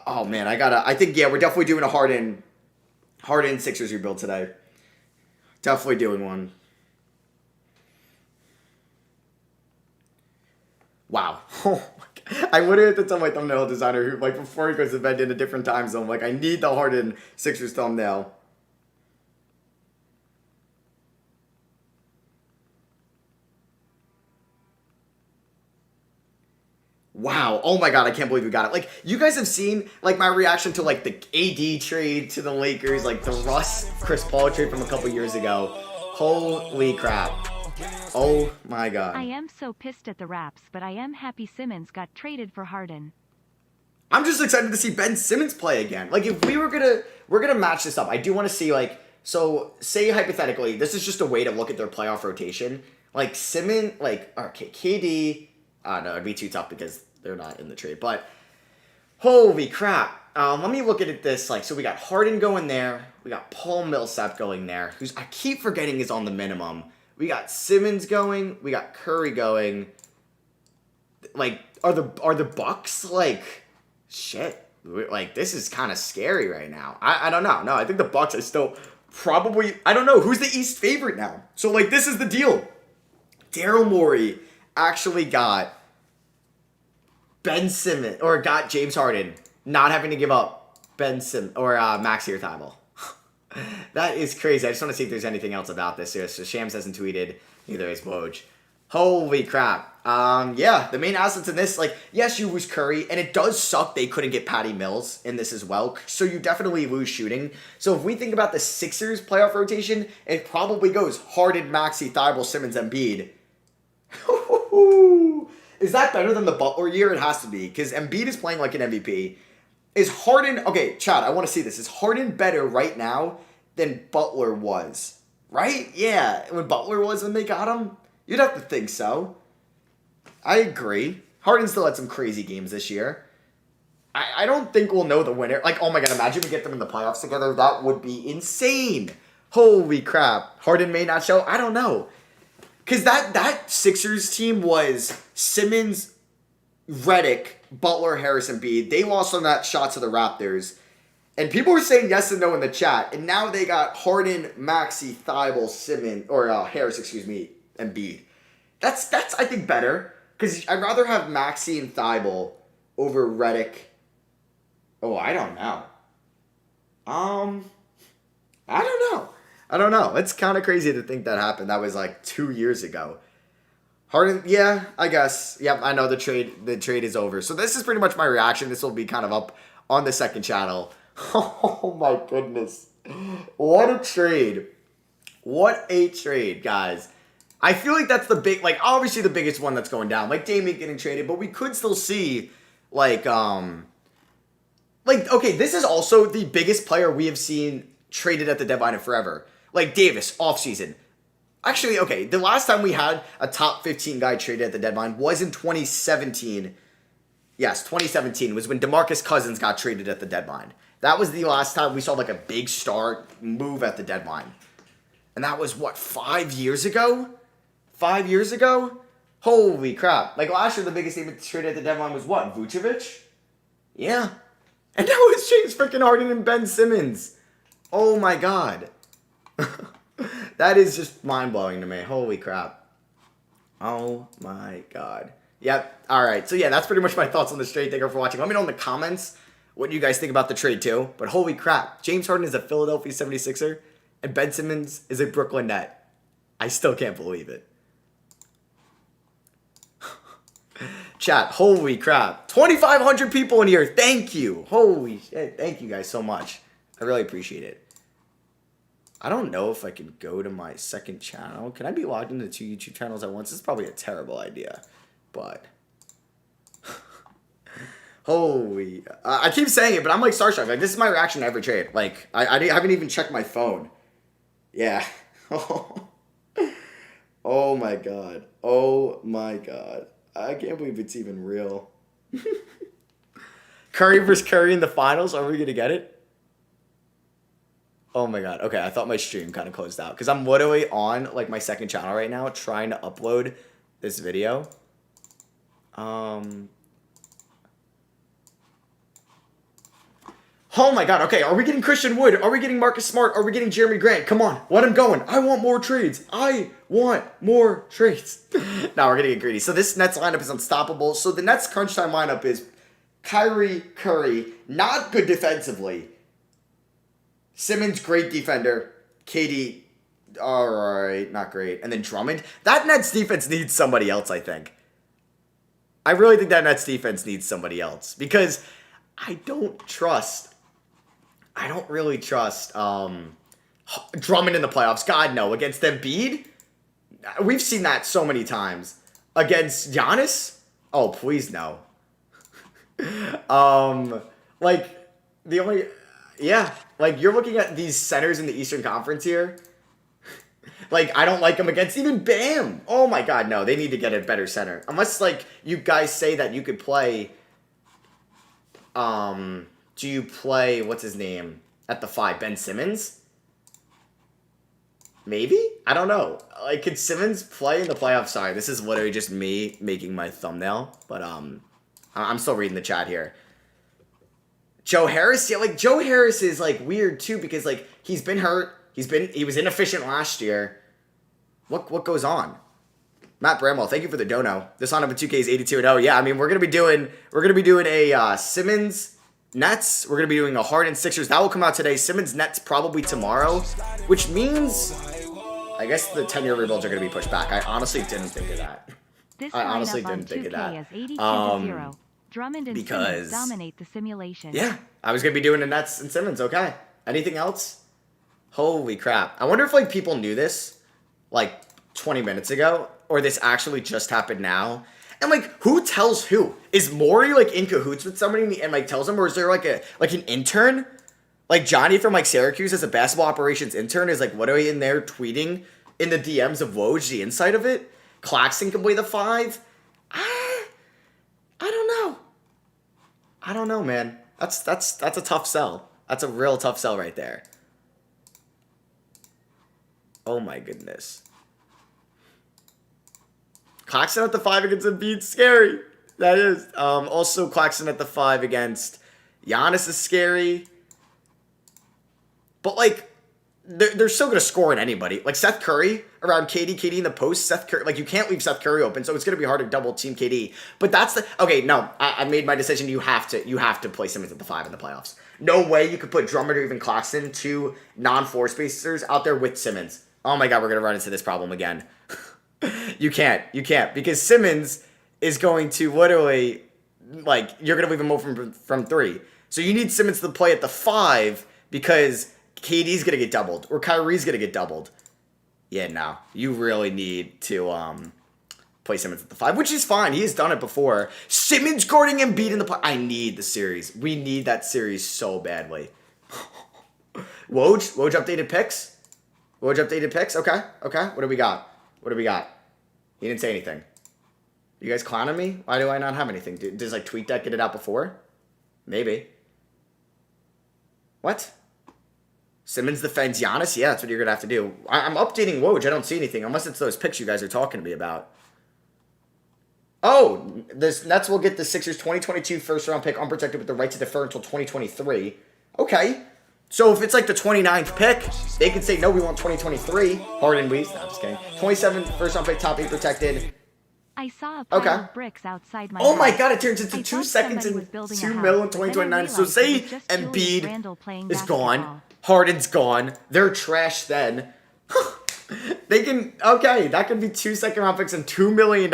Oh, man, I think, we're definitely doing a Harden Sixers rebuild today. Definitely doing one. Wow. Oh my God. I literally have to tell my thumbnail designer who, before he goes to bed in a different time zone, I need the Harden Sixers thumbnail. Wow. Oh my God, I can't believe we got it. You guys have seen, my reaction to, the AD trade to the Lakers, the Russ Chris Paul trade from a couple years ago. Holy crap. Oh my God. I am so pissed at the Raps, but I am happy Simmons got traded for Harden. I'm just excited to see Ben Simmons play again. If we're gonna match this up, I do want to see, so say hypothetically, this is just a way to look at their playoff rotation. Simmons, okay, KD, no, it'd be too tough because they're not in the trade, but holy crap. Let me look at this, so we got Harden going there, we got Paul Millsap going there, who's, I keep forgetting is on the minimum. We got Simmons going, we got Curry going. Are the Bucks, shit, this is kind of scary right now. I don't know. No, I think the Bucks are still probably, I don't know, who's the East favorite now? So, this is the deal. Daryl Morey actually got Ben Simmons, or got James Harden, not having to give up Ben Simmons, or Maxi Thibault. That is crazy. I just want to see if there's anything else about this. So Shams hasn't tweeted, neither has Woj. Holy crap. The main assets in this, yes, you lose Curry, and it does suck they couldn't get Patty Mills in this as well, so you definitely lose shooting. So if we think about the Sixers playoff rotation, it probably goes Harden, Maxey, Thibault, Simmons, Embiid. Is that better than the Butler year? It has to be, because Embiid is playing like an MVP. Is Harden, okay, Chad, I want to see this. Is Harden better right now than Butler was? Right? Yeah, when Butler was when they got him? You'd have to think so. I agree. Harden still had some crazy games this year. I don't think we'll know the winner. Oh my God, imagine we get them in the playoffs together. That would be insane. Holy crap. Harden may not show. I don't know. Because that Sixers team was Simmons, Redick, Butler, Harris, and Embiid. They lost on that shot to the Raptors. And people were saying yes and no in the chat. And now they got Harden, Maxey, Thibault, Simmons, or Harris, Embiid. That's I think better. Because I'd rather have Maxey and Thibault over Redick. Oh, I don't know. I don't know. It's kind of crazy to think that happened. That was 2 years ago. Harden, yeah, I guess. Yep, I know the trade is over. So this is pretty much my reaction. This will be kind of up on the second channel. Oh my goodness. What a trade. What a trade, guys. I feel like that's the big, obviously the biggest one that's going down. Damian getting traded, but we could still see, okay, this is also the biggest player we have seen traded at the deadline in forever. Davis, offseason. Actually, okay, the last time we had a top 15 guy traded at the deadline was in 2017. Yes, 2017 was when DeMarcus Cousins got traded at the deadline. That was the last time we saw a big star move at the deadline. And that was, 5 years ago? 5 years ago? Holy crap. Last year, the biggest name traded at the deadline was what? Vucevic? Yeah. And now it's James freaking Harden and Ben Simmons. Oh my God. That is just mind-blowing to me. Holy crap. Oh my God. Yep. All right. So yeah, that's pretty much my thoughts on this trade. Thank you for watching. Let me know in the comments what you guys think about the trade too. But holy crap. James Harden is a Philadelphia 76er and Ben Simmons is a Brooklyn Net. I still can't believe it. Chat, holy crap. 2,500 people in here. Thank you. Holy shit. Thank you guys so much. I really appreciate it. I don't know if I can go to my second channel. Can I be logged into 2 YouTube channels at once? This is probably a terrible idea. But holy. I keep saying it, but I'm starstruck. This is my reaction to every trade. I haven't even checked my phone. Yeah. Oh my god. Oh my god. I can't believe it's even real. Curry versus Curry in the finals. Are we going to get it? Oh my god. Okay, I thought my stream kind of closed out because I'm literally on like my second channel right now trying to upload this video. Oh my god. Okay, are we getting Christian Wood? Are we getting Marcus Smart? Are we getting Jeremy Grant? Come on, let him going. I want more trades. I want more trades. Now we're gonna get greedy. So this Nets lineup is unstoppable. So the Nets crunch time lineup is Kyrie, Curry, not good defensively. Simmons, great defender. KD, all right, not great. And then Drummond. That Nets defense needs somebody else, I think. I really think that Nets defense needs somebody else because I don't really trust Drummond in the playoffs. God, no. Against Embiid? We've seen that so many times. Against Giannis? Oh, please no. You're looking at these centers in the Eastern Conference here. Like, I don't like them against even Bam. Oh my god, no. They need to get a better center. Unless, like, you guys say that you could play... do you play, what's his name, at the 5? Ben Simmons? Maybe? I don't know. Like, could Simmons play in the playoffs? Sorry, this is literally just me making my thumbnail. But, I'm still reading the chat here. Joe Harris? Yeah, like, Joe Harris is, like, weird, too, because, like, he's been hurt. He was inefficient last year. What goes on? Matt Bramwell, thank you for the dono. This lineup in 2K is 82-0. Yeah, I mean, we're gonna be doing a Simmons Nets. We're gonna be doing a Harden Sixers. That will come out today. Simmons Nets probably tomorrow, which means I guess the 10-year rebuilds are gonna be pushed back. I honestly didn't think of that. I honestly didn't think of that. Drummond and because Simmons dominate the simulation. Yeah, I was gonna be doing the Nets and Simmons. Okay. Anything else? Holy crap! I wonder if like people knew this like 20 minutes ago, or this actually just happened now. And like, who tells who? Is Maury like in cahoots with somebody and like tells them, or is there like an intern? Like Johnny from like Syracuse as a basketball operations intern is like literally in there tweeting in the DMs of Woj the inside of it. Claxton can play the 5. I don't know, man. That's a tough sell. That's a real tough sell right there. Oh my goodness. Claxton at the 5 against Embiid, scary. That is. Also, Claxton at the 5 against Giannis is scary. But, like, they're still going to score in anybody. Like, Seth Curry around KD in the post. Seth Curry, like, you can't leave Seth Curry open, so it's going to be hard to double team KD. But that's the... Okay, no, I made my decision. You have to play Simmons at the 5 in the playoffs. No way you could put Drummond or even Claxton, 2 non-4 spacers, out there with Simmons. Oh my god, we're going to run into this problem again. You can't, because Simmons is going to literally, like, you're going to leave him open from 3. So you need Simmons to play at the 5 because KD's going to get doubled or Kyrie's going to get doubled. Yeah, no, you really need to play Simmons at the 5, which is fine. He has done it before. Simmons guarding Embiid in the play. I need the series. We need that series so badly. Woj updated picks. Okay. What do we got? He didn't say anything. You guys clowning me? Why do I not have anything? Does like TweetDeck get it out before? Maybe. What? Simmons defends Giannis? Yeah, that's what you're going to have to do. I'm updating Woj. I don't see anything. Unless it's those picks you guys are talking to me about. Oh, the Nets will get the Sixers 2022 first-round pick unprotected with the right to defer until 2023. Okay. So if it's like the 29th pick, they can say, no, we want 2023. Harden leaves. No, I'm just kidding. 27 first-round pick, top 8 protected. I saw a pile of bricks outside my Oh my house. god, it turns into 2 seconds and 2 mil in 2029. So say Embiid is gone. Harden's gone. They're trash then. They can, okay, that could be 2 second-round picks and $2 million.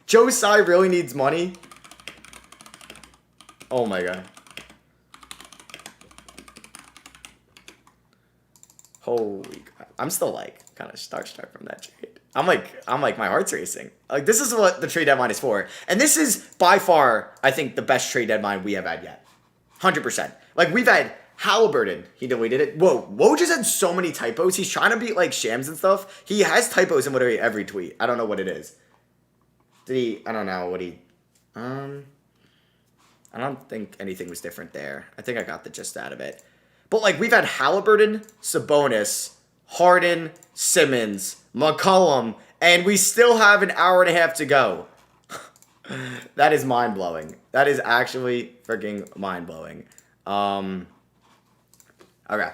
Joe Tsai really needs money. Oh my god. Holy crap. I'm still like kind of starstruck from that trade. I'm like my heart's racing. Like this is what the trade deadline is for. And this is by far, I think, the best trade deadline we have had yet. 100%. Like we've had Halliburton, he deleted it. Whoa, Woj just had so many typos. He's trying to beat like Shams and stuff. He has typos in literally every tweet. I don't know what it is. Did he? I don't know what he. I don't think anything was different there. I think I got the gist out of it. But like we've had Halliburton, Sabonis, Harden, Simmons, McCollum, and we still have an hour and a half to go. That is mind blowing. That is actually freaking mind blowing. Okay.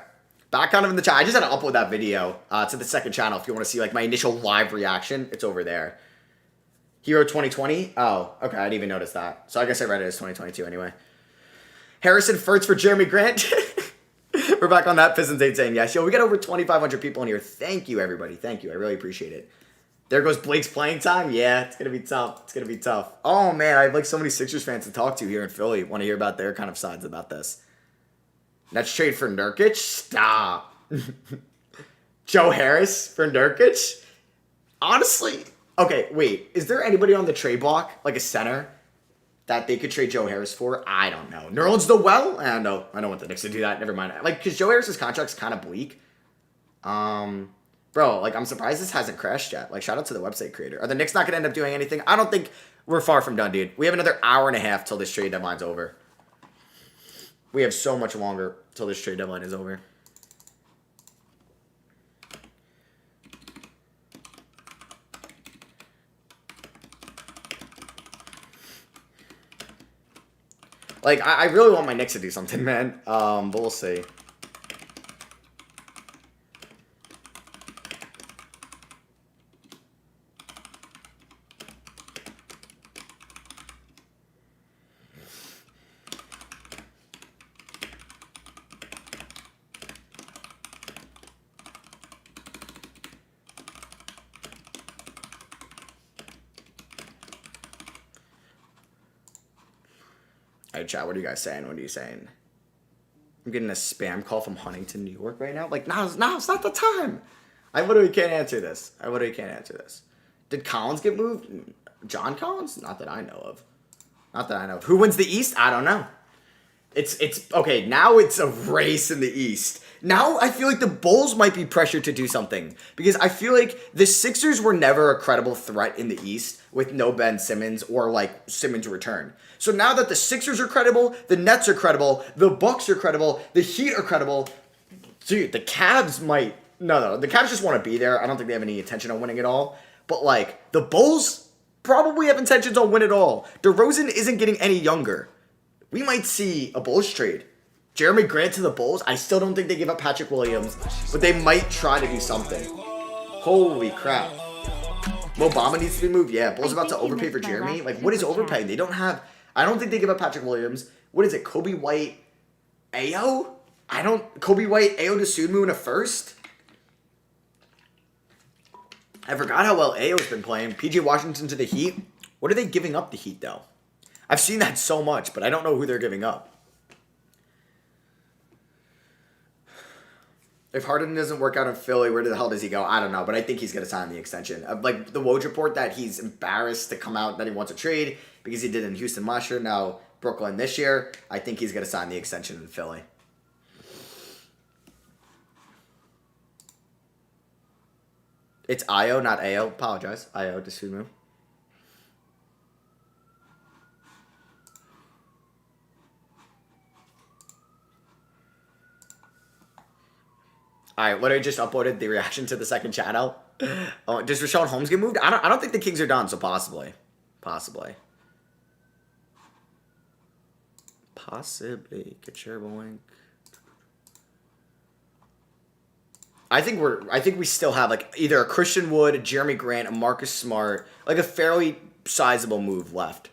Back kind of in the chat. I just had to upload that video to the second channel if you want to see like my initial live reaction. It's over there. Hero 2020. Oh, okay. I didn't even notice that. So I guess I read it as 2022 anyway. Harrison Furts for Jeremy Grant. We're back on that. Pistons 8 saying yes. Yo, we got over 2,500 people in here. Thank you, everybody. Thank you. I really appreciate it. There goes Blake's playing time. Yeah, it's going to be tough. It's going to be tough. Oh, man. I have like so many Sixers fans to talk to here in Philly. Want to hear about their kind of sides about this. Let's trade for Nurkic? Stop. Joe Harris for Nurkic? Honestly, okay, wait. Is there anybody on the trade block, like a center, that they could trade Joe Harris for? I don't know. Nerlens Noel? I don't know. I don't want the Knicks to do that. Never mind. Like, because Joe Harris's contract's kind of bleak. Bro, like, I'm surprised this hasn't crashed yet. Like, shout out to the website creator. Are the Knicks not going to end up doing anything? I don't think we're far from done, dude. We have another hour and a half till this trade deadline's over. We have so much longer till this trade deadline is over. Like, I really want my Knicks to do something, man. But we'll see. Alright, chat, what are you guys saying? What are you saying? I'm getting a spam call from Huntington, New York right now. Like, no, it's not the time. I literally can't answer this. Did Collins get moved? John Collins? Not that I know of. Who wins the East? I don't know. It's okay, now it's a race in the East. Now I feel like the Bulls might be pressured to do something. Because I feel like the Sixers were never a credible threat in the East with no Ben Simmons or like Simmons' return. So now that the Sixers are credible, the Nets are credible, the Bucks are credible, the Heat are credible. Dude, the Cavs might... No, the Cavs just want to be there. I don't think they have any intention on winning it all. But like, the Bulls probably have intentions on winning it all. DeRozan isn't getting any younger. We might see a Bulls trade. Jeremy Grant to the Bulls. I still don't think they give up Patrick Williams, but they might try to do something. Holy crap. Mo Bamba needs to be moved. Yeah, Bulls about to overpay for Jeremy. Like, what is overpaying? They don't have... I don't think they give up Patrick Williams. What is it? Kobe White, Ayo? Kobe White, Ayo Dosunmu in a first? I forgot how well Ayo's been playing. PJ Washington to the Heat. What are they giving up the Heat, though? I've seen that so much, but I don't know who they're giving up. If Harden doesn't work out in Philly, where the hell does he go? I don't know, but I think he's going to sign the extension. Like the Woj report that he's embarrassed to come out that he wants a trade because he did in Houston last year, now Brooklyn this year. I think he's going to sign the extension in Philly. It's Ayo, not Ayo. Apologize. Ayo Dosunmu. All right, literally just uploaded the reaction to the second channel. Oh, does Richaun Holmes get moved? I don't think the Kings are done, so possibly. Possibly. Get your boink. I think we still have like either a Christian Wood, a Jeremy Grant, a Marcus Smart, like a fairly sizable move left.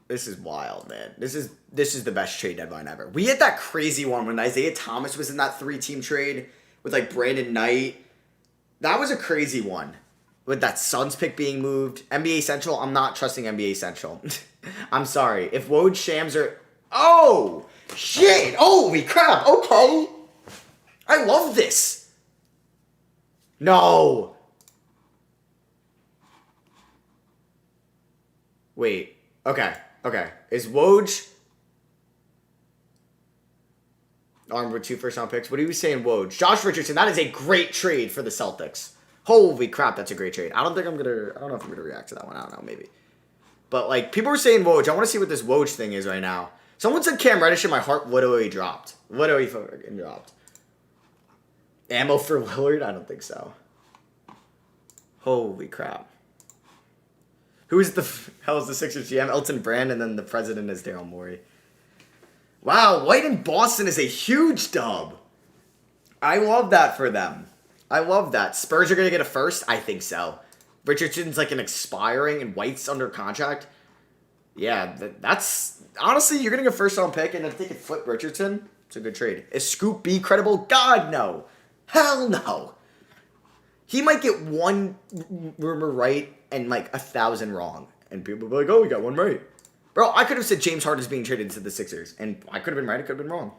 This is wild, man. This is the best trade deadline ever. We had that crazy one when Isaiah Thomas was in that 3-team trade with like Brandon Knight. That was a crazy one. With that Suns pick being moved. NBA Central, I'm not trusting NBA Central. I'm sorry. If Woj Shams are... Oh! Shit! Holy crap! Okay! I love this! No! Wait. Okay. Is Woj... armed with 2 first-round picks? What are you saying, Woj? Josh Richardson, that is a great trade for the Celtics. Holy crap, that's a great trade. I don't know if I'm gonna react to that one. I don't know, maybe. But, like, people were saying Woj. I want to see what this Woj thing is right now. Someone said Cam Reddish and my heart literally dropped. Literally fucking dropped. Ammo for Lillard? I don't think so. Holy crap. Who's the hell is the Sixers GM? Elton Brand, and then the president is Daryl Morey. Wow, White in Boston is a huge dub. I love that for them. I love that. Spurs are going to get a first? I think so. Richardson's like an expiring and White's under contract. Yeah, that's... honestly, you're getting a first-round pick and if they could flip Richardson, it's a good trade. Is Scoop B credible? God, no. Hell no. He might get one rumor right and like 1,000 wrong. And people will be like, oh, we got one right. Bro, I could have said James Harden is being traded to the Sixers. And I could have been right, I could have been wrong.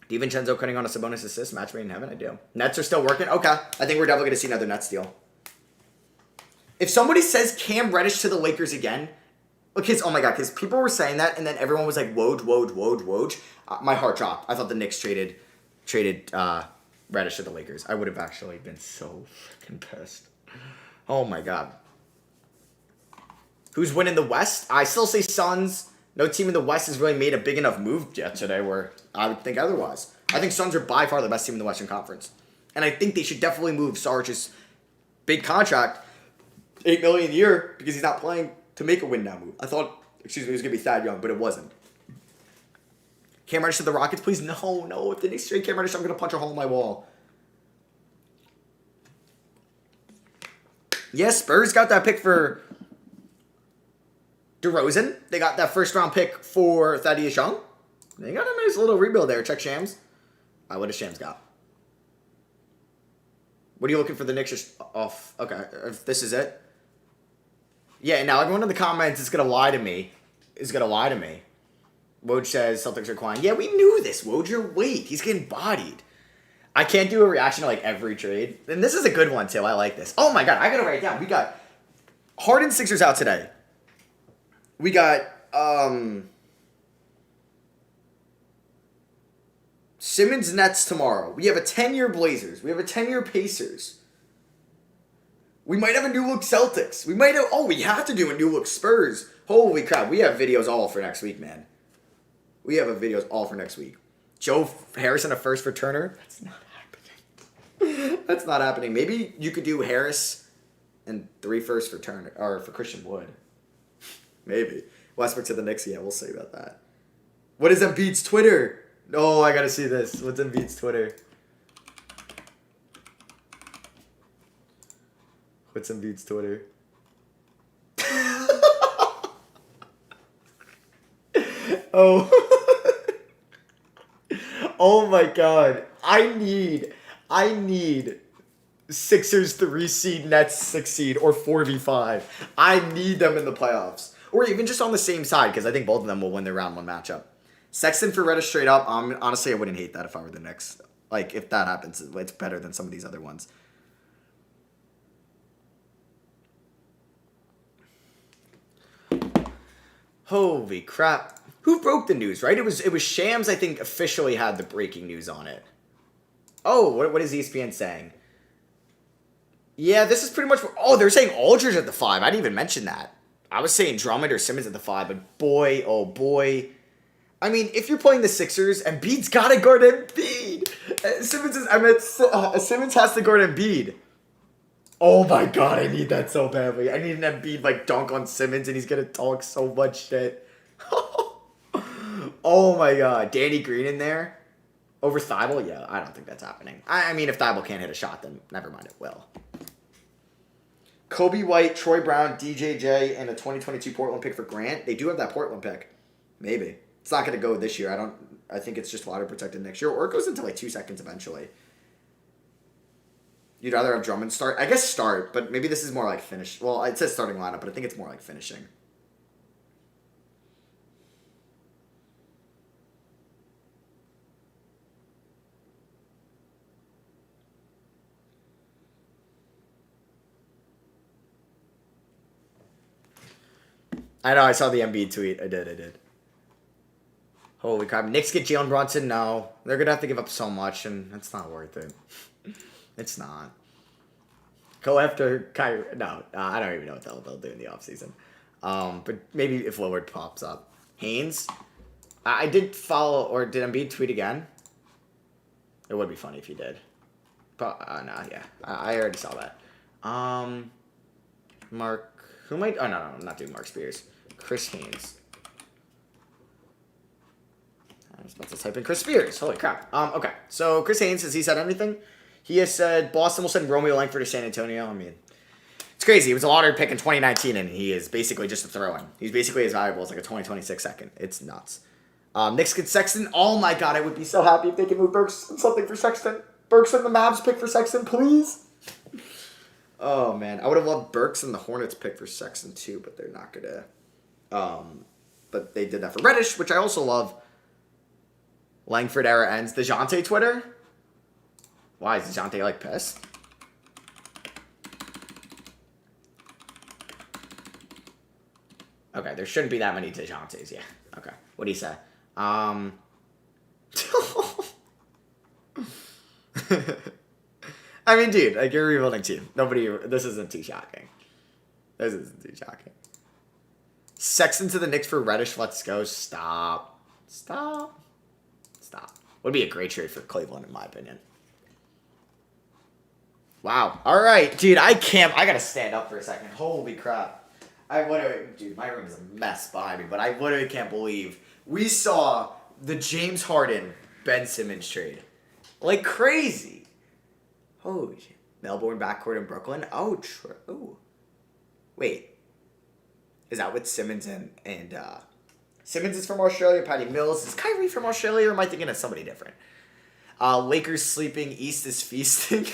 DiVincenzo cutting on a Sabonis assist, match made in heaven, I do. Nets are still working? Okay. I think we're definitely going to see another Nets deal. If somebody says Cam Reddish to the Lakers again, because, oh my God, because people were saying that, and then everyone was like, Woj. My heart dropped. I thought the Knicks traded Reddish to the Lakers. I would have actually been so freaking pissed. Oh my God. Who's winning the West? I still say Suns. No team in the West has really made a big enough move yet today where I would think otherwise. I think Suns are by far the best team in the Western Conference. And I think they should definitely move Sarge's big contract, $8 million a year, because he's not playing to make a win-now move. I thought, it was going to be Thad Young, but it wasn't. Cam Reddish to the Rockets, please? No. If the Knicks trade Cam Reddish, I'm going to punch a hole in my wall. Yes, Spurs got that pick for DeRozan. They got that first-round pick for Thaddeus Young. They got a nice little rebuild there. Check Shams. What does Shams got? What are you looking for the Knicks? Just off. Okay, if this is it. Yeah, now everyone in the comments is going to lie to me. Woj says Celtics are quiet. Yeah, we knew this, Woj. You're weak. He's getting bodied. I can't do a reaction to like every trade. And this is a good one, too. I like this. Oh, my God. I got to write it down. We got Harden Sixers out today. We got Simmons Nets tomorrow. We have a 10-year Blazers. We have a 10-year Pacers. We might have a new look Celtics. We might have... oh, we have to do a new look Spurs. Holy crap. We have videos all for next week, man. We have videos all for next week. Joe Harrison a first for Turner. That's not happening. That's not happening. Maybe you could do Harris and 3 firsts for Turner or for Christian Wood. Maybe. Westbrook to the Knicks. Yeah, we'll see about that. What is Embiid's Twitter? Oh, I gotta see this. What's Embiid's Twitter? What's Embiid's Twitter? Oh. Oh my God. I need Sixers 3 seed, Nets 6 seed, or 4v5. I need them in the playoffs. Or even just on the same side, because I think both of them will win their round 1 matchup. Sexton for Reddish straight up. Honestly, I wouldn't hate that if I were the Knicks. Like, if that happens, it's better than some of these other ones. Holy crap. Who broke the news, right? It was Shams, I think, officially had the breaking news on it. Oh, what is ESPN saying? Yeah, this is pretty much... oh, they're saying Aldridge at the 5. I didn't even mention that. I was saying Drummond or Simmons at the 5, but boy, oh boy. I mean, if you're playing the Sixers, Embiid's got to guard Embiid. Simmons has to guard Embiid. Oh my God, I need that so badly. I need an Embiid like dunk on Simmons and he's going to talk so much shit. Oh my God. Danny Green in there? Over Thibault? Yeah, I don't think that's happening. I mean, if Thibault can't hit a shot, then never mind, it will. Kobe White, Troy Brown, DJJ, and a 2022 Portland pick for Grant. They do have that Portland pick. Maybe. It's not going to go this year. I think it's just lottery protected next year. Or it goes into like 2 seconds eventually. You'd rather have Drummond start? I guess start, but maybe this is more like finish. Well, it says starting lineup, but I think it's more like finishing. I know, I saw the Embiid tweet. I did. Holy crap. Knicks get Jalen Brunson? No. They're going to have to give up so much, and that's not worth it. It's not. Go after Kyrie. No, I don't even know what the hell they'll do in the offseason. But maybe if Lillard pops up. Haynes? I did follow, or did Embiid tweet again? It would be funny if he did. But, no, yeah. I already saw that. Mark, who might, oh, no, I'm not doing Mark Spears. Chris Haynes. I was about to type in Chris Spears. Holy crap. Okay. So, Chris Haynes, has he said anything? He has said Boston will send Romeo Langford to San Antonio. I mean, it's crazy. He was a lottery pick in 2019, and he is basically just a throw-in. He's basically as valuable as like a 2026 second. It's nuts. Knicks get Sexton. Oh my god, I would be so happy if they could move Burks and something for Sexton. Burks and the Mavs pick for Sexton, please. Oh man, I would have loved Burks and the Hornets pick for Sexton too, but they're not gonna. But they did that for Reddish, which I also love. Langford era ends. DeJounte Twitter. Why is DeJounte like pissed? Okay, there shouldn't be that many DeJountes. Yeah. Okay. What do you say? I mean, dude, like you're a rebuilding team. This isn't too shocking. Sexton to the Knicks for Reddish. Let's go. Stop. Would be a great trade for Cleveland, in my opinion. Wow. All right, dude. I gotta stand up for a second. Holy crap. Dude, my room is a mess behind me, but I literally can't believe we saw the James Harden Ben Simmons trade. Like crazy. Holy shit. Melbourne backcourt in Brooklyn. Oh, true. Wait. Is that with Simmons and Simmons is from Australia, Patty Mills. Is Kyrie from Australia, or am I thinking of somebody different? Lakers sleeping, East is feasting.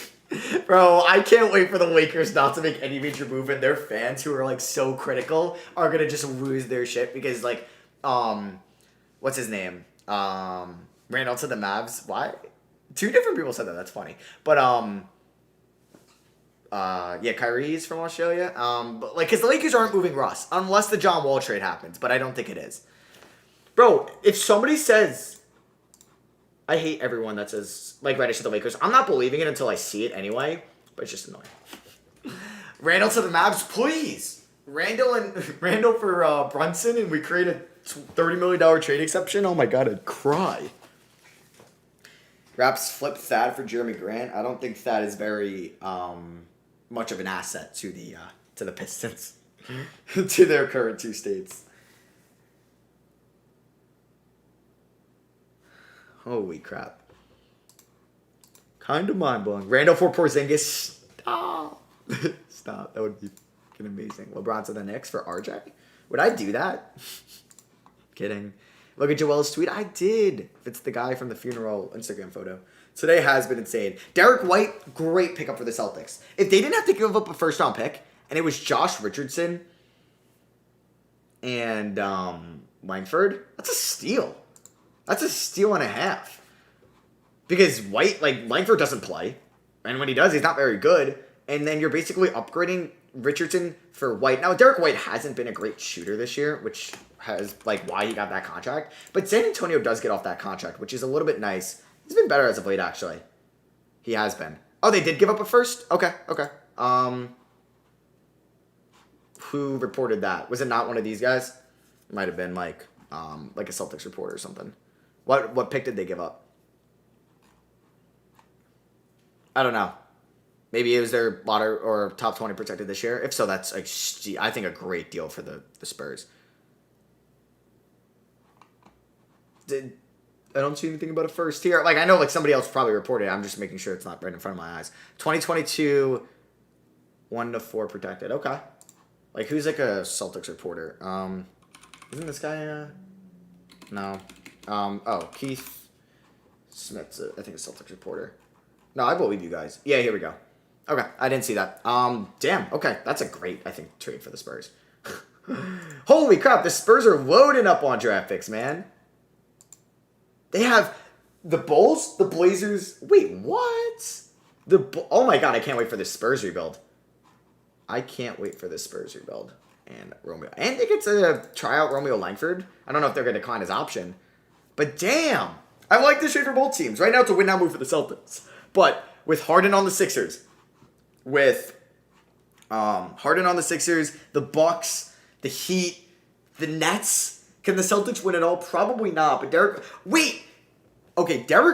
Bro, I can't wait for the Lakers not to make any major move, and their fans who are like so critical are gonna just lose their shit because like, what's his name? Ran out to the Mavs. Why? Two different people said that. That's funny. But yeah, Kyrie's from Australia. But like, cause the Lakers aren't moving Russ unless the John Wall trade happens, but I don't think it is. Bro, if somebody says. I hate everyone that says, like, Reddish to the Lakers. I'm not believing it until I see it anyway, but it's just annoying. Randall to the Mavs, please. Randall for Brunson, and we create a $30 million trade exception. Oh, my God, I'd cry. Raps flip Thad for Jeremy Grant. I don't think Thad is very much of an asset to the Pistons, to their current two states. Holy crap. Kind of mind-blowing. Randall for Porzingis. Stop. Stop. That would be fucking amazing. LeBron to the Knicks for RJ? Would I do that? Kidding. Look at Joel's tweet. I did. If it's the guy from the funeral Instagram photo. Today has been insane. Derek White, great pickup for the Celtics. If they didn't have to give up a first-round pick, and it was Josh Richardson and Langford, that's a steal. That's a steal and a half. Because White, like, Langford doesn't play. And when he does, he's not very good. And then you're basically upgrading Richardson for White. Now, Derek White hasn't been a great shooter this year, which has, like, why he got that contract. But San Antonio does get off that contract, which is a little bit nice. He's been better as of late, actually. He has been. Oh, they did give up a first? Okay. Who reported that? Was it not one of these guys? It might have been, like a Celtics reporter or something. What pick did they give up? I don't know. Maybe it was their lottery or top 20 protected this year. If so, that's I think a great deal for the Spurs. I don't see anything about a first here. Like I know like somebody else probably reported it. I'm just making sure it's not right in front of my eyes. 2022 1-4 protected. Okay. Like who's like a Celtics reporter? Isn't this guy no. Keith Smith's, I think, a Celtics reporter. No, I believe you guys. Yeah, here we go. Okay, I didn't see that. Damn, okay. That's a great, I think, trade for the Spurs. Holy crap, the Spurs are loading up on draft picks, man. They have the Bulls, the Blazers. Wait, what? Oh my God, I can't wait for the Spurs rebuild. and Romeo. And they get to try out Romeo Langford. I don't know if they're going to decline his option. But damn, I like this trade for both teams. Right now it's a win-now move for the Celtics. But with Harden on the Sixers, the Bucks, the Heat, the Nets, can the Celtics win it all? Probably not. But Derek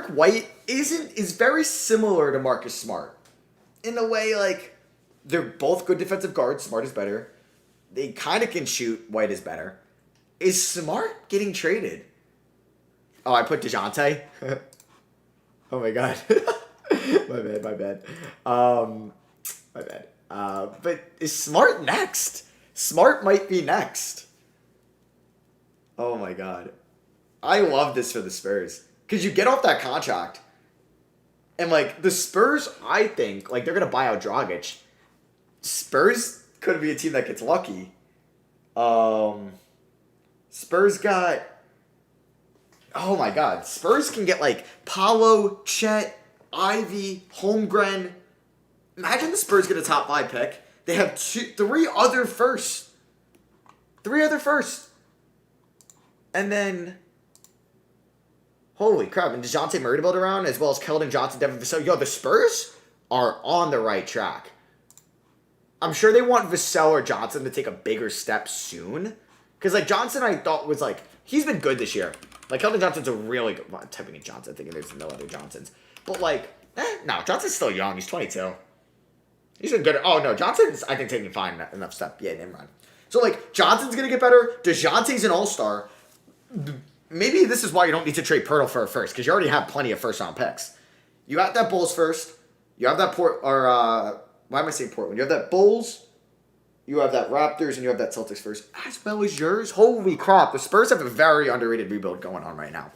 White is very similar to Marcus Smart. In a way, like, they're both good defensive guards. Smart is better. They kind of can shoot. White is better. Is Smart getting traded? Oh, I put DeJounte. Oh my god. My bad. But is Smart next? Smart might be next. Oh my god. I love this for the Spurs. Because you get off that contract. And, like, the Spurs, I think, like, they're going to buy out Dragic. Spurs could be a team that gets lucky. Spurs got... Oh, my God. Spurs can get, like, Paolo, Chet, Ivy, Holmgren. Imagine the Spurs get a top 5 pick. They have three other firsts. And then... Holy crap, and DeJounte Murray to build around, as well as Keldon Johnson, Devin Vassell. Yo, the Spurs are on the right track. I'm sure they want Vassell or Johnson to take a bigger step soon. Because, like, Johnson, I thought was, like, he's been good this year. Like, Keldon Johnson's a really good... Well, I'm typing in Johnson, thinking there's no other Johnsons. But, like, no, Johnson's still young. He's 22. He's been good. Oh, no, Johnson's, I think, taking fine enough step. Yeah, never mind. So, like, Johnson's going to get better. DeJounte's an all-star. Maybe this is why you don't need to trade Pirtle for a first, because you already have plenty of first-round picks. You have that Bulls first. You have that why am I saying Portland? You have that Bulls, you have that Raptors, and you have that Celtics first, as well as yours. Holy crap. The Spurs have a very underrated rebuild going on right now.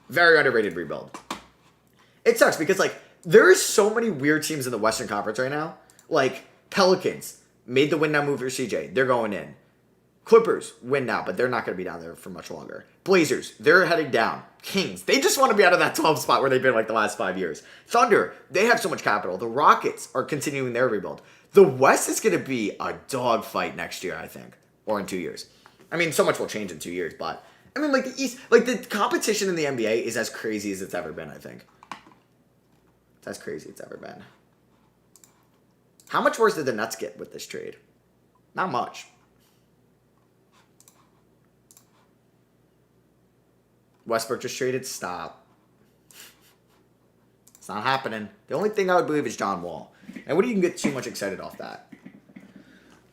Very underrated rebuild. It sucks because, like, there is so many weird teams in the Western Conference right now. Like, Pelicans made the win-now move for CJ. They're going in. Clippers win now, but they're not going to be down there for much longer. Blazers, they're heading down. Kings, they just want to be out of that 12 spot where they've been like the last 5 years. Thunder, they have so much capital. The Rockets are continuing their rebuild. The West is going to be a dogfight next year, I think. Or in 2 years. I mean, so much will change in 2 years, but... I mean, like, the East... Like, the competition in the NBA is as crazy as it's ever been, I think. It's as crazy as it's ever been. How much worse did the Nets get with this trade? Not much. Westbrook just traded. Stop. It's not happening. The only thing I would believe is John Wall. And what do you get too much excited off that?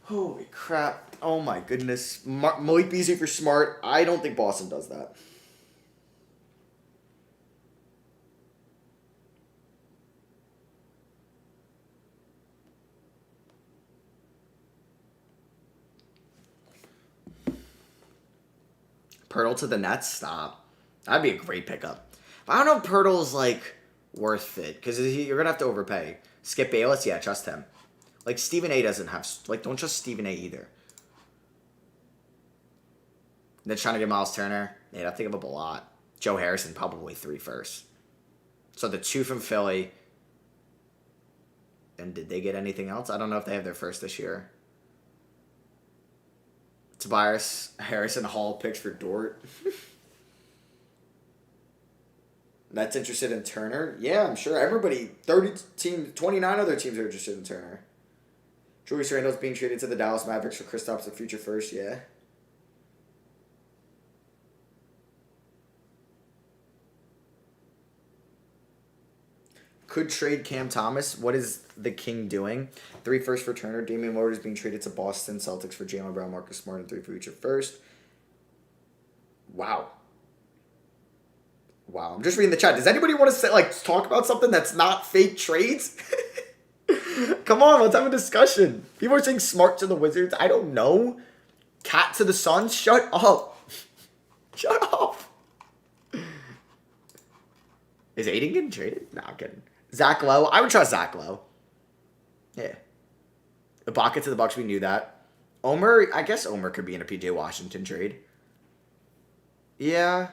Holy crap. Oh my goodness. Malik Beasley for Smart. I don't think Boston does that. Pirtle to the Nets? Stop. That'd be a great pickup. But I don't know if Pirtle's, like, worth it. Because you're going to have to overpay. Skip Bayless? Yeah, trust him. Like, Stephen A doesn't have... Like, don't trust Stephen A either. And then trying to get Miles Turner. Yeah, that'd take him up a lot. Joe Harrison, probably 3 first. So the 2 from Philly. And did they get anything else? I don't know if they have their first this year. Tobias Harrison Hall picks for Dort. That's interested in Turner? Yeah, I'm sure. Everybody, 29 other teams are interested in Turner. Julius Randle's being traded to the Dallas Mavericks for Kristaps, the future first, yeah. Could trade Cam Thomas. What is the King doing? 3 first for Turner. Damian Lillard is being traded to Boston Celtics for Jaylen Brown, Marcus Smart, and 3 for future first. Wow. Wow. I'm just reading the chat. Does anybody want to say, like, talk about something that's not fake trades? Come on, let's have a discussion. People are saying Smart to the Wizards. I don't know. Cat to the Suns. Shut up. Shut up. Is Aiden getting traded? No, I'm kidding. Zach Lowe. I would trust Zach Lowe. Yeah. Ibaka to the Bucks. We knew that. Omer. I guess Omer could be in a PJ Washington trade. Yeah.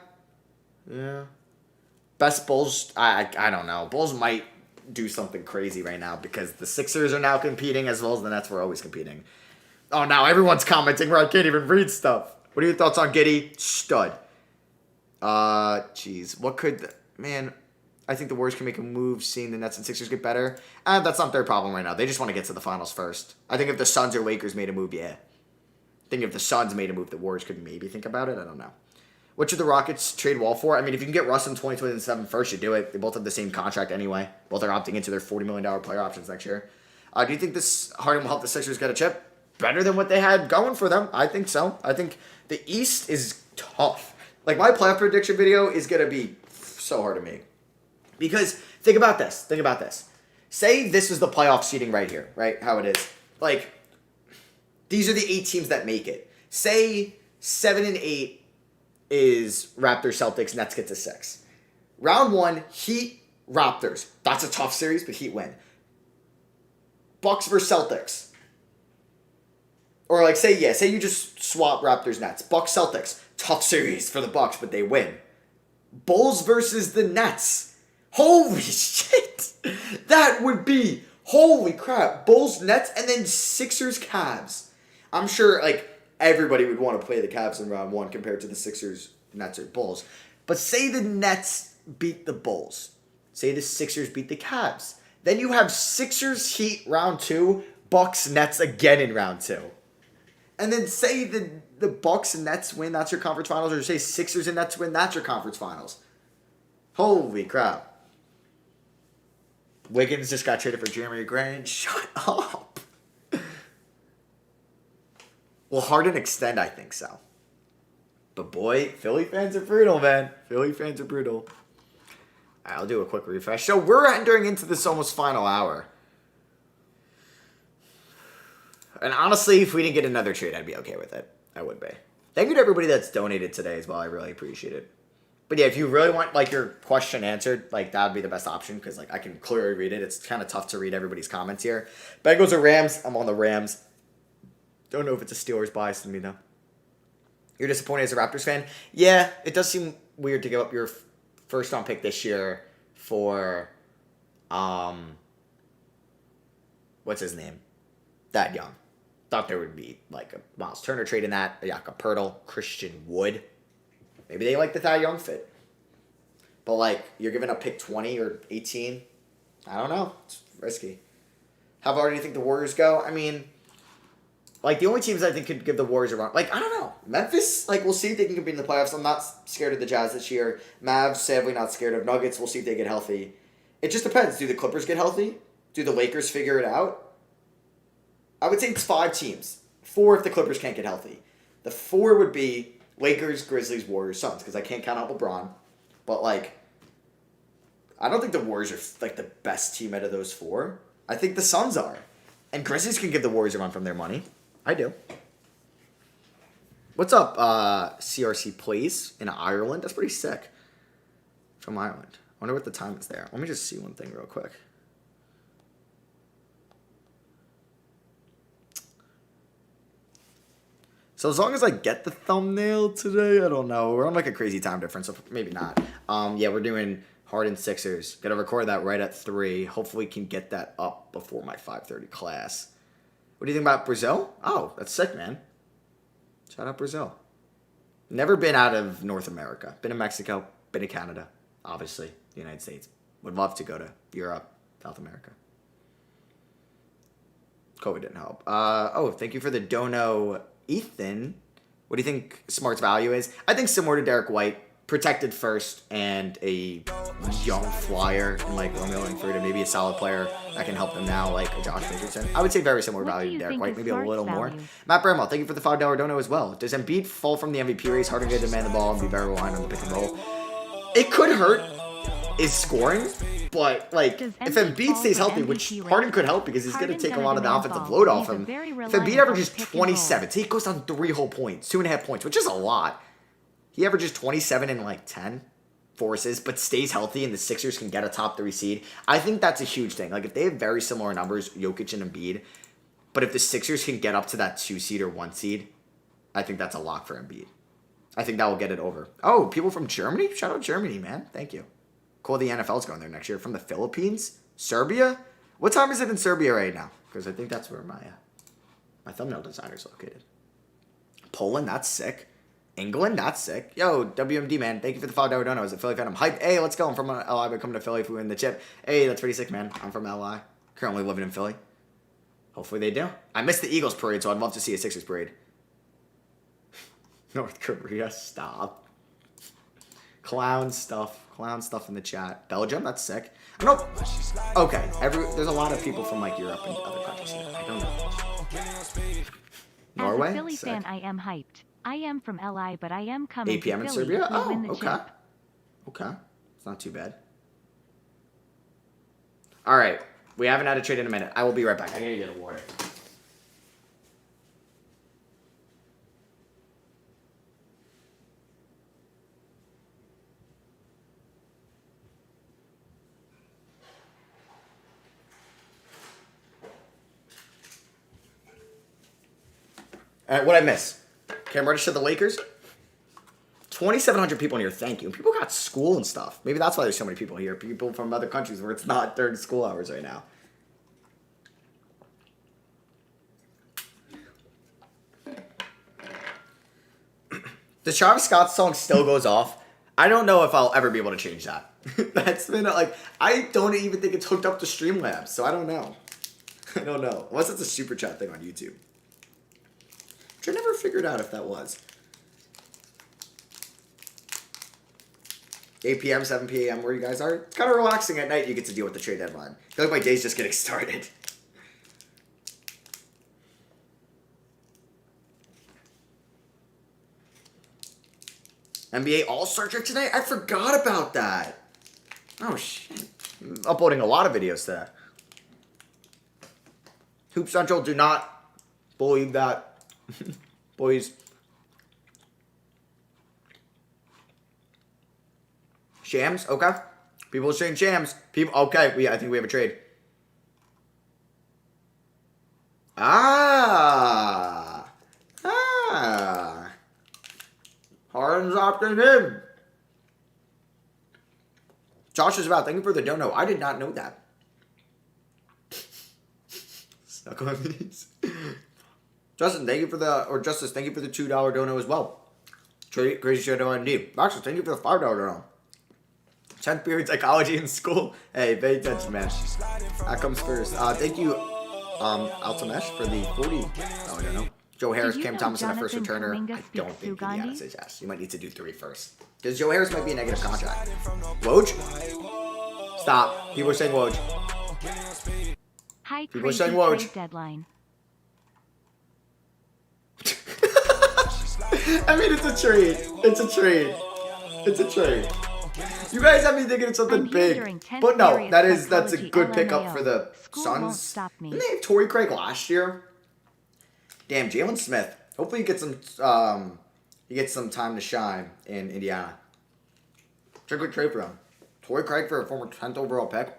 Yeah. Best Bulls. I don't know. Bulls might do something crazy right now because the Sixers are now competing as well as the Nets were always competing. Oh, now everyone's commenting where I can't even read stuff. What are your thoughts on Giddey? Stud. Jeez. What could... Man, I think the Warriors can make a move seeing the Nets and Sixers get better. That's not their problem right now. They just want to get to the finals first. I think if the Suns or Lakers made a move, yeah. I think if the Suns made a move, the Warriors could maybe think about it. I don't know. What should the Rockets trade Wall for? I mean, if you can get Russ in 2027 first, you do it. They both have the same contract anyway. Both are opting into their $40 million player options next year. Do you think this Harden will help the Sixers get a chip? Better than what they had going for them? I think so. I think the East is tough. Like, my playoff prediction video is going to be so hard to make. Because, think about this. Think about this. Say this is the playoff seeding right here, right? How it is. Like, these are the 8 teams that make it. Say 7 and 8 is Raptors, Celtics, Nets get to 6. Round 1, Heat, Raptors. That's a tough series, but Heat win. Bucks versus Celtics. Or like, say you just swap Raptors, Nets. Bucks, Celtics. Tough series for the Bucks, but they win. Bulls versus the Nets. Holy shit. That would be, holy crap. Bulls, Nets, and then Sixers, Cavs. I'm sure, like, everybody would want to play the Cavs in round 1 compared to the Sixers, Nets, or Bulls. But say the Nets beat the Bulls. Say the Sixers beat the Cavs. Then you have Sixers, Heat, round 2. Bucks, Nets again in round 2. And then say the Bucks and Nets win, that's your conference finals. Or say Sixers and Nets win, that's your conference finals. Holy crap. Wiggins just got traded for Jeremy Grant. Shut up. Will Harden extend? I think so. But boy, Philly fans are brutal, man. Philly fans are brutal. All right, I'll do a quick refresh. So we're entering into this almost final hour. And honestly, if we didn't get another trade, I'd be okay with it. I would be. Thank you to everybody that's donated today as well. I really appreciate it. But yeah, if you really want like your question answered, like that would be the best option because like I can clearly read it. It's kind of tough to read everybody's comments here. Bengals or Rams? I'm on the Rams. Don't know if it's a Steelers bias to me though. You're disappointed as a Raptors fan? Yeah, it does seem weird to give up your first round pick this year for what's his name? That young. Thought there would be like a Miles Turner trade in that, a Jakob Poeltl, Christian Wood. Maybe they like the Thad Young fit. But like you're giving up pick 20 or 18. I don't know. It's risky. How far do you think the Warriors go? I mean, like the only teams I think could give the Warriors a run. Like I don't know. Memphis. Like we'll see if they can compete in the playoffs. I'm not scared of the Jazz this year. Mavs, sadly, not scared of. Nuggets. We'll see if they get healthy. It just depends. Do the Clippers get healthy? Do the Lakers figure it out? I would say it's 5 teams. 4 if the Clippers can't get healthy. The 4 would be Lakers, Grizzlies, Warriors, Suns, because I can't count out LeBron. But, like, I don't think the Warriors are, like, the best team out of those 4. I think the Suns are. And Grizzlies can give the Warriors a run from their money. I do. What's up, CRC Plays in Ireland? That's pretty sick. From Ireland. I wonder what the time is there. Let me just see one thing real quick. So as long as I get the thumbnail today, I don't know. We're on like a crazy time difference, so maybe not. Yeah, we're doing Harden Sixers. Gonna record that right at 3. Hopefully can get that up before my 5:30 class. What do you think about Brazil? Oh, that's sick, man. Shout out Brazil. Never been out of North America. Been to Mexico, been to Canada, obviously, the United States. Would love to go to Europe, South America. COVID didn't help. Oh, thank you for the dono, Ethan. What do you think Smart's value is? I think similar to Derek White, protected first and a young flyer and like Romeo Langford and maybe a solid player that can help them now, like a Josh Richardson. I would say very similar value to Derek White, maybe a little more. Matt Bramwell, thank you for the $5 dono as well. Does Embiid fall from the MVP race? Harden to demand the ball and be very reliant on the pick and roll. It could hurt his scoring, but like if Embiid stays healthy, which Harden could help because he's going to take a lot of the offensive load off him. If Embiid averages 27, so he goes down 3 whole points, 2.5 points, which is a lot. He averages 27 and like 10 forces, but stays healthy and the Sixers can get a top 3 seed. I think that's a huge thing. Like if they have very similar numbers, Jokic and Embiid, but if the Sixers can get up to that 2 seed or 1 seed, I think that's a lock for Embiid. I think that will get it over. Oh, people from Germany? Shout out Germany, man. Thank you. Cool, the NFL's going there next year. From the Philippines? Serbia? What time is it in Serbia right now? Because I think that's where my My thumbnail designer's located. Poland, that's sick. England, that's sick. Yo, WMD, man. Thank you for the $5 dono. As a Philly fan, I'm hyped. Hey, let's go. I'm from LI, but coming to Philly if we win the chip. Hey, that's pretty sick, man. I'm from LI. Currently living in Philly. Hopefully they do. I missed the Eagles parade, so I'd love to see a Sixers parade. North Korea, stop. Clown stuff in the chat. Belgium, that's sick. I don't know. Okay, there's a lot of people from like Europe and other countries here. I don't know. Norway, As a Philly sick. fan, I am hyped. I am from LI, but I am coming 8 p.m. to in Philly Serbia. if we Oh, win the okay. chip. Okay, it's not too bad. All right, we haven't had a trade in a minute. I will be right back. I gotta get a water. All right, what'd I miss? Cam Reddish to the Lakers? 2,700 people in here, thank you. People got school and stuff. Maybe that's why there's so many people here. People from other countries where it's not during school hours right now. The Travis Scott song still goes off. I don't know if I'll ever be able to change that. That's been like, I don't even think it's hooked up to Streamlabs, so I don't know. I don't know. Unless it's a super chat thing on YouTube. Which I never figured out if that was. 8 p.m., 7 p.m., where you guys are. It's kind of relaxing at night. You get to deal with the trade deadline. I feel like my day's just getting started. NBA All-Star Trip tonight? I forgot about that. Oh, shit. I'm uploading a lot of videos today. Hoop Central, do not believe that. Boys. Shams? Okay. People are saying Shams. People. Okay, I think we have a trade. Ah. Harden's opting in. Josh is about. Thank you for the dono. I did not know that. Stuck on these. Justin, thank you for Justice, thank you for the $2 dono as well. Crazy shit on D. Maxus, thank you for the $5 dono. 10th period psychology in school. Hey, pay attention, man. That comes first. Thank you, Altamesh, for the $40 dono. Joe Harris, Cam Thomas, and a first returner. I don't think Indiana says yes. You might need to do 3 first. Because Joe Harris might be a negative contract. Woj? Stop. People are saying Woj. Hi, People are crazy saying Woj. trade deadline. I mean, it's a trade. It's a trade. It's a trade. You guys have me thinking it's something big. But no, that's a good pickup for the Suns. Didn't they have Torrey Craig last year? Damn, Jalen Smith. Hopefully he gets some time to shine in Indiana. It's a good trade for him. Torrey Craig for a former 10th overall pick.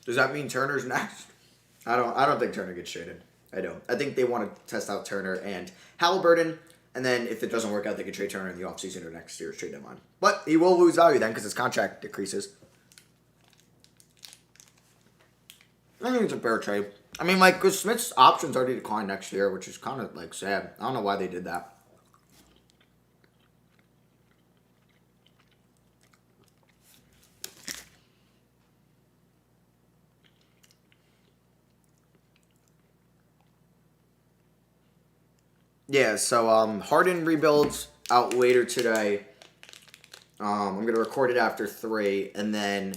Does that mean Turner's next? I don't think Turner gets traded. I don't. I think they want to test out Turner and Halliburton, and then if it doesn't work out, they can trade Turner in the offseason or next year's trade deadline. But he will lose value then because his contract decreases. I think it's a fair trade. I mean, like, because Smith's options already decline next year, which is kind of, like, sad. I don't know why they did that. Yeah, so Harden rebuilds out later today. I'm going to record it after 3. And then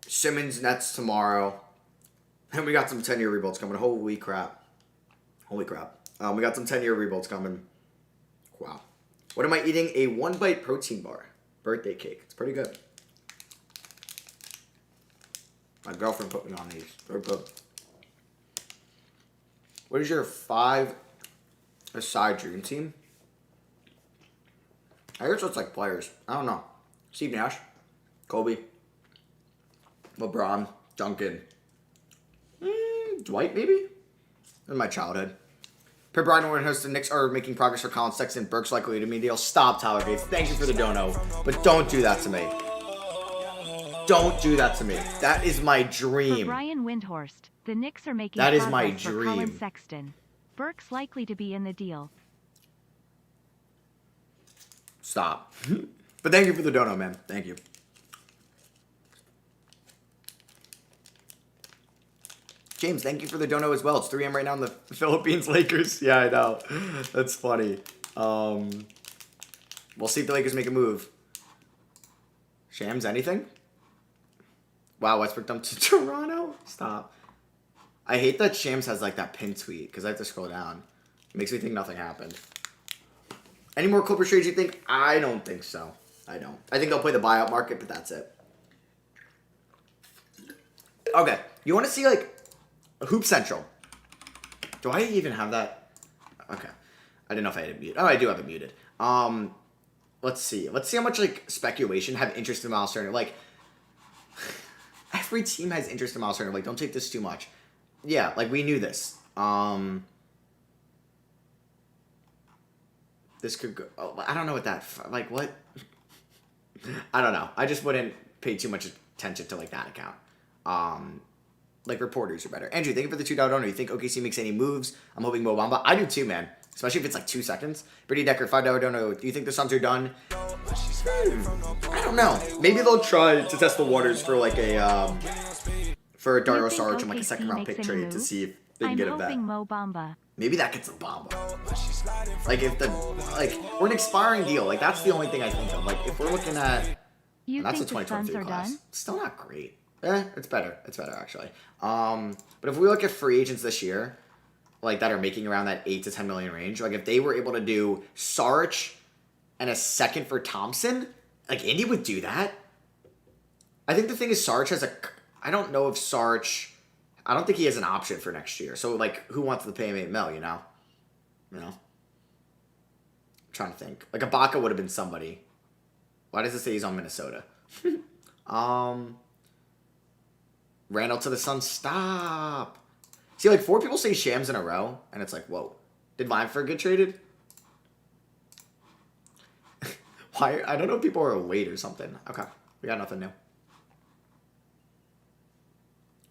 Simmons Nets tomorrow. And we got some 10-year rebuilds coming. Holy crap. Holy crap. We got some 10-year rebuilds coming. Wow. What am I eating? A 1-bite protein bar. Birthday cake. It's pretty good. My girlfriend put me on these. They're good. What is your 5-a-side dream team? I guess it's like players. I don't know. Steve Nash. Kobe. LeBron. Duncan. Dwight, maybe? In my childhood. Per Brian Warren hosts the Knicks are making progress for Colin Sexton. Burke's likely to mean deal. Stop, Tyler Gates. Thank you for the dono. But don't do that to me. Don't do that to me. That is my For dream. Brian Windhorst, the Knicks are making That is progress my for Colin dream. Sexton. Burke's likely to be in the deal. Stop. But thank you for the dono, man. Thank you. James, thank you for the dono as well. It's 3 a.m. right now in the Philippines. Lakers. Yeah, I know. That's funny. We'll see if the Lakers make a move. Shams, anything? Wow, Westbrook dumped to Toronto? Stop. I hate that Shams has like that pin tweet because I have to scroll down. It makes me think nothing happened. Any more Clipper trades you think? I don't think so. I don't. I think they'll play the buyout market, but that's it. Okay. You want to see like Hoop Central? Do I even have that? Okay. I didn't know if I had it muted. Oh, I do have it muted. Let's see. Let's see how much like speculation have interest in Miles Turner. Like every team has interest in Miles Turner. Like don't take this too much. Yeah, like we knew this. This could go. Oh, I don't know what that. Like what? I don't know. I just wouldn't pay too much attention to like that account. Like reporters are better. Andrew, thank you for the $2 donor. You think OKC makes any moves? I'm hoping Mo Bamba. I do too, man. Especially if it's like 2 seconds. Brittany Decker, $5 donor. Do you think the Suns are done? I don't know. Maybe they'll try to test the waters for like a for a Dario Saric and like a second round pick trade to see if they can get a bet. Mo Bamba. Maybe that gets a Bamba. Like if the we're an expiring deal. Like that's the only thing I think of. Like if we're looking at that's a 2023 class. Done? Still not great. It's better. It's better actually. But if we look at free agents this year, like that are making around that 8 to 10 million range, like if they were able to do Saric and a second for Thompson, like Indy would do that. I think the thing is Saric has I don't know if Saric, I don't think he has an option for next year. So like who wants to pay him $8 million, you know? I'm trying to think. Like Ibaka would have been somebody. Why does it say he's on Minnesota? Randall to the Suns. Stop. See, like 4 people say Shams in a row, and it's like, whoa. Did Weinford get traded? Why? I don't know if people are late or something. Okay, we got nothing new.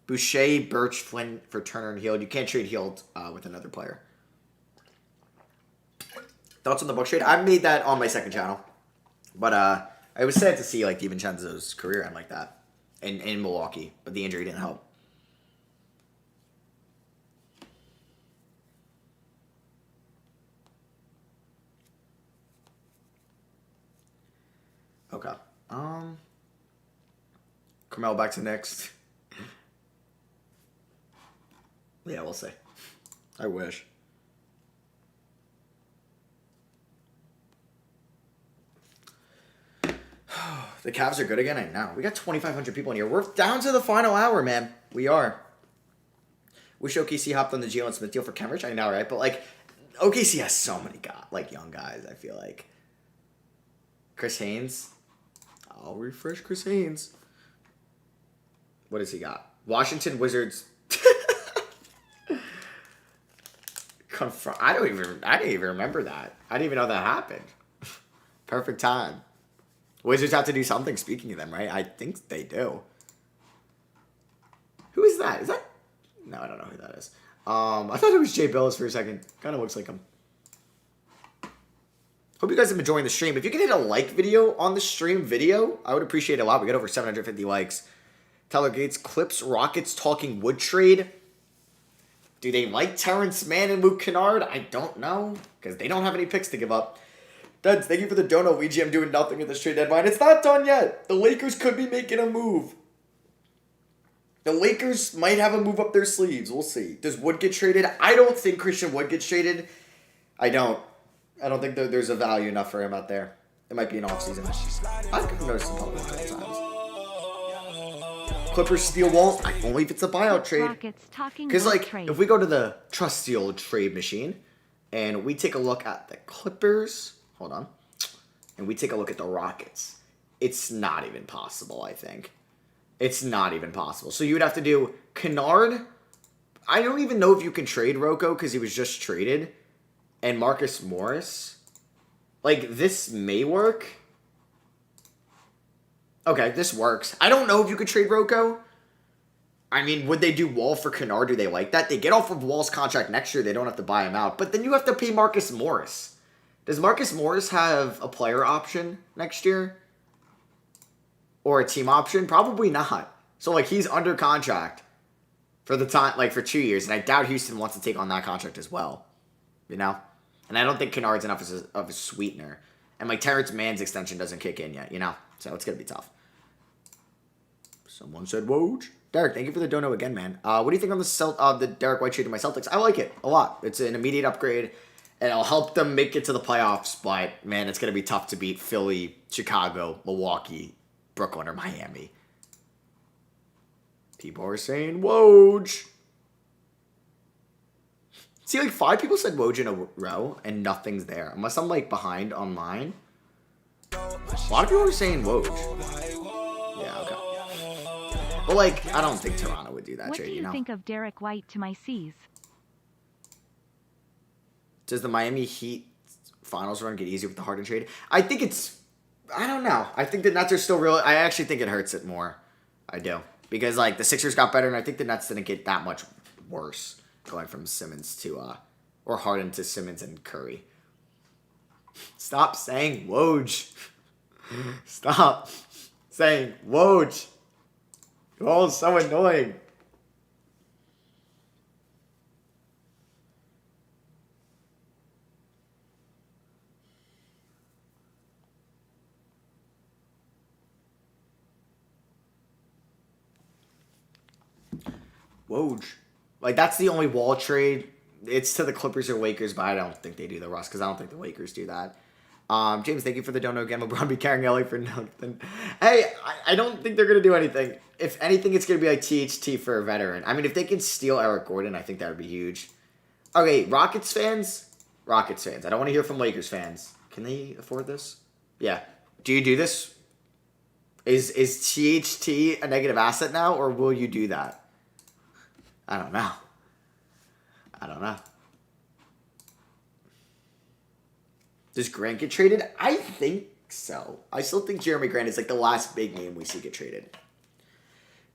Boucher, Birch, Flynn for Turner and Hield. You can't trade Hield with another player. Thoughts on the Bucks trade? I made that on my second channel, but I was sad to see like DiVincenzo's career end like that in Milwaukee, but the injury didn't help. Okay. Carmelo back to Knicks. Yeah, we'll see. I wish. The Cavs are good again. I know. We got 2,500 people in here. We're down to the final hour, man. We are. Wish OKC hopped on the Jalen Smith deal for Cambridge. I know, right? But like, OKC has so many young guys. I feel like Chris Haynes. I'll refresh Chris Haynes. What has he got? Washington Wizards. I didn't even remember that. I didn't even know that happened. Perfect time. Wizards have to do something, speaking of them, right? I think they do. Who is that? Is that... No, I don't know who that is. I thought it was Jay Billis for a second. Kind of looks like him. Hope you guys have been enjoying the stream. If you can hit a like video on the stream video, I would appreciate it a lot. We got over 750 likes. Tyler Gates, Clips, Rockets talking wood trade. Do they like Terrence Mann and Luke Kennard? I don't know, because they don't have any picks to give up. Duds, thank you for the dono. VGM doing nothing at this trade deadline. It's not done yet. The Lakers could be making a move. The Lakers might have a move up their sleeves. We'll see. Does Wood get traded? I don't think Christian Wood gets traded. I don't think there's a value enough for him out there. It might be an offseason. I could notice the public at times. Clippers steal won't. Only if it's a buyout trade. Because, like, if we go to the Trust Steal trade machine and we take a look at the Clippers, hold on, and we take a look at the Rockets, it's not even possible, I think. It's not even possible. So you would have to do Kennard. I don't even know if you can trade Rocco because he was just traded. And Marcus Morris. Like, this may work. Okay, this works. I don't know if you could trade Rocco. I mean, would they do Wall for Kennard? Do they like that? They get off of Wall's contract next year. They don't have to buy him out. But then you have to pay Marcus Morris. Does Marcus Morris have a player option next year? Or a team option? Probably not. So, like, he's under contract for the time, like, for 2 years. And I doubt Houston wants to take on that contract as well. You know? And I don't think Kennard's enough of a sweetener. And, like, Terrence Mann's extension doesn't kick in yet, you know? So, it's going to be tough. Someone said Woj. Derek, thank you for the dono again, man. What do you think on the Derek White trade to my Celtics? I like it a lot. It's an immediate upgrade, and it'll help them make it to the playoffs. But, man, it's going to be tough to beat Philly, Chicago, Milwaukee, Brooklyn, or Miami. People are saying Woj. See, like, 5 people said Woj in a row, and nothing's there. Unless I'm, like, behind on mine. A lot of people are saying Woj. Yeah, okay. But, like, I don't think Toronto would do that What trade, do you know? think of Derek White to my C's? Does the Miami Heat finals run get easier with the Harden trade? I think it's... I don't know. I think the Nets are still real... I actually think it hurts it more. I do. Because, like, the Sixers got better, and I think the Nets didn't get that much worse going from Simmons to... or Harden to Simmons and Curry. Stop saying Woj. Stop saying Woj. You're all so annoying. Woj. Like, that's the only Wall trade. It's to the Clippers or Lakers, but I don't think they do the Russ, because I don't think the Lakers do that. James, thank you for the dono again. LeBron be carrying LA for nothing. Hey, I don't think they're going to do anything. If anything, it's going to be like THT for a veteran. I mean, if they can steal Eric Gordon, I think that would be huge. Okay, Rockets fans. I don't want to hear from Lakers fans. Can they afford this? Yeah. Do you do this? Is THT a negative asset now, or will you do that? I don't know. Does Grant get traded? I think so. I still think Jeremy Grant is like the last big name we see get traded.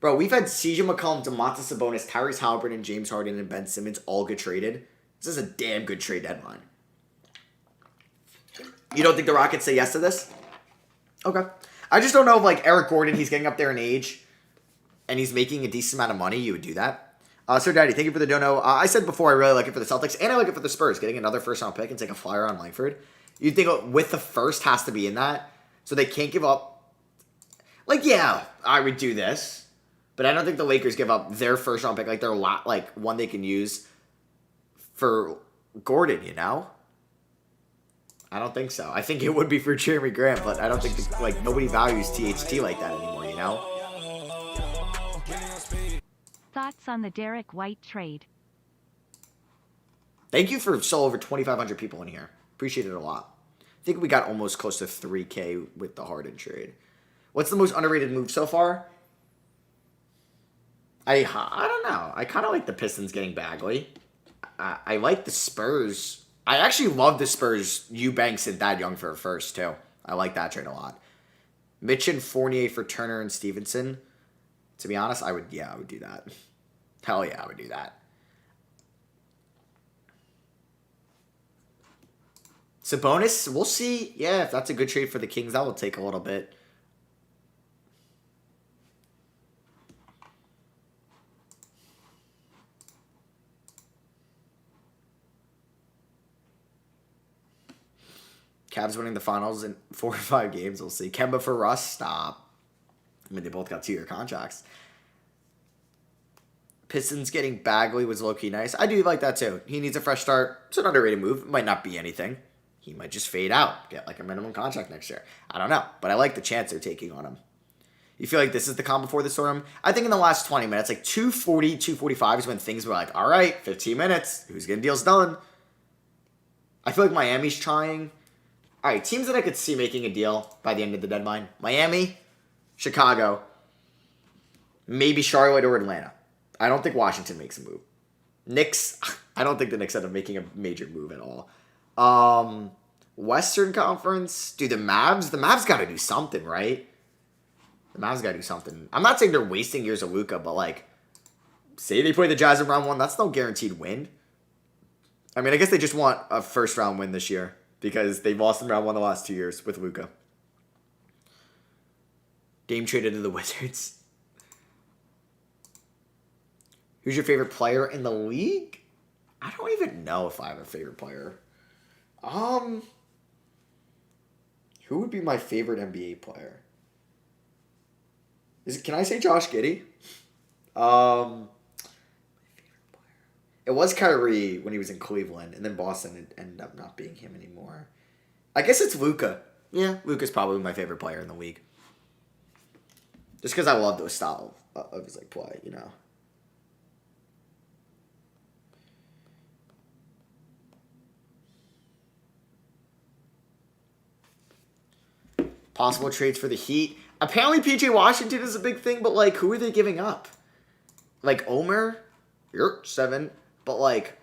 Bro, we've had CJ McCollum, Domantas Sabonis, Tyrese Halliburton, James Harden, and Ben Simmons all get traded. This is a damn good trade deadline. You don't think the Rockets say yes to this? Okay. I just don't know if, like, Eric Gordon, he's getting up there in age, and he's making a decent amount of money, you would do that. Sir Daddy, thank you for the dono. I said before I really like it for the Celtics, and I like it for the Spurs, getting another first-round pick and take a flyer on Langford. You think with the first has to be in that, so they can't give up. Like, yeah, I would do this, but I don't think the Lakers give up their first-round pick, like their one they can use for Gordon, you know? I don't think so. I think it would be for Jeremy Grant, but I don't think, like, nobody values THT like that anymore, you know? Thoughts on the Derek White trade? Thank you for so over 2,500 people in here. Appreciate it a lot. I think we got almost close to 3K with the Harden trade. What's the most underrated move so far? I don't know. I kind of like the Pistons getting Bagley. I like the Spurs. I actually love the Spurs. Eubanks and Thad Young for a first, too. I like that trade a lot. Mitch and Fournier for Turner and Stevenson. To be honest, I would do that. Hell yeah, I would do that. Sabonis, we'll see. Yeah, if that's a good trade for the Kings, that will take a little bit. Cavs winning the finals in 4 or 5 games. We'll see. Kemba for Russ. Stop. I mean, they both got 2-year contracts. Pistons getting Bagley was low-key nice. I do like that, too. He needs a fresh start. It's an underrated move. It might not be anything. He might just fade out. Get, like, a minimum contract next year. I don't know. But I like the chance they're taking on him. You feel like this is the calm before the storm? I think in the last 20 minutes, like 2:40, 2:45 is when things were like, all right, 15 minutes. Who's getting deals done? I feel like Miami's trying. All right, teams that I could see making a deal by the end of the deadline. Miami, Chicago, maybe Charlotte or Atlanta. I don't think Washington makes a move. Knicks, I don't think the Knicks end up making a major move at all. Western Conference, dude, the Mavs got to do something, right? The Mavs got to do something. I'm not saying they're wasting years of Luka, but like, say they play the Jazz in round 1, that's no guaranteed win. I mean, I guess they just want a first round win this year because they've lost in round 1 the last 2 years with Luka. Game traded to the Wizards. Who's your favorite player in the league? I don't even know if I have a favorite player. Who would be my favorite NBA player? Can I say Josh Giddey? It was Kyrie when he was in Cleveland, and then Boston ended up not being him anymore. I guess it's Luka. Yeah, Luka's probably my favorite player in the league. Just because I love those style of his like play, you know. Possible trades for the Heat. Apparently PJ Washington is a big thing, but like, who are they giving up? Like Omer, you're 7, but like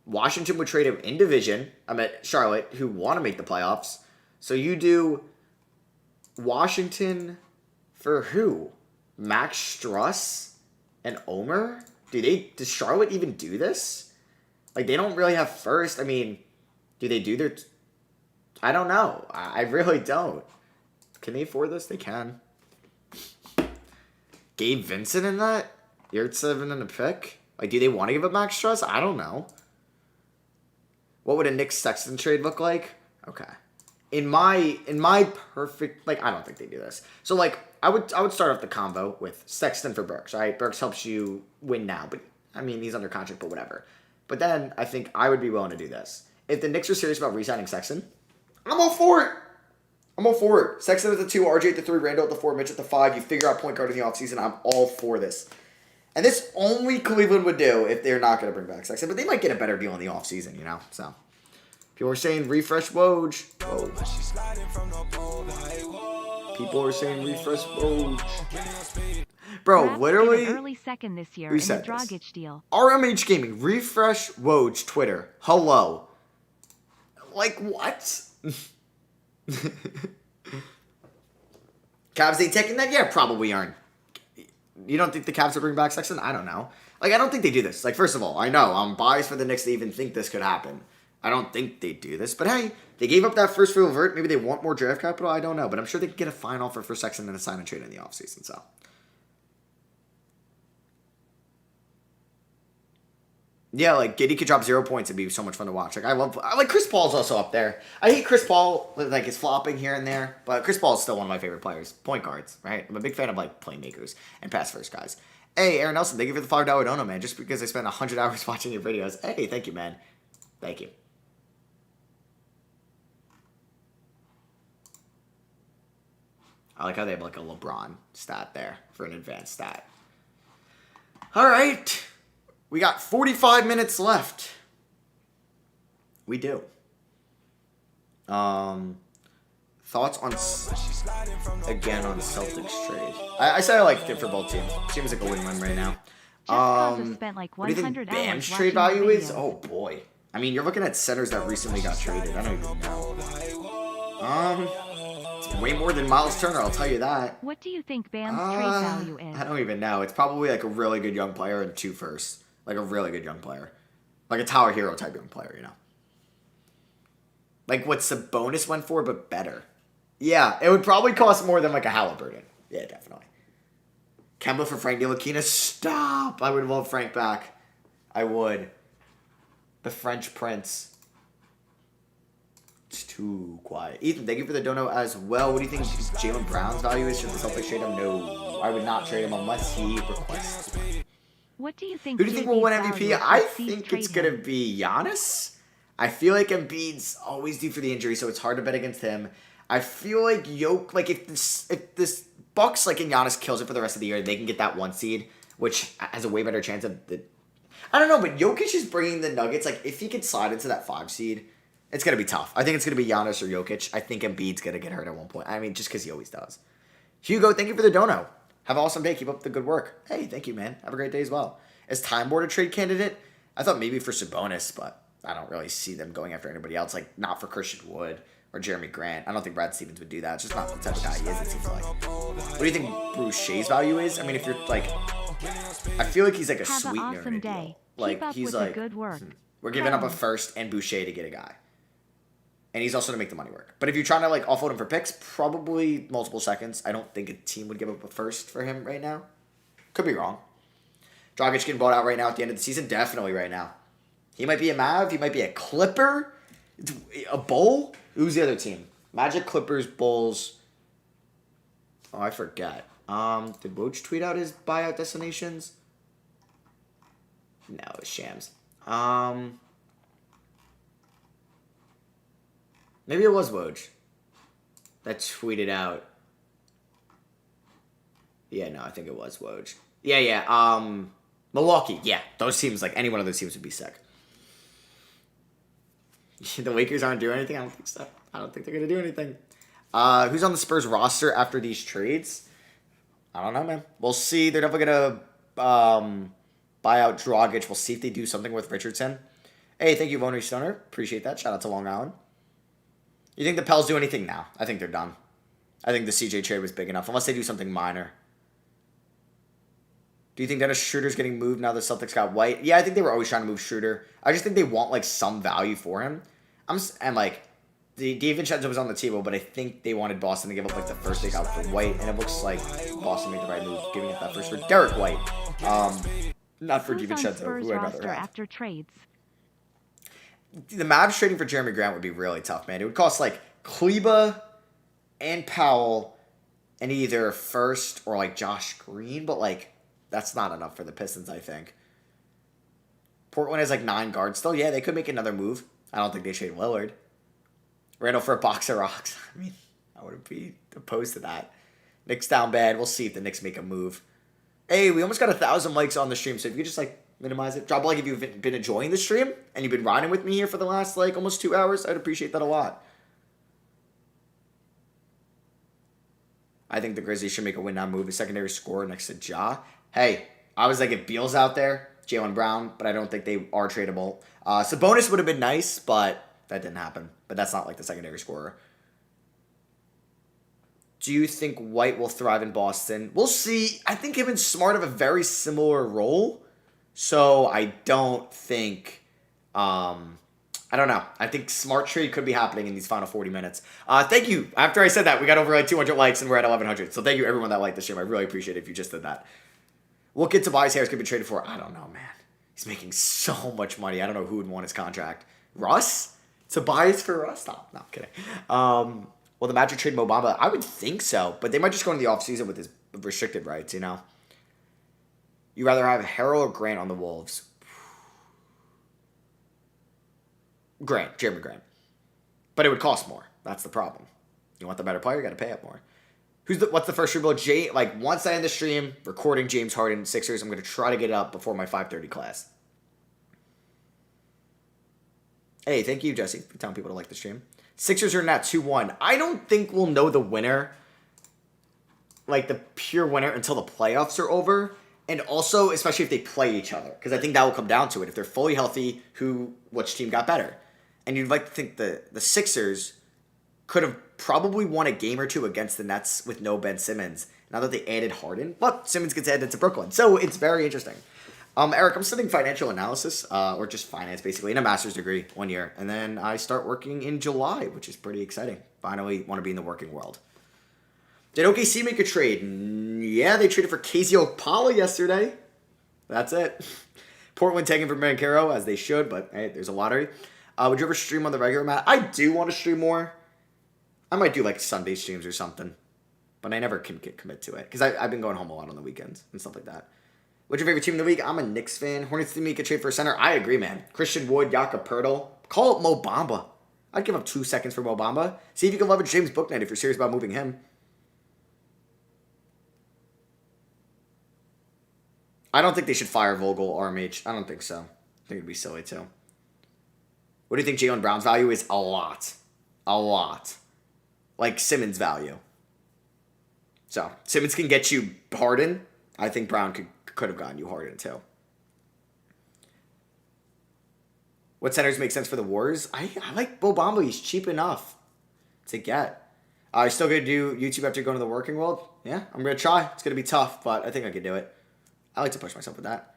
Washington would trade him in division. I'm at Charlotte, who want to make the playoffs. So you do Washington for who? Max Struss and Omer? Does Charlotte even do this? Like, they don't really have first. I mean, do they do their... I don't know. I really don't. Can they afford this? They can. Gabe Vincent in that? You're at 7 and a pick? Like, do they want to give up Max Struss? I don't know. What would a Knicks Sexton trade look like? Okay. In my perfect... Like, I don't think they do this. So, like, I would start off the combo with Sexton for Burks, right? Burks helps you win now. But, I mean, he's under contract, but whatever. But then, I think I would be willing to do this. If the Knicks are serious about re-signing Sexton, I'm all for it. I'm all for it. Sexton at the 2, RJ at the 3, Randall at the 4, Mitch at the 5. You figure out point guard in the offseason. I'm all for this. And this only Cleveland would do if they're not going to bring back Sexton. But they might get a better deal in the offseason, you know? So, people are saying refresh Woj. Whoa. People are saying refresh Woj. Bro, Mavs literally. get an early second this year Who in the said this? Dragic deal. RMH Gaming, refresh Woj Twitter. Hello. Like, what? Cavs ain't taking that? Yeah, probably aren't. You don't think the Cavs will bring back Sexton? I don't know. Like, I don't think they do this. Like, first of all, I know I'm biased for the Knicks to even think this could happen. I don't think they do this. But hey, they gave up that first for Levert. Maybe they want more draft capital. I don't know. But I'm sure they could get a fine offer for Sexton and a sign and trade in the offseason. So. Yeah, like, Giddey could drop 0 points. It'd be so much fun to watch. Like, I like Chris Paul's also up there. I hate Chris Paul, like, his flopping here and there. But Chris Paul is still one of my favorite players. Point guards, right? I'm a big fan of, like, playmakers and pass-first guys. Hey, Aaron Nelson, thank you for the $5 dono, man. Just because I spent 100 hours watching your videos. Hey, thank you, man. Thank you. I like how they have, like, a LeBron stat there for an advanced stat. All right. We got 45 minutes left. We do. Thoughts on again on Celtics trade? I say I like it for both teams. Seems like a win-win right now. Spent like What do you think 100 Bam's hours trade watching value is? videos. Oh boy. I mean, you're looking at centers that recently got traded. I don't even know. It's way more than Miles Turner. I'll tell you that. What do you think Bam's trade value is? I don't even know. It's probably like a really good young player and 2 firsts. Like a really good young player. Like a Tower Hero type young player, you know. Like what Sabonis went for, but better. Yeah, it would probably cost more than like a Halliburton. Yeah, definitely. Kemba for Frank Ntilikina. Stop! I would love Frank back. I would. The French Prince. It's too quiet. Ethan, thank you for the dono as well. What do you think Jaylen Brown's value is? Should the Celtics trade him? No. I would not trade him unless he requests. What do you think? Who do you think will win JB's MVP? value I exceeds think trade it's going to him? be Giannis. I feel like Embiid's always due for the injury, so it's hard to bet against him. I feel like if this Bucks like and Giannis kills it for the rest of the year, they can get that 1 seed, which has a way better chance of the. I don't know, but Jokic is bringing the Nuggets. Like if he could slide into that 5 seed, it's gonna be tough. I think it's gonna be Giannis or Jokic. I think Embiid's gonna get hurt at one point. I mean, just because he always does. Hugo, thank you for the dono. Have an awesome day. Keep up the good work. Hey, thank you, man. Have a great day as well. Is Time Lord a trade candidate? I thought maybe for Sabonis, but I don't really see them going after anybody else. Like, not for Christian Wood or Jeremy Grant. I don't think Brad Stevens would do that. It's just not the type of guy he is, it seems like. What do you think Bruce Shea's value is? I mean, if you're like, I feel like he's like a Have an sweetener awesome in a day. deal. Like, Keep up he's with like, the good work. we're giving up a first and Boucher to get a guy. And he's also to make the money work. But if you're trying to like offload him for picks, probably multiple seconds. I don't think a team would give up a first for him right now. Could be wrong. Dragic getting bought out right now at the end of the season? Definitely right now. He might be a Mav. He might be a Clipper. A Bull? Who's the other team? Magic, Clippers, Bulls. Oh, I forget. Did Woj tweet out his buyout destinations? No, it's shams. Maybe it was Woj that tweeted out. Yeah, no, I think it was Woj. Yeah. Milwaukee. Yeah, those teams, like any one of those teams would be sick. The Lakers aren't doing anything? I don't think so. I don't think they're going to do anything. Who's on the Spurs roster after these trades? I don't know, man. We'll see. They're definitely going to buy out Dragic. We'll see if they do something with Richardson. Hey, thank you, Vonry Stoner. Appreciate that. Shout out to Long Island. You think the Pels do anything now? I think they're done. I think the CJ trade was big enough, unless they do something minor. Do you think Dennis Schroeder's getting moved now the Celtics got White? Yeah, I think they were always trying to move Schroeder. I just think they want like some value for him. And like the DiVincenzo was on the table, but I think they wanted Boston to give up like the first they got for White, and it looks like Boston made the right move, giving up that first for Derek White, not for DiVincenzo, who I'd rather have. After trades? The Mavs trading for Jeremy Grant would be really tough, man. It would cost like Kleba and Powell and either first or like Josh Green, but like that's not enough for the Pistons, I think. Portland has like 9 guards still. Yeah, they could make another move. I don't think they trade Lillard. Randall for a box of rocks. I mean, I wouldn't be opposed to that. Knicks down bad. We'll see if the Knicks make a move. Hey, we almost got 1,000 likes on the stream, so if you could just like minimize it. Drop a like if you've been enjoying the stream and you've been riding with me here for the last like almost 2 hours. I'd appreciate that a lot. I think the Grizzlies should make a win now move. A secondary scorer next to Ja. Hey, I was like, if Beal's out there, Jaylen Brown, but I don't think they are tradable. Sabonis would have been nice, but that didn't happen. But that's not like the secondary scorer. Do you think White will thrive in Boston? We'll see. I think him and Smart have a very similar role. So I don't think, I don't know. I think Smart trade could be happening in these final 40 minutes. Thank you. After I said that, we got over like 200 likes and we're at 1,100. So thank you everyone that liked the stream. I really appreciate it if you just did that. What kid Tobias Harris could be traded for? I don't know, man. He's making so much money. I don't know who would want his contract. Russ? Tobias for Russ? No, I'm kidding. Well, the Magic trade Mo Bamba, I would think so, but they might just go into the offseason with his restricted rights, you know? You rather have Harrell or Grant on the Wolves? Grant, Jeremy Grant. But it would cost more. That's the problem. You want the better player, you got to pay up more. What's the first stream about? Like once I end the stream, recording James Harden Sixers, I'm going to try to get it up before my 5:30 class. Hey, thank you, Jesse, for telling people to like the stream. Sixers are not 2-1. I don't think we'll know the winner, like the pure winner, until the playoffs are over. And also, especially if they play each other. Because I think that will come down to it. If they're fully healthy, which team got better? And you'd like to think the Sixers could have probably won a game or two against the Nets with no Ben Simmons. Now that they added Harden. But Simmons gets added to Brooklyn. So it's very interesting. Eric, I'm studying financial analysis, or just finance basically, in a master's degree 1 year. And then I start working in July, which is pretty exciting. Finally want to be in the working world. Did OKC make a trade? Yeah, they traded for KZ Okpala yesterday. That's it. Portland taking for Banchero, as they should, but hey, there's a lottery. Would you ever stream on the regular, Matt? I do want to stream more. I might do like Sunday streams or something, but I never can commit to it because I've been going home a lot on the weekends and stuff like that. What's your favorite team of the week? I'm a Knicks fan. Hornets didn't make a trade for a center. I agree, man. Christian Wood, Jakob Poeltl. Call up Mo Bamba. I'd give up 2 seconds for Mo Bamba. See if you can leverage James Bouknight if you're serious about moving him. I don't think they should fire Vogel or RMH. I don't think so. I think it'd be silly too. What do you think Jaylen Brown's value is? A lot. A lot. Like Simmons' value. So, Simmons can get you Harden. I think Brown could have gotten you Harden too. What centers make sense for the Warriors? I like Mo Bamba. He's cheap enough. to get. Are you still going to do YouTube after going to the working world? Yeah, I'm going to try. It's going to be tough, but I think I can do it. I like to push myself with that.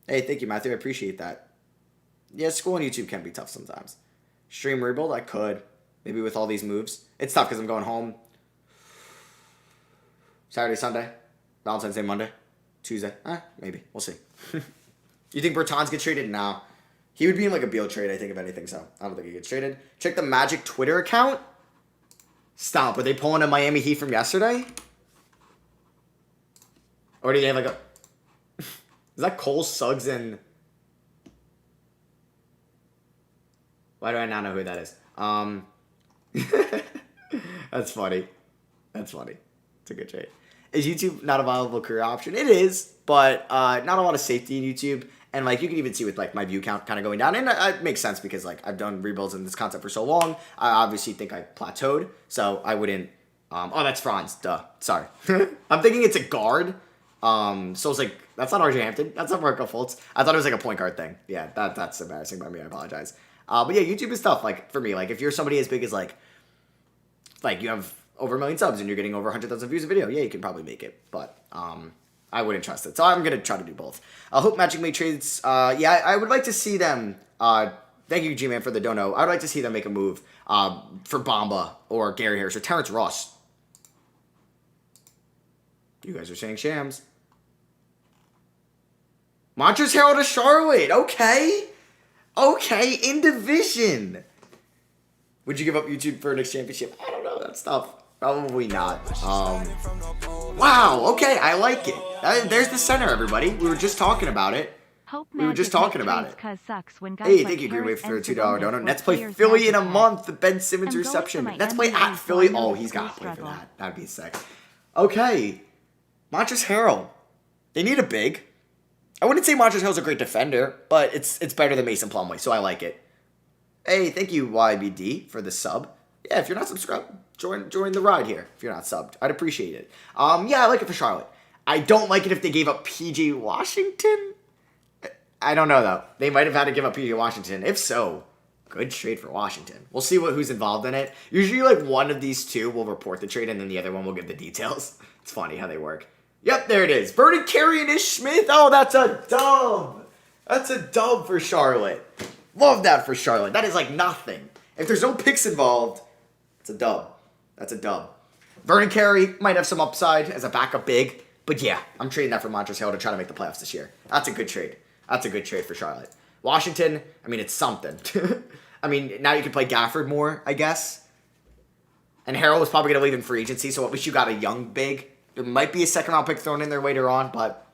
Hey, thank you, Matthew. I appreciate that. Yeah, school and YouTube can be tough sometimes. Stream rebuild? I could. Maybe with all these moves. It's tough because I'm going home Saturday, Sunday, Valentine's Day, Monday, Tuesday. Maybe. We'll see. You think Bertans gets traded? No. He would be in like a Beal trade, I think, if anything, so I don't think he gets traded. Check the Magic Twitter account. Stop. Are they pulling a Miami Heat from yesterday? Or do they have like a... Is that Cole, Suggs, and... Why do I not know who that is? That's funny. That's funny. It's a good trade. Is YouTube not a viable career option? It is, but not a lot of safety in YouTube. And like you can even see with like my view count kind of going down. And it makes sense because like I've done rebuilds in this concept for so long. I obviously think I plateaued. So I wouldn't... oh, that's Franz. Duh. Sorry. I'm thinking it's a guard. So it's like, that's not RJ Hampton. That's not Marco Fultz. I thought it was like a point guard thing. Yeah, that's embarrassing by me. I apologize. But yeah, YouTube is tough. Like for me, like if you're somebody as big as like you have over 1 million subs and you're getting over 100,000 views a video, yeah, you can probably make it. But I wouldn't trust it. So I'm going to try to do both. I hope Magic make trades. Yeah, I would like to see them. Thank you, G-Man, for the dono. I would like to see them make a move for Bamba or Gary Harris or Terrence Ross. You guys are saying Shams. Montrezl Harrell to Charlotte. Okay. Okay, in division. Would you give up YouTube for a Knicks championship? I don't know. That's tough. Probably not. Wow. Okay, I like it. There's the center, everybody. We were just talking about it. We were just talking about it. Hey, thank you, Green Wave, for a $2 donut. Nets play Philly in a month. The Ben Simmons reception. Nets play at Philly. Oh, he's got to play for that. That'd be sick. Okay. Montrezl Harrell. They need a big. I wouldn't say Montrezl Harrell's a great defender, but it's better than Mason Plumlee, so I like it. Hey, thank you, YBD, for the sub. Yeah, if you're not subscribed, join the ride here. If you're not subbed, I'd appreciate it. Yeah, I like it for Charlotte. I don't like it if they gave up PJ Washington. I don't know, though. They might have had to give up PJ Washington. If so, good trade for Washington. We'll see who's involved in it. Usually, like, one of these two will report the trade, and then the other one will give the details. It's funny how they work. Yep, there it is. Vernon Carey and Ish Smith. Oh, that's a dub. That's a dub for Charlotte. Love that for Charlotte. That is like nothing. If there's no picks involved, it's a dub. That's a dub. Vernon Carey might have some upside as a backup big. But yeah, I'm trading that for Montrezl Harrell to try to make the playoffs this year. That's a good trade. That's a good trade for Charlotte. Washington, I mean, it's something. I mean, now you can play Gafford more, I guess. And Harrell was probably going to leave in free agency, so at least you got a young big. There might be a second-round pick thrown in there later on, but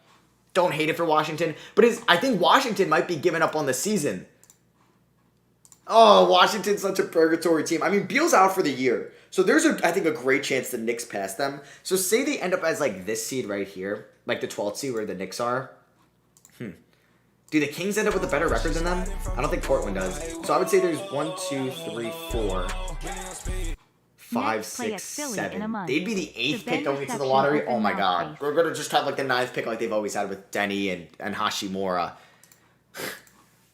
don't hate it for Washington. But I think Washington might be giving up on the season. Oh, Washington's such a purgatory team. I mean, Beal's out for the year. So there's, I think, a great chance the Knicks pass them. So say they end up as, like, this seed right here, like the 12th seed where the Knicks are. Do the Kings end up with a better record than them? I don't think Portland does. So I would say there's 1, 2, 3, 4... 5, 6, 7. They'd be the 8th pick going into the lottery. Oh my god. We're going to just have like the 9th pick like they've always had with Denny and Hashimura.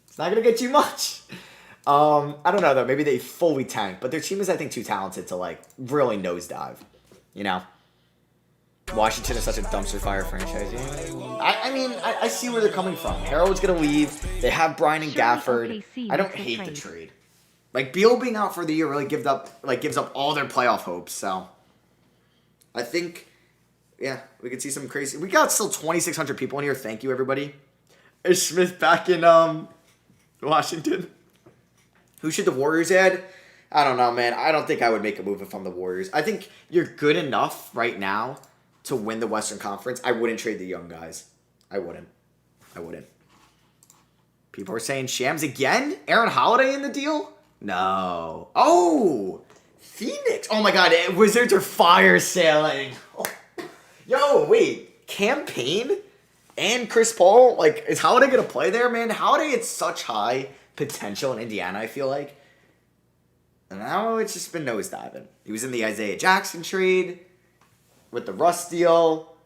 It's not going to get you much. I don't know though. Maybe they fully tank. But their team is, I think, too talented to like really nosedive. You know? Washington is such a dumpster fire franchise. I mean, I see where they're coming from. Harrell's going to leave. They have Brian and Gafford. I don't hate the trade. Like, Beal being out for the year really gives up all their playoff hopes, so. I think, yeah, we could see some crazy. We got still 2,600 people in here. Thank you, everybody. Is Smith back in Washington? Who should the Warriors add? I don't know, man. I don't think I would make a move if I'm the Warriors. I think you're good enough right now to win the Western Conference. I wouldn't trade the young guys. I wouldn't. People are saying Shams again? Aaron Holiday in the deal? No. Oh! Phoenix. Oh my god, Wizards are fire sailing. Oh. Yo, wait. Campaign and Chris Paul? Like, is Holiday going to play there, man? Holiday had such high potential in Indiana, I feel like. And now it's just been nosediving. He was in the Isaiah Jackson trade with the Russ deal.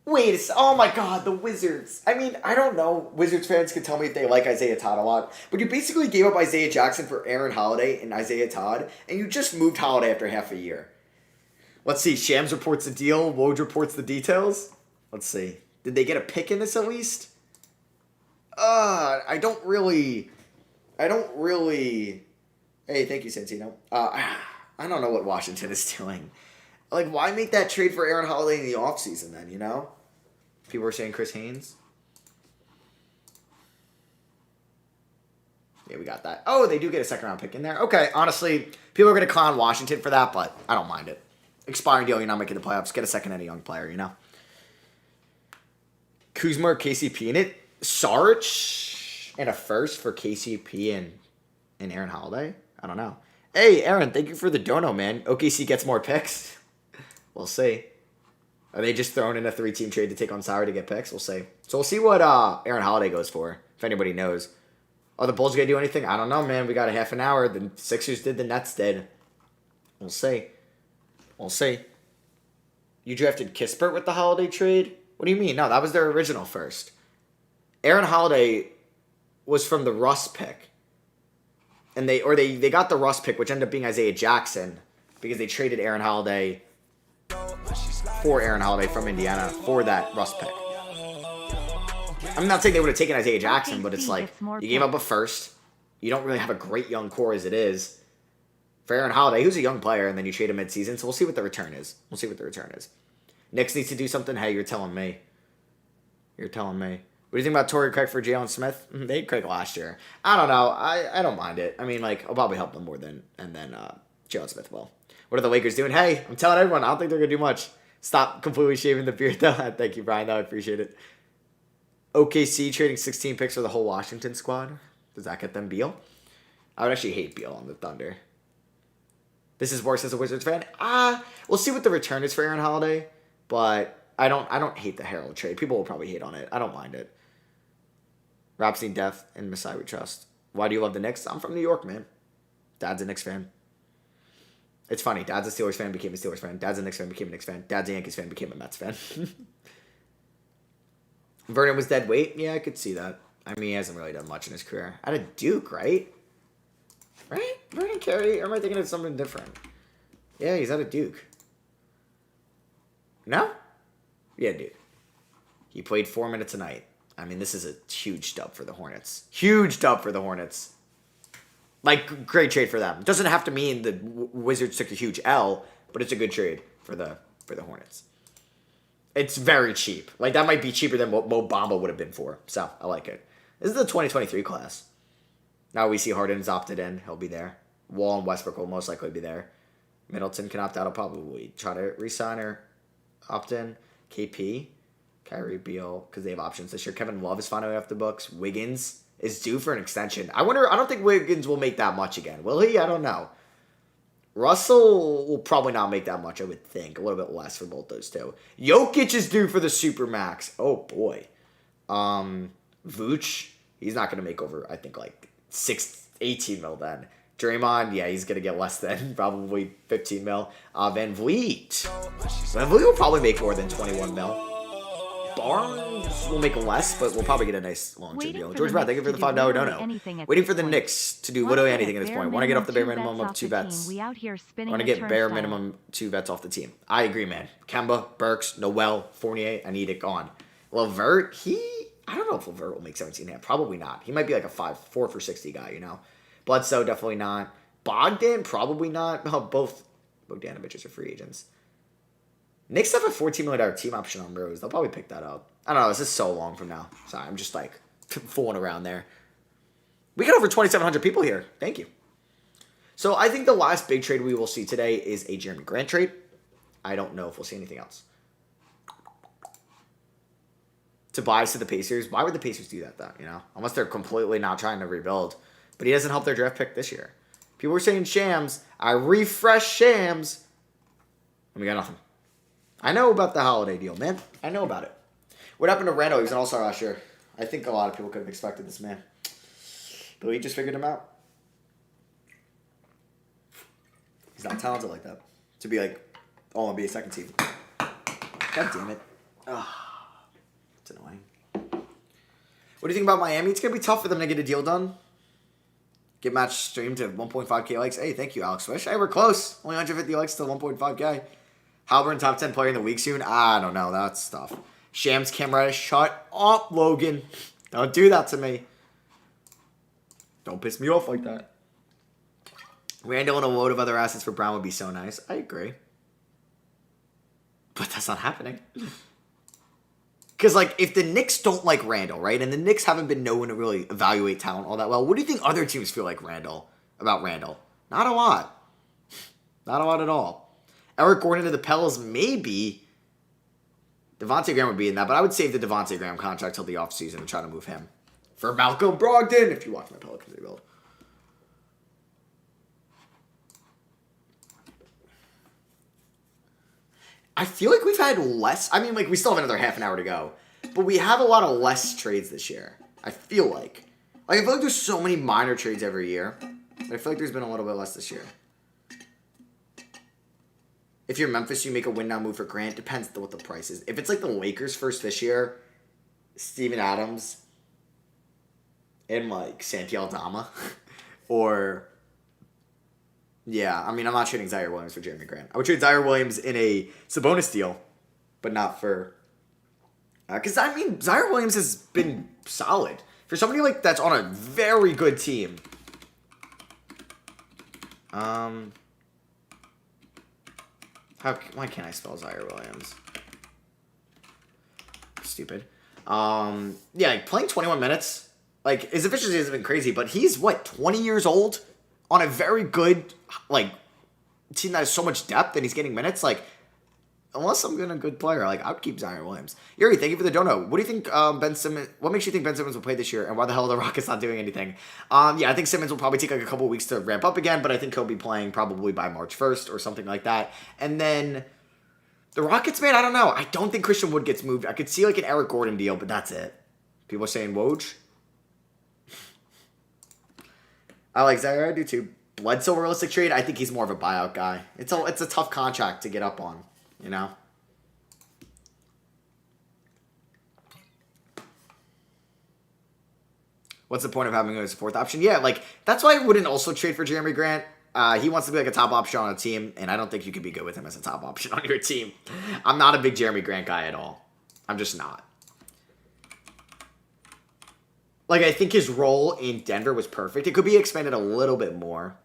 Oh my God, the Wizards. I mean, I don't know. Wizards fans can tell me if they like Isaiah Todd a lot, but you basically gave up Isaiah Jackson for Aaron Holiday and Isaiah Todd, and you just moved Holiday after half a year. Let's see. Shams reports the deal. Woj reports the details. Let's see. Did they get a pick in this at least? I don't really. Hey, thank you, Santino. I don't know what Washington is doing. Like, why make that trade for Aaron Holiday in the offseason then, you know? People are saying Chris Haynes. Yeah, we got that. Oh, they do get a second-round pick in there. Okay, honestly, people are going to clown Washington for that, but I don't mind it. Expiring deal, you're not making the playoffs. Get a second and a young player, you know? Kuzma or KCP in it. Sarge and a first for KCP and Aaron Holiday? I don't know. Hey, Aaron, thank you for the dono, man. OKC gets more picks. We'll see. Are they just throwing in a 3-team trade to take on Sauer to get picks? We'll see. So we'll see what Aaron Holiday goes for, if anybody knows. Are the Bulls going to do anything? I don't know, man. We got a half an hour. The Sixers did, the Nets did. We'll see. We'll see. You drafted Kispert with the Holiday trade? What do you mean? No, that was their original first. Aaron Holiday was from the Russ pick. And they got the Russ pick, which ended up being Isaiah Jackson, because they traded Aaron Holiday for Aaron Holiday from Indiana for that Russ pick. I'm not saying they would have taken Isaiah Jackson, but it's like, you gave up a first. You don't really have a great young core as it is. For Aaron Holiday, who's a young player, and then you trade him mid-season, so we'll see what the return is. Knicks needs to do something. Hey, you're telling me. What do you think about Torrey Craig for Jalen Smith? They had Craig last year. I don't know. I don't mind it. I mean, like, I'll probably help them more than Jalen Smith will. What are the Lakers doing? Hey, I'm telling everyone, I don't think they're going to do much. Stop completely shaving the beard, though. Thank you, Brian. I appreciate it. OKC trading 16 picks for the whole Washington squad. Does that get them Beal? I would actually hate Beal on the Thunder. This is worse as a Wizards fan. We'll see what the return is for Aaron Holiday, but I don't hate the Harold trade. People will probably hate on it. I don't mind it. Robson, Death, and Masai we trust. Why do you love the Knicks? I'm from New York, man. Dad's a Knicks fan. It's funny. Dad's a Steelers fan, became a Steelers fan. Dad's a Knicks fan, became a Knicks fan. Dad's a Yankees fan, became a Mets fan. Vernon was dead weight. Yeah, I could see that. I mean, he hasn't really done much in his career. Out of Duke, right? Right? Vernon Carey? Or am I thinking of something different? Yeah, he's out of Duke. No? Yeah, dude. He played 4 minutes a night. I mean, this is a huge dub for the Hornets. Huge dub for the Hornets. Like, great trade for them. Doesn't have to mean the Wizards took a huge L, but it's a good trade for the Hornets. It's very cheap. Like, that might be cheaper than what Mo Bamba would have been for. So, I like it. This is the 2023 class. Now we see Harden's opted in. He'll be there. Wall and Westbrook will most likely be there. Middleton can opt out. I'll probably try to re-sign or opt in. KP, Kyrie, Beal, because they have options this year. Kevin Love is finally off the books. Wiggins is due for an extension. I don't think Wiggins will make that much again. Will he? I don't know. Russell will probably not make that much, I would think. A little bit less for both those two. Jokic is due for the Supermax. Oh, boy. Vooch, he's not going to make over, I think, like 18 mil then. Draymond, yeah, he's going to get less than probably 15 mil. Van Vliet. Van Vliet will probably make more than 21 mil. Barnes will make less, but we'll probably get a nice long-term deal. George Brown, thank you for the $5 dono. Waiting for the Knicks to do literally anything at this point. Want to get off the bare minimum of 2 vets. Want to get bare minimum 2 vets off the team. I agree, man. Kemba, Burks, Noel, Fournier, I need it gone. LeVert, I don't know if LeVert will make 17.5. Probably not. He might be like a 4 for 60 guy, you know. Bledsoe, definitely not. Bogdan, probably not. Oh, both Bogdanoviches are free agents. Knicks have a $14 million team option on Rose. They'll probably pick that up. I don't know. This is so long from now. Sorry, I'm just like fooling around there. We got over 2,700 people here. Thank you. So I think the last big trade we will see today is a Jeremy Grant trade. I don't know if we'll see anything else. Tobias to the Pacers. Why would the Pacers do that, though? You know, unless they're completely not trying to rebuild. But he doesn't help their draft pick this year. People were saying Shams. I refreshed Shams. And we got nothing. I know about the Holiday deal, man. I know about it. What happened to Randall? He was an all-star last year. I think a lot of people could have expected this man. But he just figured him out. He's not talented like that. To be like, oh, and be a second team. God damn it. Ugh. annoying. What do you think about Miami? It's going to be tough for them to get a deal done. Get match streamed to 1.5K likes. Hey, thank you, Alex Fish. Hey, we're close. Only 150 likes to 1.5K. Halliburton top 10 player in the week soon? I don't know. That's tough. Shams, Cam Reddish. Shut up, Logan. Don't do that to me. Don't piss me off like that. Randall and a load of other assets for Brown would be so nice. I agree. But that's not happening. Because, like, if the Knicks don't like Randall, right, and the Knicks haven't been known to really evaluate talent all that well, what do you think other teams feel like about Randall? Not a lot. Not a lot at all. Eric Gordon to the Pels, maybe. Devontae Graham would be in that, but I would save the Devontae Graham contract till the offseason and try to move him. For Malcolm Brogdon, if you watch my Pelicans rebuild. I feel like we've had less. I mean, like, we still have another half an hour to go. But we have a lot of less trades this year. I feel like. Like, I feel like there's so many minor trades every year. But I feel like there's been a little bit less this year. If you're Memphis, you make a win-now move for Grant. Depends on what the price is. If it's like the Lakers first this year, Steven Adams, and like Santi Aldama, or... Yeah, I mean, I'm not trading Zaire Williams for Jeremy Grant. I would trade Zaire Williams in a Sabonis deal, but not for... Because, I mean, Zaire Williams has been solid. For somebody like that's on a very good team. Why can't I spell Zaire Williams? Stupid. Yeah, like, playing 21 minutes, like, his efficiency hasn't been crazy, but he's, 20 years old? On a very good, team that has so much depth and he's getting minutes, unless I'm getting a good player, I would keep Zion Williams. Yuri, thank you for the dono. What do you think Ben Simmons, what makes you think Ben Simmons will play this year, and why the hell are the Rockets not doing anything? Yeah, I think Simmons will probably take a couple weeks to ramp up again, but I think he'll be playing probably by March 1st or something like that. And then the Rockets, man, I don't know. I don't think Christian Wood gets moved. I could see an Eric Gordon deal, but that's it. People are saying Woj. I like Zaire, I do too. Bledsoe realistic trade, I think he's more of a buyout guy. It's a tough contract to get up on, you know? What's the point of having him as a fourth option? Yeah, that's why I wouldn't also trade for Jeremy Grant. He wants to be a top option on a team, and I don't think you could be good with him as a top option on your team. I'm not a big Jeremy Grant guy at all. I'm just not. I think his role in Denver was perfect. It could be expanded a little bit more.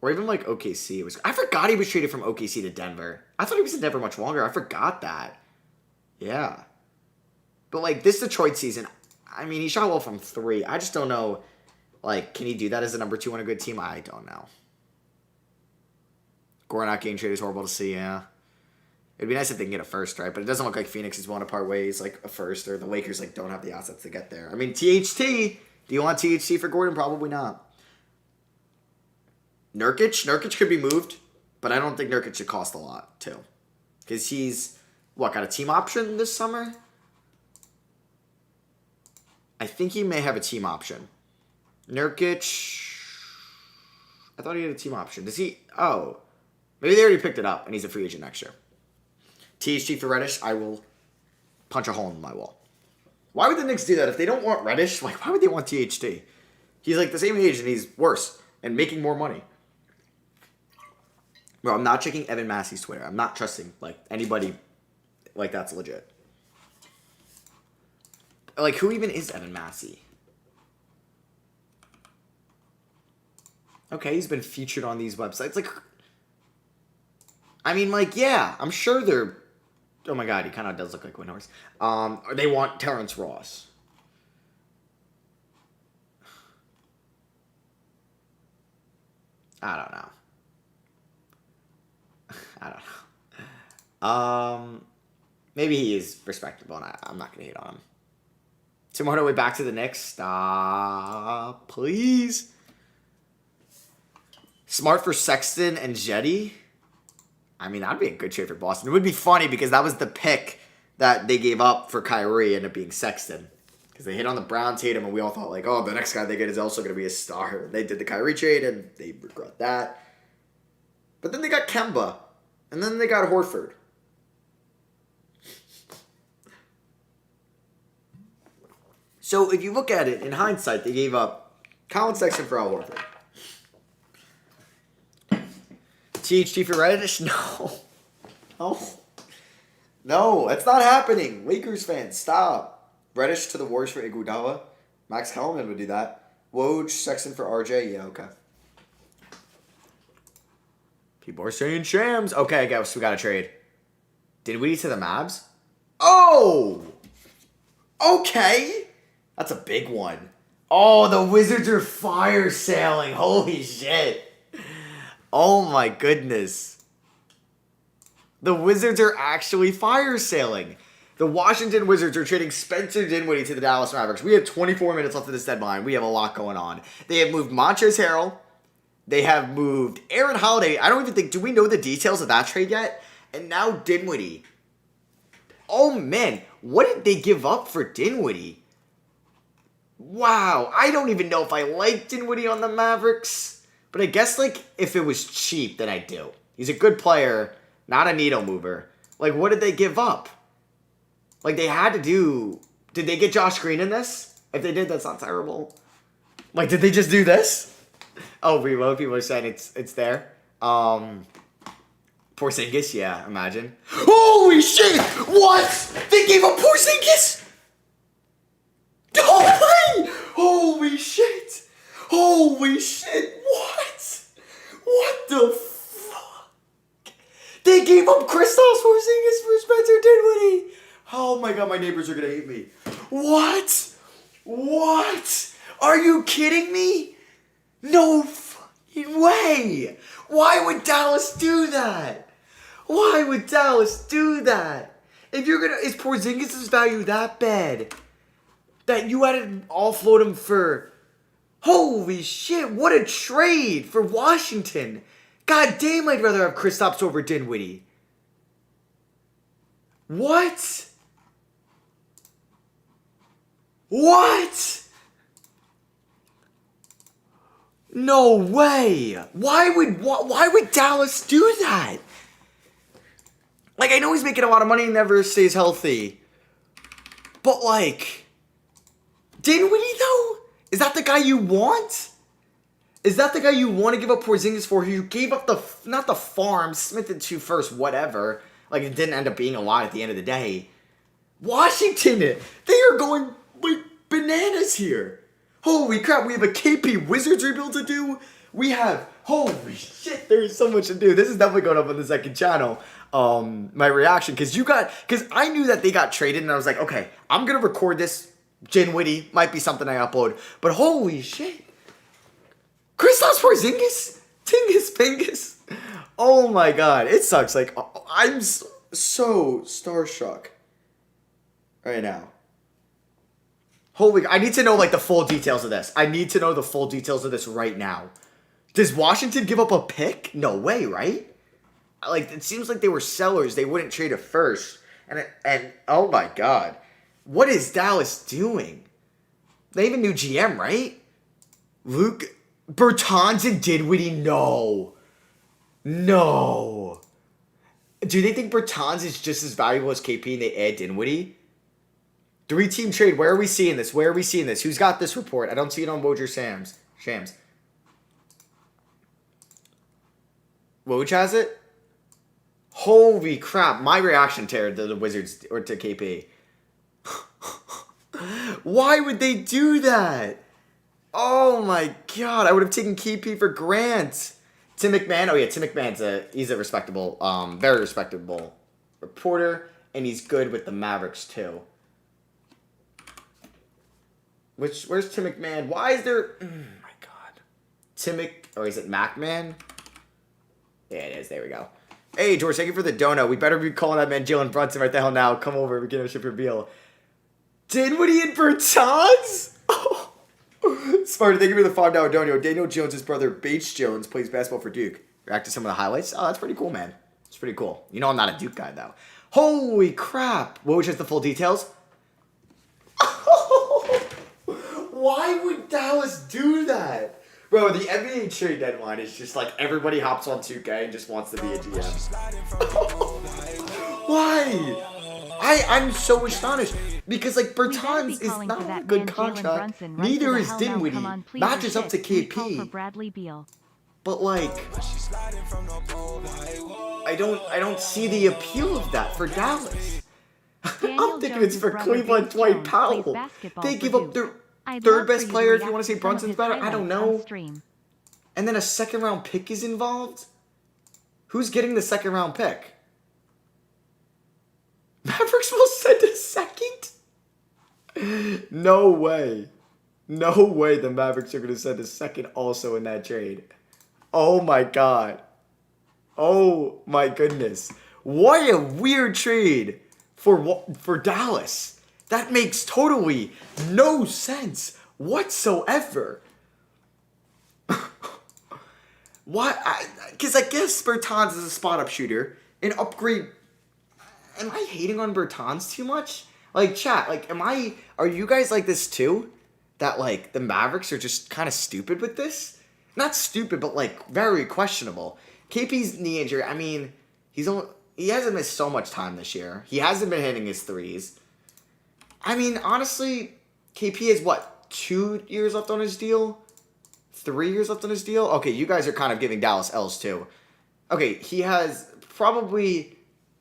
Or even OKC. I forgot he was traded from OKC to Denver. I thought he was in Denver much longer. I forgot that. Yeah. But this Detroit season, I mean, he shot well from 3. I just don't know, can he do that as a number 2 on a good team? I don't know. Gore not getting traded is horrible to see, yeah. It'd be nice if they can get a first, right? But it doesn't look like Phoenix is willing to part ways a first, or the Lakers don't have the assets to get there. I mean, THT. Do you want THT for Gordon? Probably not. Nurkic could be moved, but I don't think Nurkic should cost a lot, too. Because he's, got a team option this summer? I think he may have a team option. Nurkic, I thought he had a team option. Does he? Oh. Maybe they already picked it up, and he's a free agent next year. THT for Reddish, I will punch a hole in my wall. Why would the Knicks do that? If they don't want Reddish, why would they want THT? He's the same age, and he's worse, and making more money. Bro, I'm not checking Evan Massey's Twitter. I'm not trusting, anybody that's legit. Who even is Evan Massey? Okay, he's been featured on these websites. I mean, yeah, I'm sure they're... Oh my god, he kind of does look like Windhorse. Or they want Terrence Ross. I don't know. Maybe he is respectable, and I'm not going to hate on him. Tim Hardaway back to the Knicks. Stop, please. Smart for Sexton and Jetty. I mean, that'd be a good trade for Boston. It would be funny because that was the pick that they gave up for Kyrie, ended up being Sexton. Because they hit on the Browns, hate him, and we all thought, the next guy they get is also going to be a star. They did the Kyrie trade, and they regret that. But then they got Kemba. And then they got Horford. So if you look at it, in hindsight, they gave up Colin Sexton for Al Horford. THT for Reddish? No. No. No, that's not happening. Lakers fans, stop. Reddish to the Warriors for Iguodala. Max Kellerman would do that. Woj, Sexton for RJ. Yeah, okay. People are saying Shams. Okay, I guess we got to trade. Did we to the Mavs? Oh! Okay. That's a big one. Oh, the Wizards are fire sailing. Holy shit. Oh my goodness. The Wizards are actually fire sailing. The Washington Wizards are trading Spencer Dinwiddie to the Dallas Mavericks. We have 24 minutes left of this deadline. We have a lot going on. They have moved Montrezl Harrell. They have moved Aaron Holiday. I don't even think, do we know the details of that trade yet? And now Dinwiddie. Oh man, what did they give up for Dinwiddie? Wow, I don't even know if I like Dinwiddie on the Mavericks. But I guess, like, if it was cheap, then I do. He's a good player, not a needle mover. Like, what did they give up? Like, they had to do... Did they get Josh Green in this? If they did, that's not terrible. Like, did they just do this? Oh, reload. People are saying it's there. Porzingis, yeah, imagine. Holy shit! What? They gave up Porzingis? No way! Holy shit! Holy shit! What? What the fuck? They gave up Kristaps Porzingis for Spencer Dinwiddie. Oh my god, my neighbors are gonna hate me. What? What? Are you kidding me? No fucking way! Why would Dallas do that? Why would Dallas do that? If you're gonna, is Porzingis' value that bad that you had to offload him for? Holy shit! What a trade for Washington! God damn, I'd rather have Kristaps over Dinwiddie. What? What? No way! Why would Dallas do that? Like, I know he's making a lot of money and never stays healthy. But, like, Dinwiddie, though? Is that the guy you want? Is that the guy you want to give up Porzingis for? You gave up not the farm, Smith and 2 first, whatever. Like, it didn't end up being a lot at the end of the day. Washington, they are going, like, bananas here. Holy crap, we have a KP Wizards rebuild to do. We have, holy shit, there is so much to do. This is definitely going up on the second channel. My reaction, because I knew that they got traded, and I was like, okay, I'm going to record this. Dinwiddie might be something I upload. But holy shit. Kristaps Porzingis? Tingus Pingus? Oh my god, it sucks. Like, I'm so starstruck right now. Holy, I need to know, like, the full details of this. I need to know the full details of this right now. Does Washington give up a pick? No way, right? Like, it seems like they were sellers. They wouldn't trade a first. And oh my god. What is Dallas doing? They have a new GM, right? Luke Bertans and Dinwiddie? No. No. Do they think Bertans is just as valuable as KP and they add Dinwiddie? 3-team trade. Where are we seeing this? Where are we seeing this? Who's got this report? I don't see it on Woj or Shams. Woj has it? Holy crap. My reaction to the Wizards or to KP. Why would they do that? Oh my god. I would have taken KP for Grant. Tim McMahon. Oh yeah, Tim McMahon's he's a respectable, very respectable reporter. And he's good with the Mavericks too. Where's Tim McMahon? Why is there... Oh my god. Or is it MacMahon? Yeah, it is. There we go. Hey, George, thank you for the donut. We better be calling that man Jalen Brunson right the hell now. Come over. We can ship your meal. Dinwiddie and Bertans? Oh. Sparta, thank you for the $5 donut. Daniel Jones' brother, Bates Jones, plays basketball for Duke. React to some of the highlights? Oh, that's pretty cool, man. It's pretty cool. You know I'm not a Duke guy, though. Holy crap. What was just the full details? Why would Dallas do that? Bro, the NBA trade deadline is just like everybody hops on 2K and just wants to be a GM. Why? I'm so astonished. Because, like, We better be Bertans is calling not for a that good man Jalen contract. Brunson right Neither to the is hell no. Come on, Dinwiddie. please, Matches up to Please call for KP. Bradley Beal. But, like, I don't see the appeal of that for Dallas. Daniel I'm thinking it's Jones's for brother Cleveland, Vince Dwight Jones Powell. plays basketball They for give up Duke. their I'd third love best for you player if to you want to say react to some of Brunson's his better. I don't highlights on know. stream. And then a second round pick is involved? Who's getting the second round pick? Mavericks will send a second? No way. No way the Mavericks are going to send a second also in that trade. Oh my god. Oh my goodness. What a weird trade for Dallas. That makes totally no sense whatsoever. Why? Because I guess Bertans is a spot-up shooter. An upgrade. Am I hating on Bertans too much? Like, chat, like, are you guys like this too? That, like, the Mavericks are just kind of stupid with this? Not stupid, but, like, very questionable. KP's knee injury, I mean, he hasn't missed so much time this year. He hasn't been hitting his threes. I mean, honestly, KP has, what, 2 years left on his deal? 3 years left on his deal? Okay, you guys are kind of giving Dallas L's too. Okay, he has probably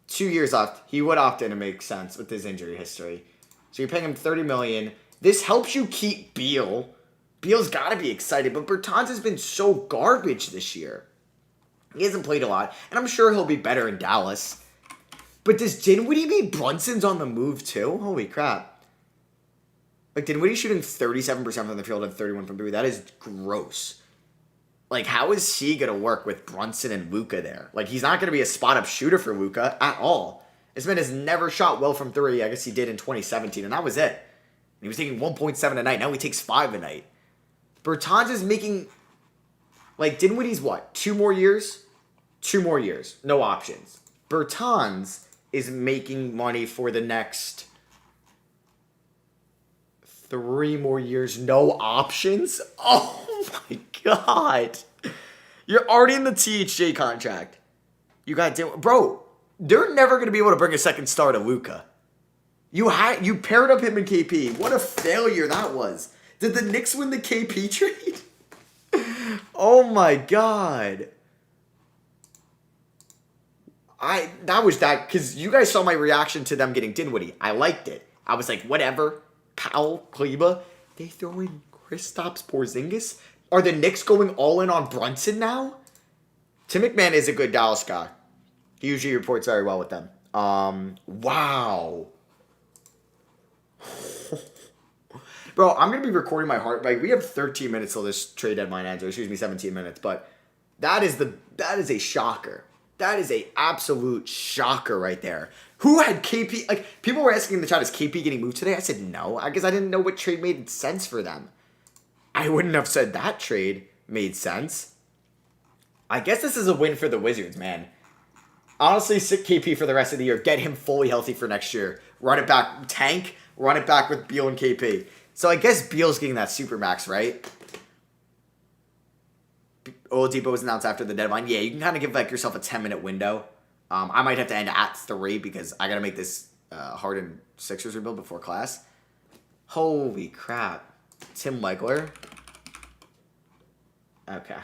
2 years left. He would opt in to make sense with his injury history. So you're paying him $30 million. This helps you keep Beal. Beal's got to be excited, but Bertans has been so garbage this year. He hasn't played a lot, and I'm sure he'll be better in Dallas. But does Dinwiddie mean Brunson's on the move too? Holy crap. Like, Dinwiddie shooting 37% from the field and 31 from 3. That is gross. Like, how is he going to work with Brunson and Luka there? Like, he's not going to be a spot-up shooter for Luka at all. This man has never shot well from 3. I guess he did in 2017, and that was it. He was taking 1.7 a night. Now he takes 5 a night. Bertans is making... Like, Dinwiddie's what? 2 more years? 2 more years. No options. Bertans is making money for the next 3 more years. No options? Oh, my God. You're already in the THJ contract. You got... Bro, they're never going to be able to bring a second star to Luka. You paired up him and KP. What a failure that was. Did the Knicks win the KP trade? Oh my god. Because you guys saw my reaction to them getting Dinwiddie. I liked it. I was like, whatever. Powell, Kleba. They throw in Kristaps Porzingis? Are the Knicks going all in on Brunson now? Tim McMahon is a good Dallas guy. He usually reports very well with them. Wow. Bro, I'm going to be recording my heart. Like, we have 13 minutes till this trade deadline ends. Or excuse me, 17 minutes. But that is a shocker. That is a absolute shocker right there. Who had KP? Like, people were asking in the chat, is KP getting moved today? I said no. I guess I didn't know what trade made sense for them. I wouldn't have said that trade made sense. I guess this is a win for the Wizards, man. Honestly, sit KP for the rest of the year. Get him fully healthy for next year. Run it back. Tank. Run it back with Beal and KP. So I guess Beal's getting that supermax, right? Oladipo was announced after the deadline. Yeah, you can kind of give like yourself a 10-minute window. I might have to end at 3 because I got to make this Harden Sixers rebuild before class. Holy crap. Tim Legler. Okay.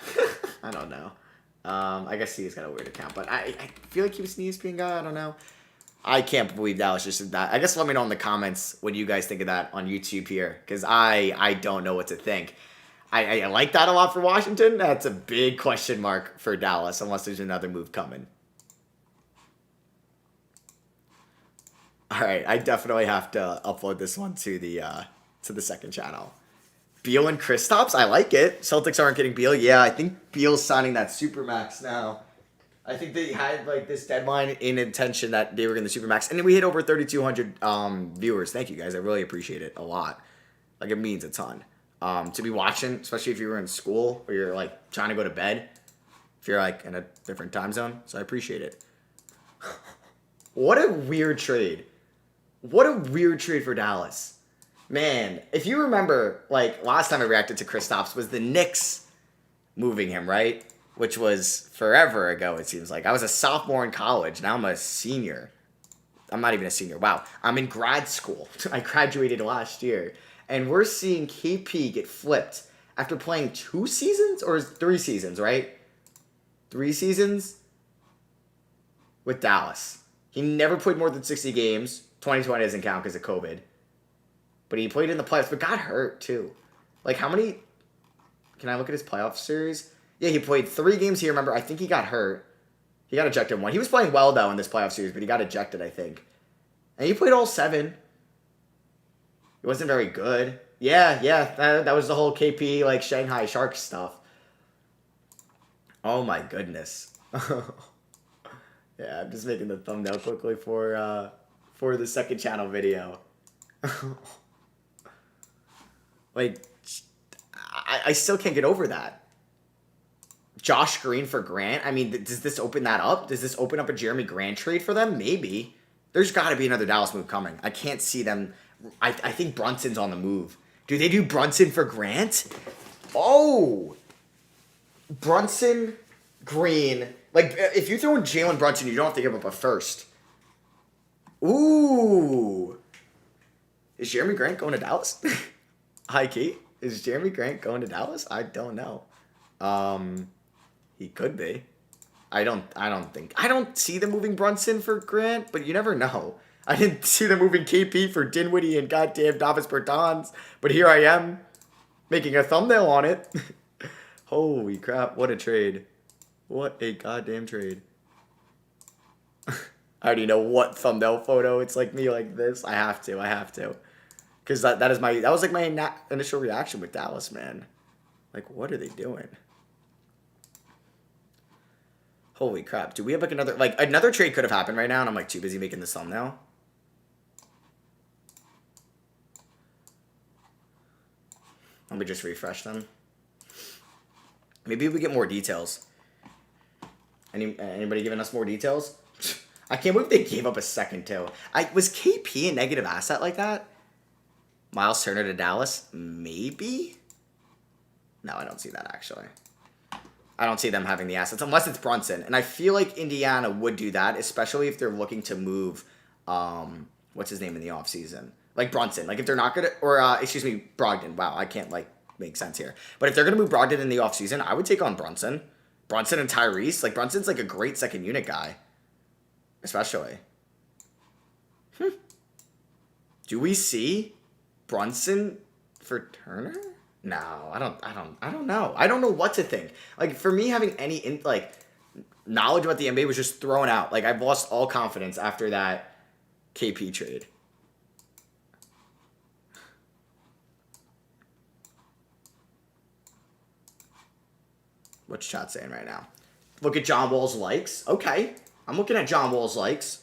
I don't know. I guess he's got a weird account, but I feel like he was an ESPN guy. I don't know. I can't believe Dallas just did that. I guess let me know in the comments what you guys think of that on YouTube here, because I don't know what to think. I like that a lot for Washington. That's a big question mark for Dallas, unless there's another move coming. All right, I definitely have to upload this one to the second channel. Beal and Kristaps, I like it. Celtics aren't getting Beal. Yeah, I think Beal's signing that Supermax now. I think they had like this deadline in intention that they were going to Supermax. And then we hit over 3,200 viewers. Thank you guys. I really appreciate it a lot. Like, it means a ton. To be watching, especially if you were in school or you're like trying to go to bed. If you're like in a different time zone. So I appreciate it. What a weird trade. What a weird trade for Dallas. Man, if you remember, like, last time I reacted to Kristaps was the Knicks moving him, right? Which was forever ago, it seems like. I was a sophomore in college. Now I'm a senior. I'm not even a senior. Wow. I'm in grad school. I graduated last year. And we're seeing KP get flipped after playing 2 seasons or 3 seasons, right? 3 seasons with Dallas. He never played more than 60 games. 2020 doesn't count because of COVID. But he played in the playoffs, but got hurt too. Like, how many... Can I look at his playoff series? Yeah, he played 3 games here. Remember, I think he got hurt. He got ejected 1. He was playing well, though, in this playoff series, but he got ejected, I think. And he played all 7. He wasn't very good. Yeah, that was the whole KP, like, Shanghai Sharks stuff. Oh, my goodness. Yeah, I'm just making the thumbnail quickly for the second channel video. Like, I still can't get over that. Josh Green for Grant? I mean, does this open that up? Does this open up a Jeremy Grant trade for them? Maybe. There's got to be another Dallas move coming. I can't see them. I think Brunson's on the move. Do they do Brunson for Grant? Oh! Brunson, Green. Like, if you throw in Jalen Brunson, you don't have to give up a first. Ooh! Is Jeremy Grant going to Dallas? High key? Is Jeremy Grant going to Dallas? I don't know. He could be. I don't see them moving Brunson for Grant, but you never know. I didn't see them moving KP for Dinwiddie and goddamn Davis Bertans, but here I am, making a thumbnail on it. Holy crap, what a trade. What a goddamn trade. I already know what thumbnail photo. It's like me like this. I have to. Because that was like my initial reaction with Dallas, man. Like, what are they doing? Holy crap. Do we have like another trade could have happened right now and I'm like too busy making this thumbnail? Let me just refresh them. Maybe we get more details. Anybody giving us more details? I can't believe they gave up a second too. Was KP a negative asset like that? Miles Turner to Dallas? Maybe? No, I don't see that actually. I don't see them having the assets unless it's Brunson. And I feel like Indiana would do that, especially if they're looking to move, what's his name in the offseason? Like Brunson. Like if they're not going to, or Brogdon. Wow, I can't like make sense here. But if they're going to move Brogdon in the offseason, I would take on Brunson. Brunson and Tyrese. Like Brunson's like a great second unit guy. Especially. Do we see Brunson for Turner? No, I don't know. I don't know what to think. Like for me, having any knowledge about the NBA was just thrown out. Like I've lost all confidence after that KP trade. What's chat saying right now? Look at John Wall's likes. Okay, I'm looking at John Wall's likes.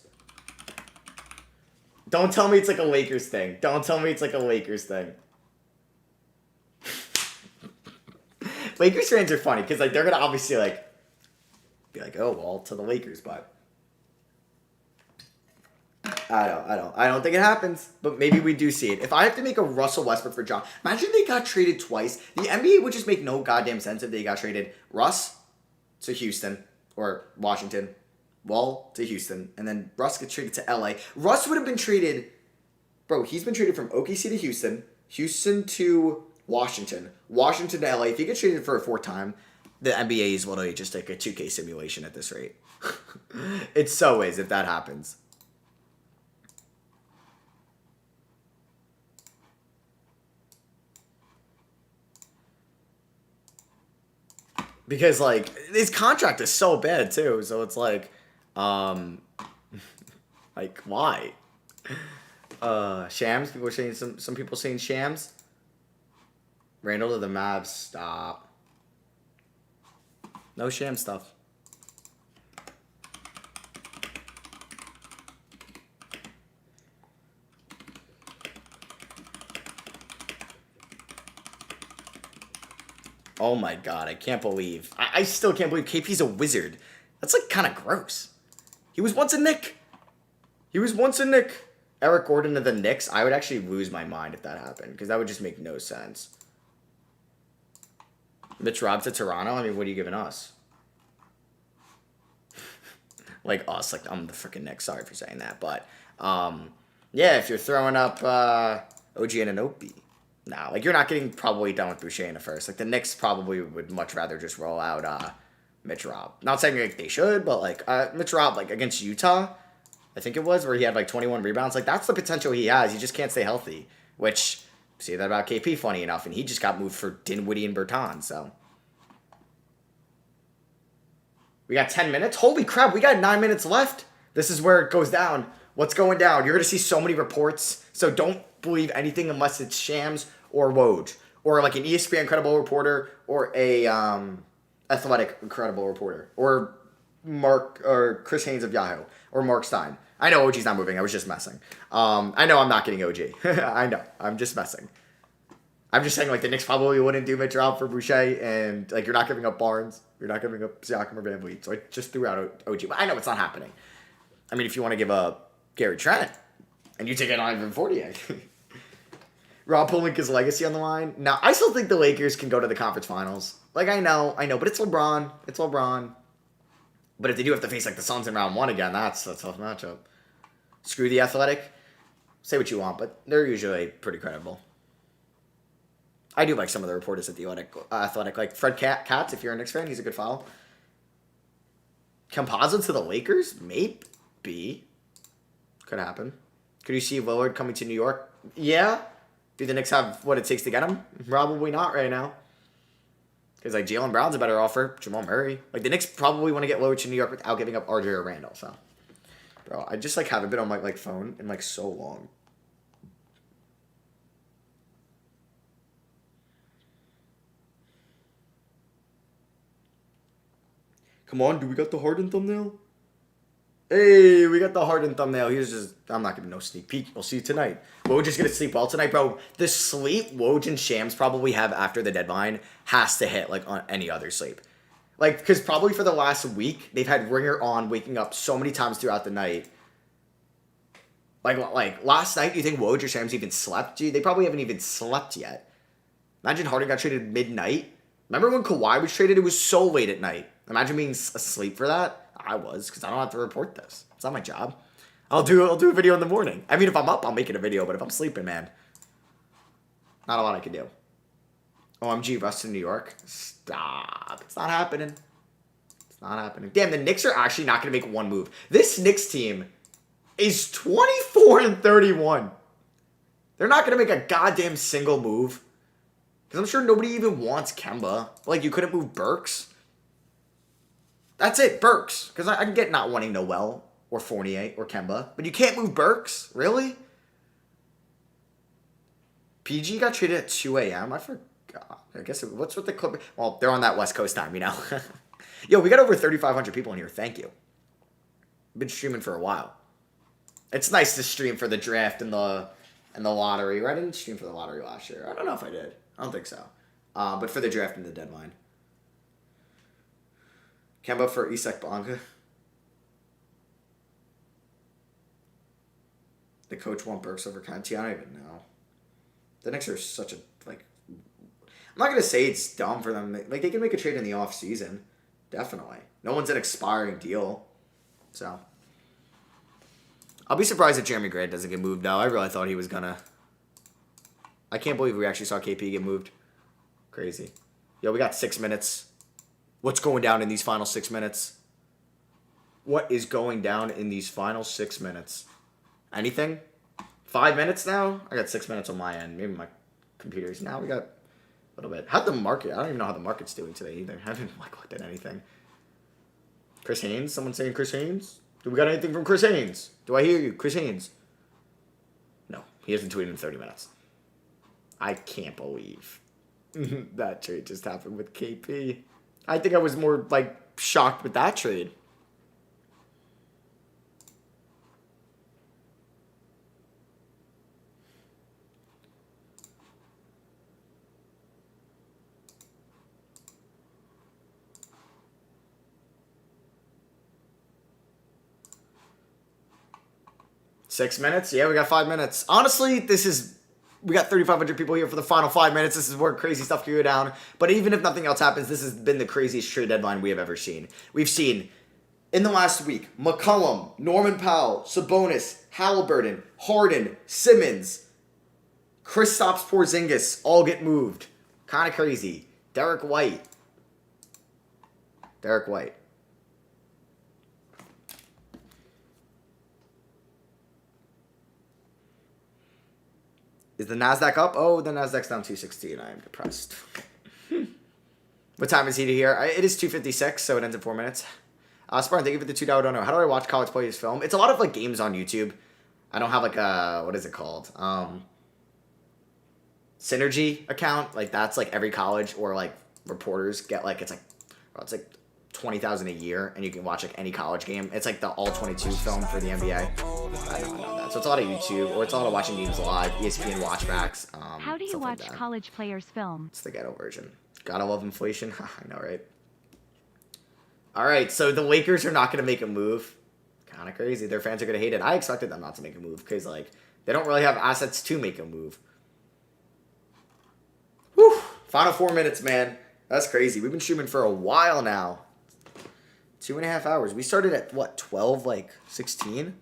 Don't tell me it's like a Lakers thing. Don't tell me it's like a Lakers thing. Lakers fans are funny because like they're gonna obviously like be like, oh well, to the Lakers, but I don't think it happens. But maybe we do see it. If I have to make a Russell Westbrook for John, imagine they got traded twice. The NBA would just make no goddamn sense if they got traded Russ to Houston or Washington, Wall to Houston, and then Russ gets traded to LA. Russ would have been traded, bro. He's been traded from OKC to Houston, Houston to Washington, Washington to LA. If he gets traded for a 4th time, the NBA is literally just like a 2K simulation at this rate. It so is if that happens. Because like his contract is so bad too, so it's like, like why? Shams. People are saying some people saying Shams. Randall to the Mavs. Stop. No sham stuff. Oh my god, I can't believe. I still can't believe KP's a wizard. That's like kind of gross. He was once a Knick. Eric Gordon to the Knicks. I would actually lose my mind if that happened because that would just make no sense. Mitch Rob to Toronto? I mean, what are you giving us? Like us, like I'm the freaking Knicks. Sorry for saying that, but Yeah, if you're throwing up OG and Anunoby, nah, like you're not getting probably done with Boucher in the first. Like the Knicks probably would much rather just roll out Mitch Rob. Not saying like they should, but like Mitch Rob like against Utah, I think it was where he had like 21 rebounds. Like that's the potential he has. He just can't stay healthy. Which see that about KP, funny enough, and he just got moved for Dinwiddie and Bertans. So we got 10 minutes. Holy crap, we got 9 minutes left. This is where it goes down. What's going down? You're gonna see so many reports. So don't believe anything unless it's Shams or Woj or like an ESPN credible reporter or a Athletic credible reporter or Mark or Chris Haynes of Yahoo or Mark Stein. I know OG's not moving. I was just messing. I know I'm not getting OG. I know. I'm just messing. I'm just saying like the Knicks probably wouldn't do Mitch Rob for Boucher, and like you're not giving up Barnes, you're not giving up Siakam or Van Vliet. So I just threw out OG. But I know it's not happening. I mean, if you want to give up Gary Trent and you take it on Ivan Fournier. Rob Pelinka's legacy on the line. Now, I still think the Lakers can go to the conference finals. Like, I know, but it's LeBron. It's LeBron. But if they do have to face, like, the Suns in round one again, that's a tough matchup. Screw the Athletic. Say what you want, but they're usually pretty credible. I do like some of the reporters at the Athletic. Like, Fred Katz, if you're a Knicks fan, he's a good follow. Composite to the Lakers? Maybe. Could happen. Could you see Lillard coming to New York? Yeah. Do the Knicks have what it takes to get him? Probably not right now. Because, like, Jaylen Brown's a better offer. Jamal Murray. Like, the Knicks probably want to get Lillard to New York without giving up RJ or Randall. So, bro, I just, like, haven't been on my, like, phone in, like, so long. Come on, do we got the Harden thumbnail? Hey, we got the Harden thumbnail. Here's just, I'm not giving no sneak peek. We'll see you tonight. Woj is going to sleep well tonight, bro. The sleep Woj and Shams probably have after the deadline has to hit, like, on any other sleep. Like, because probably for the last week, they've had Ringer on waking up so many times throughout the night. Like last night, you think Woj or Shams even slept? Gee, they probably haven't even slept yet. Imagine Harden got traded midnight. Remember when Kawhi was traded? It was so late at night. Imagine being asleep for that. I was, because I don't have to report this. It's not my job. I'll do a video in the morning. I mean, if I'm up, I'll make it a video, but if I'm sleeping, man, not a lot I can do. OMG, Russ in New York. Stop. It's not happening. It's not happening. Damn, the Knicks are actually not going to make one move. This Knicks team is 24-31. They're not going to make a goddamn single move. Because I'm sure nobody even wants Kemba. Like, you couldn't move Burks. That's it, Burks. Because I can get not wanting Noel or Fournier or Kemba. But you can't move Burks? Really? PG got traded at 2 a.m.? I forgot. I guess, what's with the Clippers? Well, they're on that West Coast time, you know. Yo, we got over 3,500 people in here. Thank you. I've been streaming for a while. It's nice to stream for the draft and the lottery. I didn't stream for the lottery last year. I don't know if I did. I don't think so. But for the draft and the deadline. Kemba for Isak Bonga. The coach want Burks over Conti. I don't even know. The Knicks are such a, like... I'm not going to say it's dumb for them. Like, they can make a trade in the offseason. Definitely. No one's an expiring deal. So... I'll be surprised if Jeremy Grant doesn't get moved, though. I really thought he was going to... I can't believe we actually saw KP get moved. Crazy. Yo, we got 6 minutes. What's going down in these final 6 minutes? What is going down in these final 6 minutes? Anything? 5 minutes now? I got 6 minutes on my end. Maybe my computer's. Now we got a little bit. How'd the market... I don't even know how the market's doing today either. I haven't looked at anything. Chris Haynes? Someone saying Chris Haynes? Do we got anything from Chris Haynes? Do I hear you? Chris Haynes? No. He hasn't tweeted in 30 minutes. I can't believe that trade just happened with KP. I think I was more, like, shocked with that trade. Six minutes? Yeah, we got 5 minutes. Honestly, we got 3,500 people here for the final 5 minutes. This is where crazy stuff can go down. But even if nothing else happens, this has been the craziest trade deadline we have ever seen. We've seen in the last week, McCollum, Norman Powell, Sabonis, Halliburton, Harden, Simmons, Kristaps Porzingis all get moved. Kind of crazy. Derek White. Is the NASDAQ up? Oh, the NASDAQ's down 216. I am depressed. What time is he to here? It is 2:56, so it ends in 4 minutes. Spartan, thank you for the $2 donor. How do I watch college players film? It's a lot of like games on YouTube. I don't have like a, what is it called? Synergy account. Like that's like every college or like reporters get like, it's like 20,000 a year, and you can watch like any college game. It's like the all 22 film for the NBA. I don't know that. So it's a lot of YouTube, or it's a lot of watching games live, ESPN watchbacks. How do you watch like college players film? It's the ghetto version. Gotta love inflation. I know, right? All right, so the Lakers are not going to make a move. Kind of crazy. Their fans are going to hate it. I expected them not to make a move because, like, they don't really have assets to make a move. Whew. Final 4 minutes, man. That's crazy. We've been streaming for a while now. 2.5 hours. We started at, what, 12, like, 16?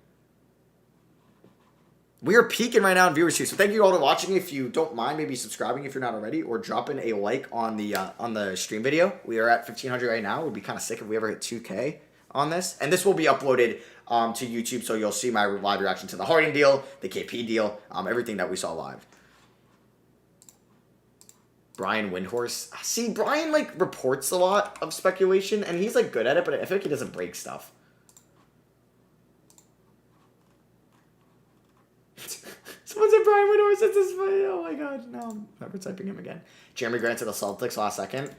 We are peaking right now in viewership, so thank you all for watching. If you don't mind, maybe subscribing if you're not already, or dropping a like on the stream video. We are at 1,500 right now. It would be kind of sick if we ever hit 2K on this. And this will be uploaded to YouTube, so you'll see my live reaction to the Harden deal, the KP deal, everything that we saw live. Brian Windhorse. See, Brian, like, reports a lot of speculation, and he's, like, good at it, but I feel like he doesn't break stuff. Someone said Brian Windhorse. It's this funny. Oh, my God. No, I'm never typing him again. Jeremy Grant to the Celtics last second.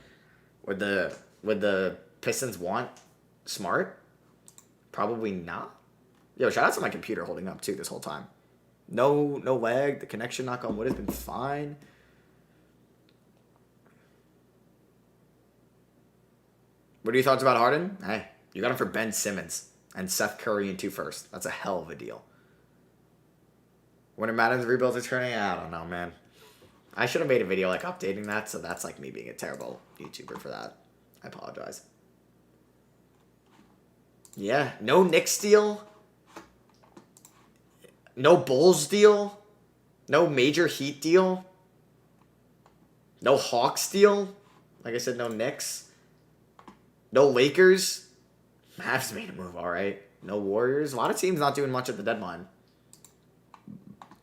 Would the Pistons want Smart? Probably not. Yo, shout out to my computer holding up, too, this whole time. No lag. The connection, knock on wood, has been fine. What are your thoughts about Harden? Hey, you got him for Ben Simmons and Seth Curry in 2 firsts. That's a hell of a deal. When it matters, rebuilds are turning, I don't know, man. I should have made a video like updating that, so that's like me being a terrible YouTuber for that. I apologize. Yeah, no Knicks deal. No Bulls deal. No major Heat deal. No Hawks deal. Like I said, no Knicks. No Lakers. Mavs made a move, all right. No Warriors. A lot of teams not doing much at the deadline.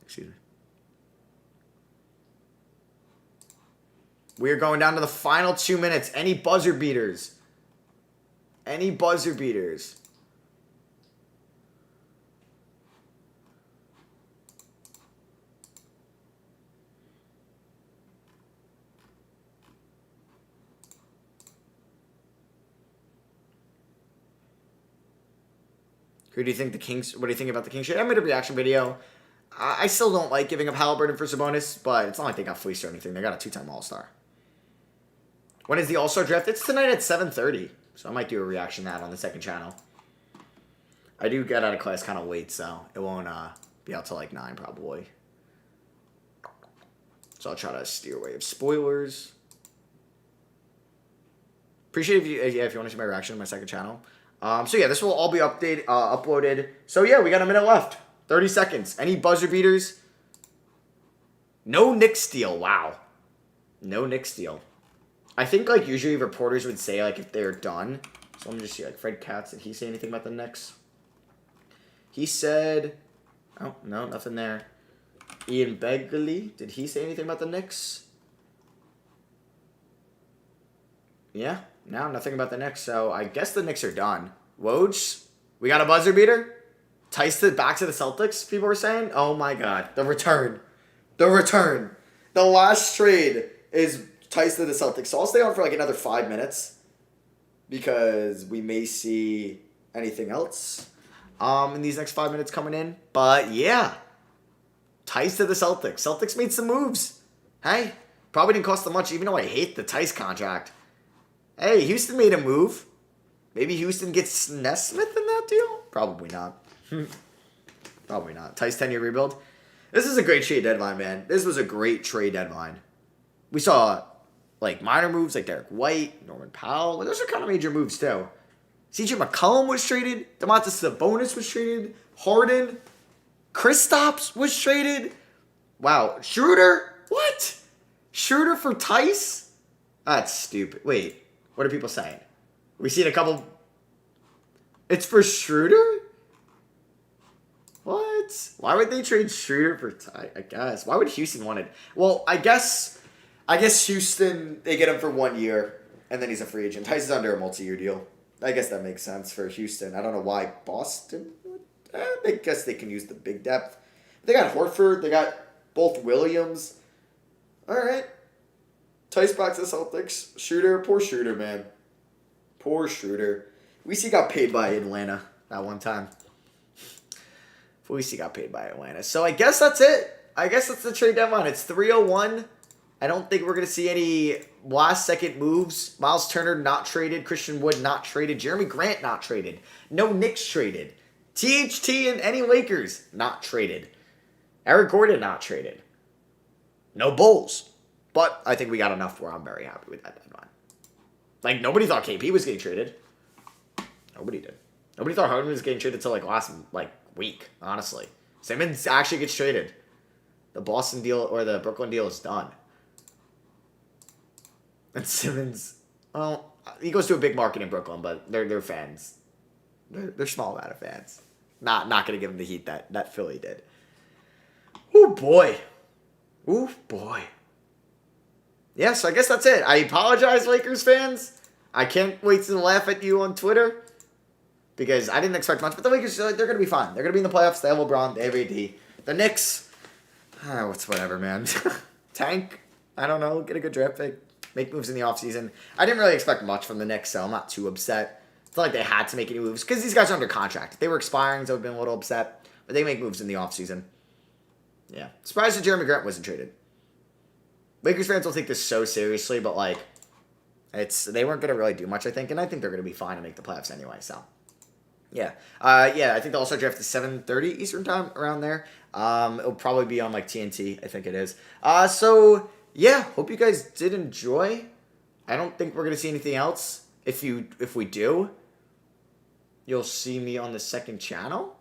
Excuse me. We are going down to the final 2 minutes. Any buzzer beaters? Any buzzer beaters? Who do you think the Kings... What do you think about the Kings? I made a reaction video. I still don't like giving up Halliburton for Sabonis, but it's not like they got fleeced or anything. They got a 2-time All-Star. When is the All-Star draft? It's tonight at 7:30, so I might do a reaction to that on the second channel. I do get out of class kind of late, so it won't be out till like 9 probably. So I'll try to steer away of spoilers. Appreciate if you want to see my reaction on my second channel. So yeah, this will all be uploaded. So yeah, we got a minute left. 30 seconds. Any buzzer beaters? No Knicks deal. Wow. No Knicks deal. I think like usually reporters would say like if they're done. So let me just see. Like Fred Katz, did he say anything about the Knicks? He said, oh no, nothing there. Ian Begley, did he say anything about the Knicks? Yeah, no, nothing about the Knicks. So I guess the Knicks are done. Woj, we got a buzzer beater. Tice back to the Celtics, people were saying. Oh my God, the return. The return. The last trade is Tice to the Celtics. So I'll stay on for like another 5 minutes because we may see anything else in these next 5 minutes coming in. But yeah, Tice to the Celtics. Celtics made some moves. Hey, probably didn't cost them much, even though I hate the Tice contract. Hey, Houston made a move. Maybe Houston gets Nesmith in that deal? Probably not. Probably not. Tice 10-year rebuild. This is a great trade deadline, man. This was a great trade deadline. We saw like minor moves like Derek White, Norman Powell. Those are kind of major moves too. CJ McCollum was traded. Domantas Sabonis was traded. Harden. Kristaps was traded. Wow. Schroeder? What? Schroeder for Tice? That's stupid. Wait. What are people saying? We seen a couple... It's for Schroeder? What? Why would they trade Schroeder for Tice? I guess. Why would Houston want it? Well, I guess Houston, they get him for 1 year, and then he's a free agent. Tice is under a multi-year deal. I guess that makes sense for Houston. I don't know why Boston would. I guess they can use the big depth. They got Horford. They got both Williams. All right. Tice back to the Celtics. Schroeder. Poor Schroeder, man. Poor Schroeder. At least he got paid by Atlanta that one time. At least he got paid by Atlanta. So I guess that's it. I guess that's the trade deadline. It's 3:01. I don't think we're going to see any last-second moves. Miles Turner not traded. Christian Wood not traded. Jeremy Grant not traded. No Knicks traded. THT and any Lakers not traded. Eric Gordon not traded. No Bulls. But I think we got enough where I'm very happy with that deadline. Like, nobody thought KP was getting traded. Nobody did. Nobody thought Harden was getting traded until, last, week, honestly. Simmons actually gets traded. The Boston deal or the Brooklyn deal is done. And Simmons, well, he goes to a big market in Brooklyn, but they're fans. They're small amount of fans. Not going to give him the heat that Philly did. Ooh, boy. Ooh, boy. Yeah, so I guess that's it. I apologize, Lakers fans. I can't wait to laugh at you on Twitter because I didn't expect much. But the Lakers, they're going to be fine. They're going to be in the playoffs. They have LeBron. They have AD. The Knicks, it's whatever, man. Tank, I don't know. Get a good draft pick. Make moves in the offseason. I didn't really expect much from the Knicks, so I'm not too upset. It's not like they had to make any moves because these guys are under contract. If they were expiring, so I would have been a little upset. But they make moves in the offseason. Yeah. Surprised that Jeremy Grant wasn't traded. Lakers fans will take this so seriously, but they weren't going to really do much, I think, and I think they're going to be fine to make the playoffs anyway, so. Yeah. I think they'll also draft at 7:30 Eastern time, around there. It'll probably be on TNT, I think it is. So yeah, hope you guys did enjoy. I don't think we're going to see anything else. If we do, you'll see me on the second channel.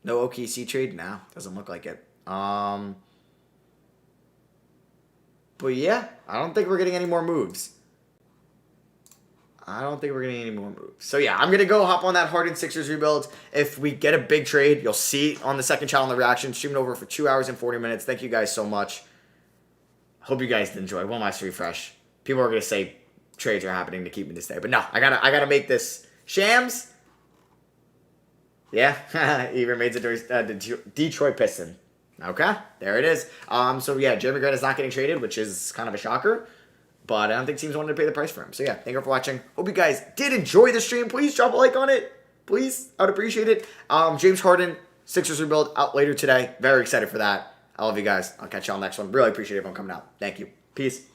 No OKC trade? No, doesn't look like it. But yeah, I don't think we're getting any more moves. So yeah, I'm going to go hop on that Harden Sixers rebuild. If we get a big trade, you'll see it on the second channel in the reaction. Streaming over for 2 hours and 40 minutes. Thank you guys so much. Hope you guys did enjoy. One last refresh. People are going to say trades are happening to keep me this day. But no, I gotta make this. Shams. Yeah, he remains a Detroit Piston. Okay, there it is. So yeah, Jeremy Grant is not getting traded, which is kind of a shocker. But I don't think teams wanted to pay the price for him. So yeah, thank you for watching. Hope you guys did enjoy the stream. Please drop a like on it. Please, I would appreciate it. James Harden, Sixers rebuild out later today. Very excited for that. I love you guys. I'll catch y'all next one. Really appreciate everyone coming out. Thank you. Peace.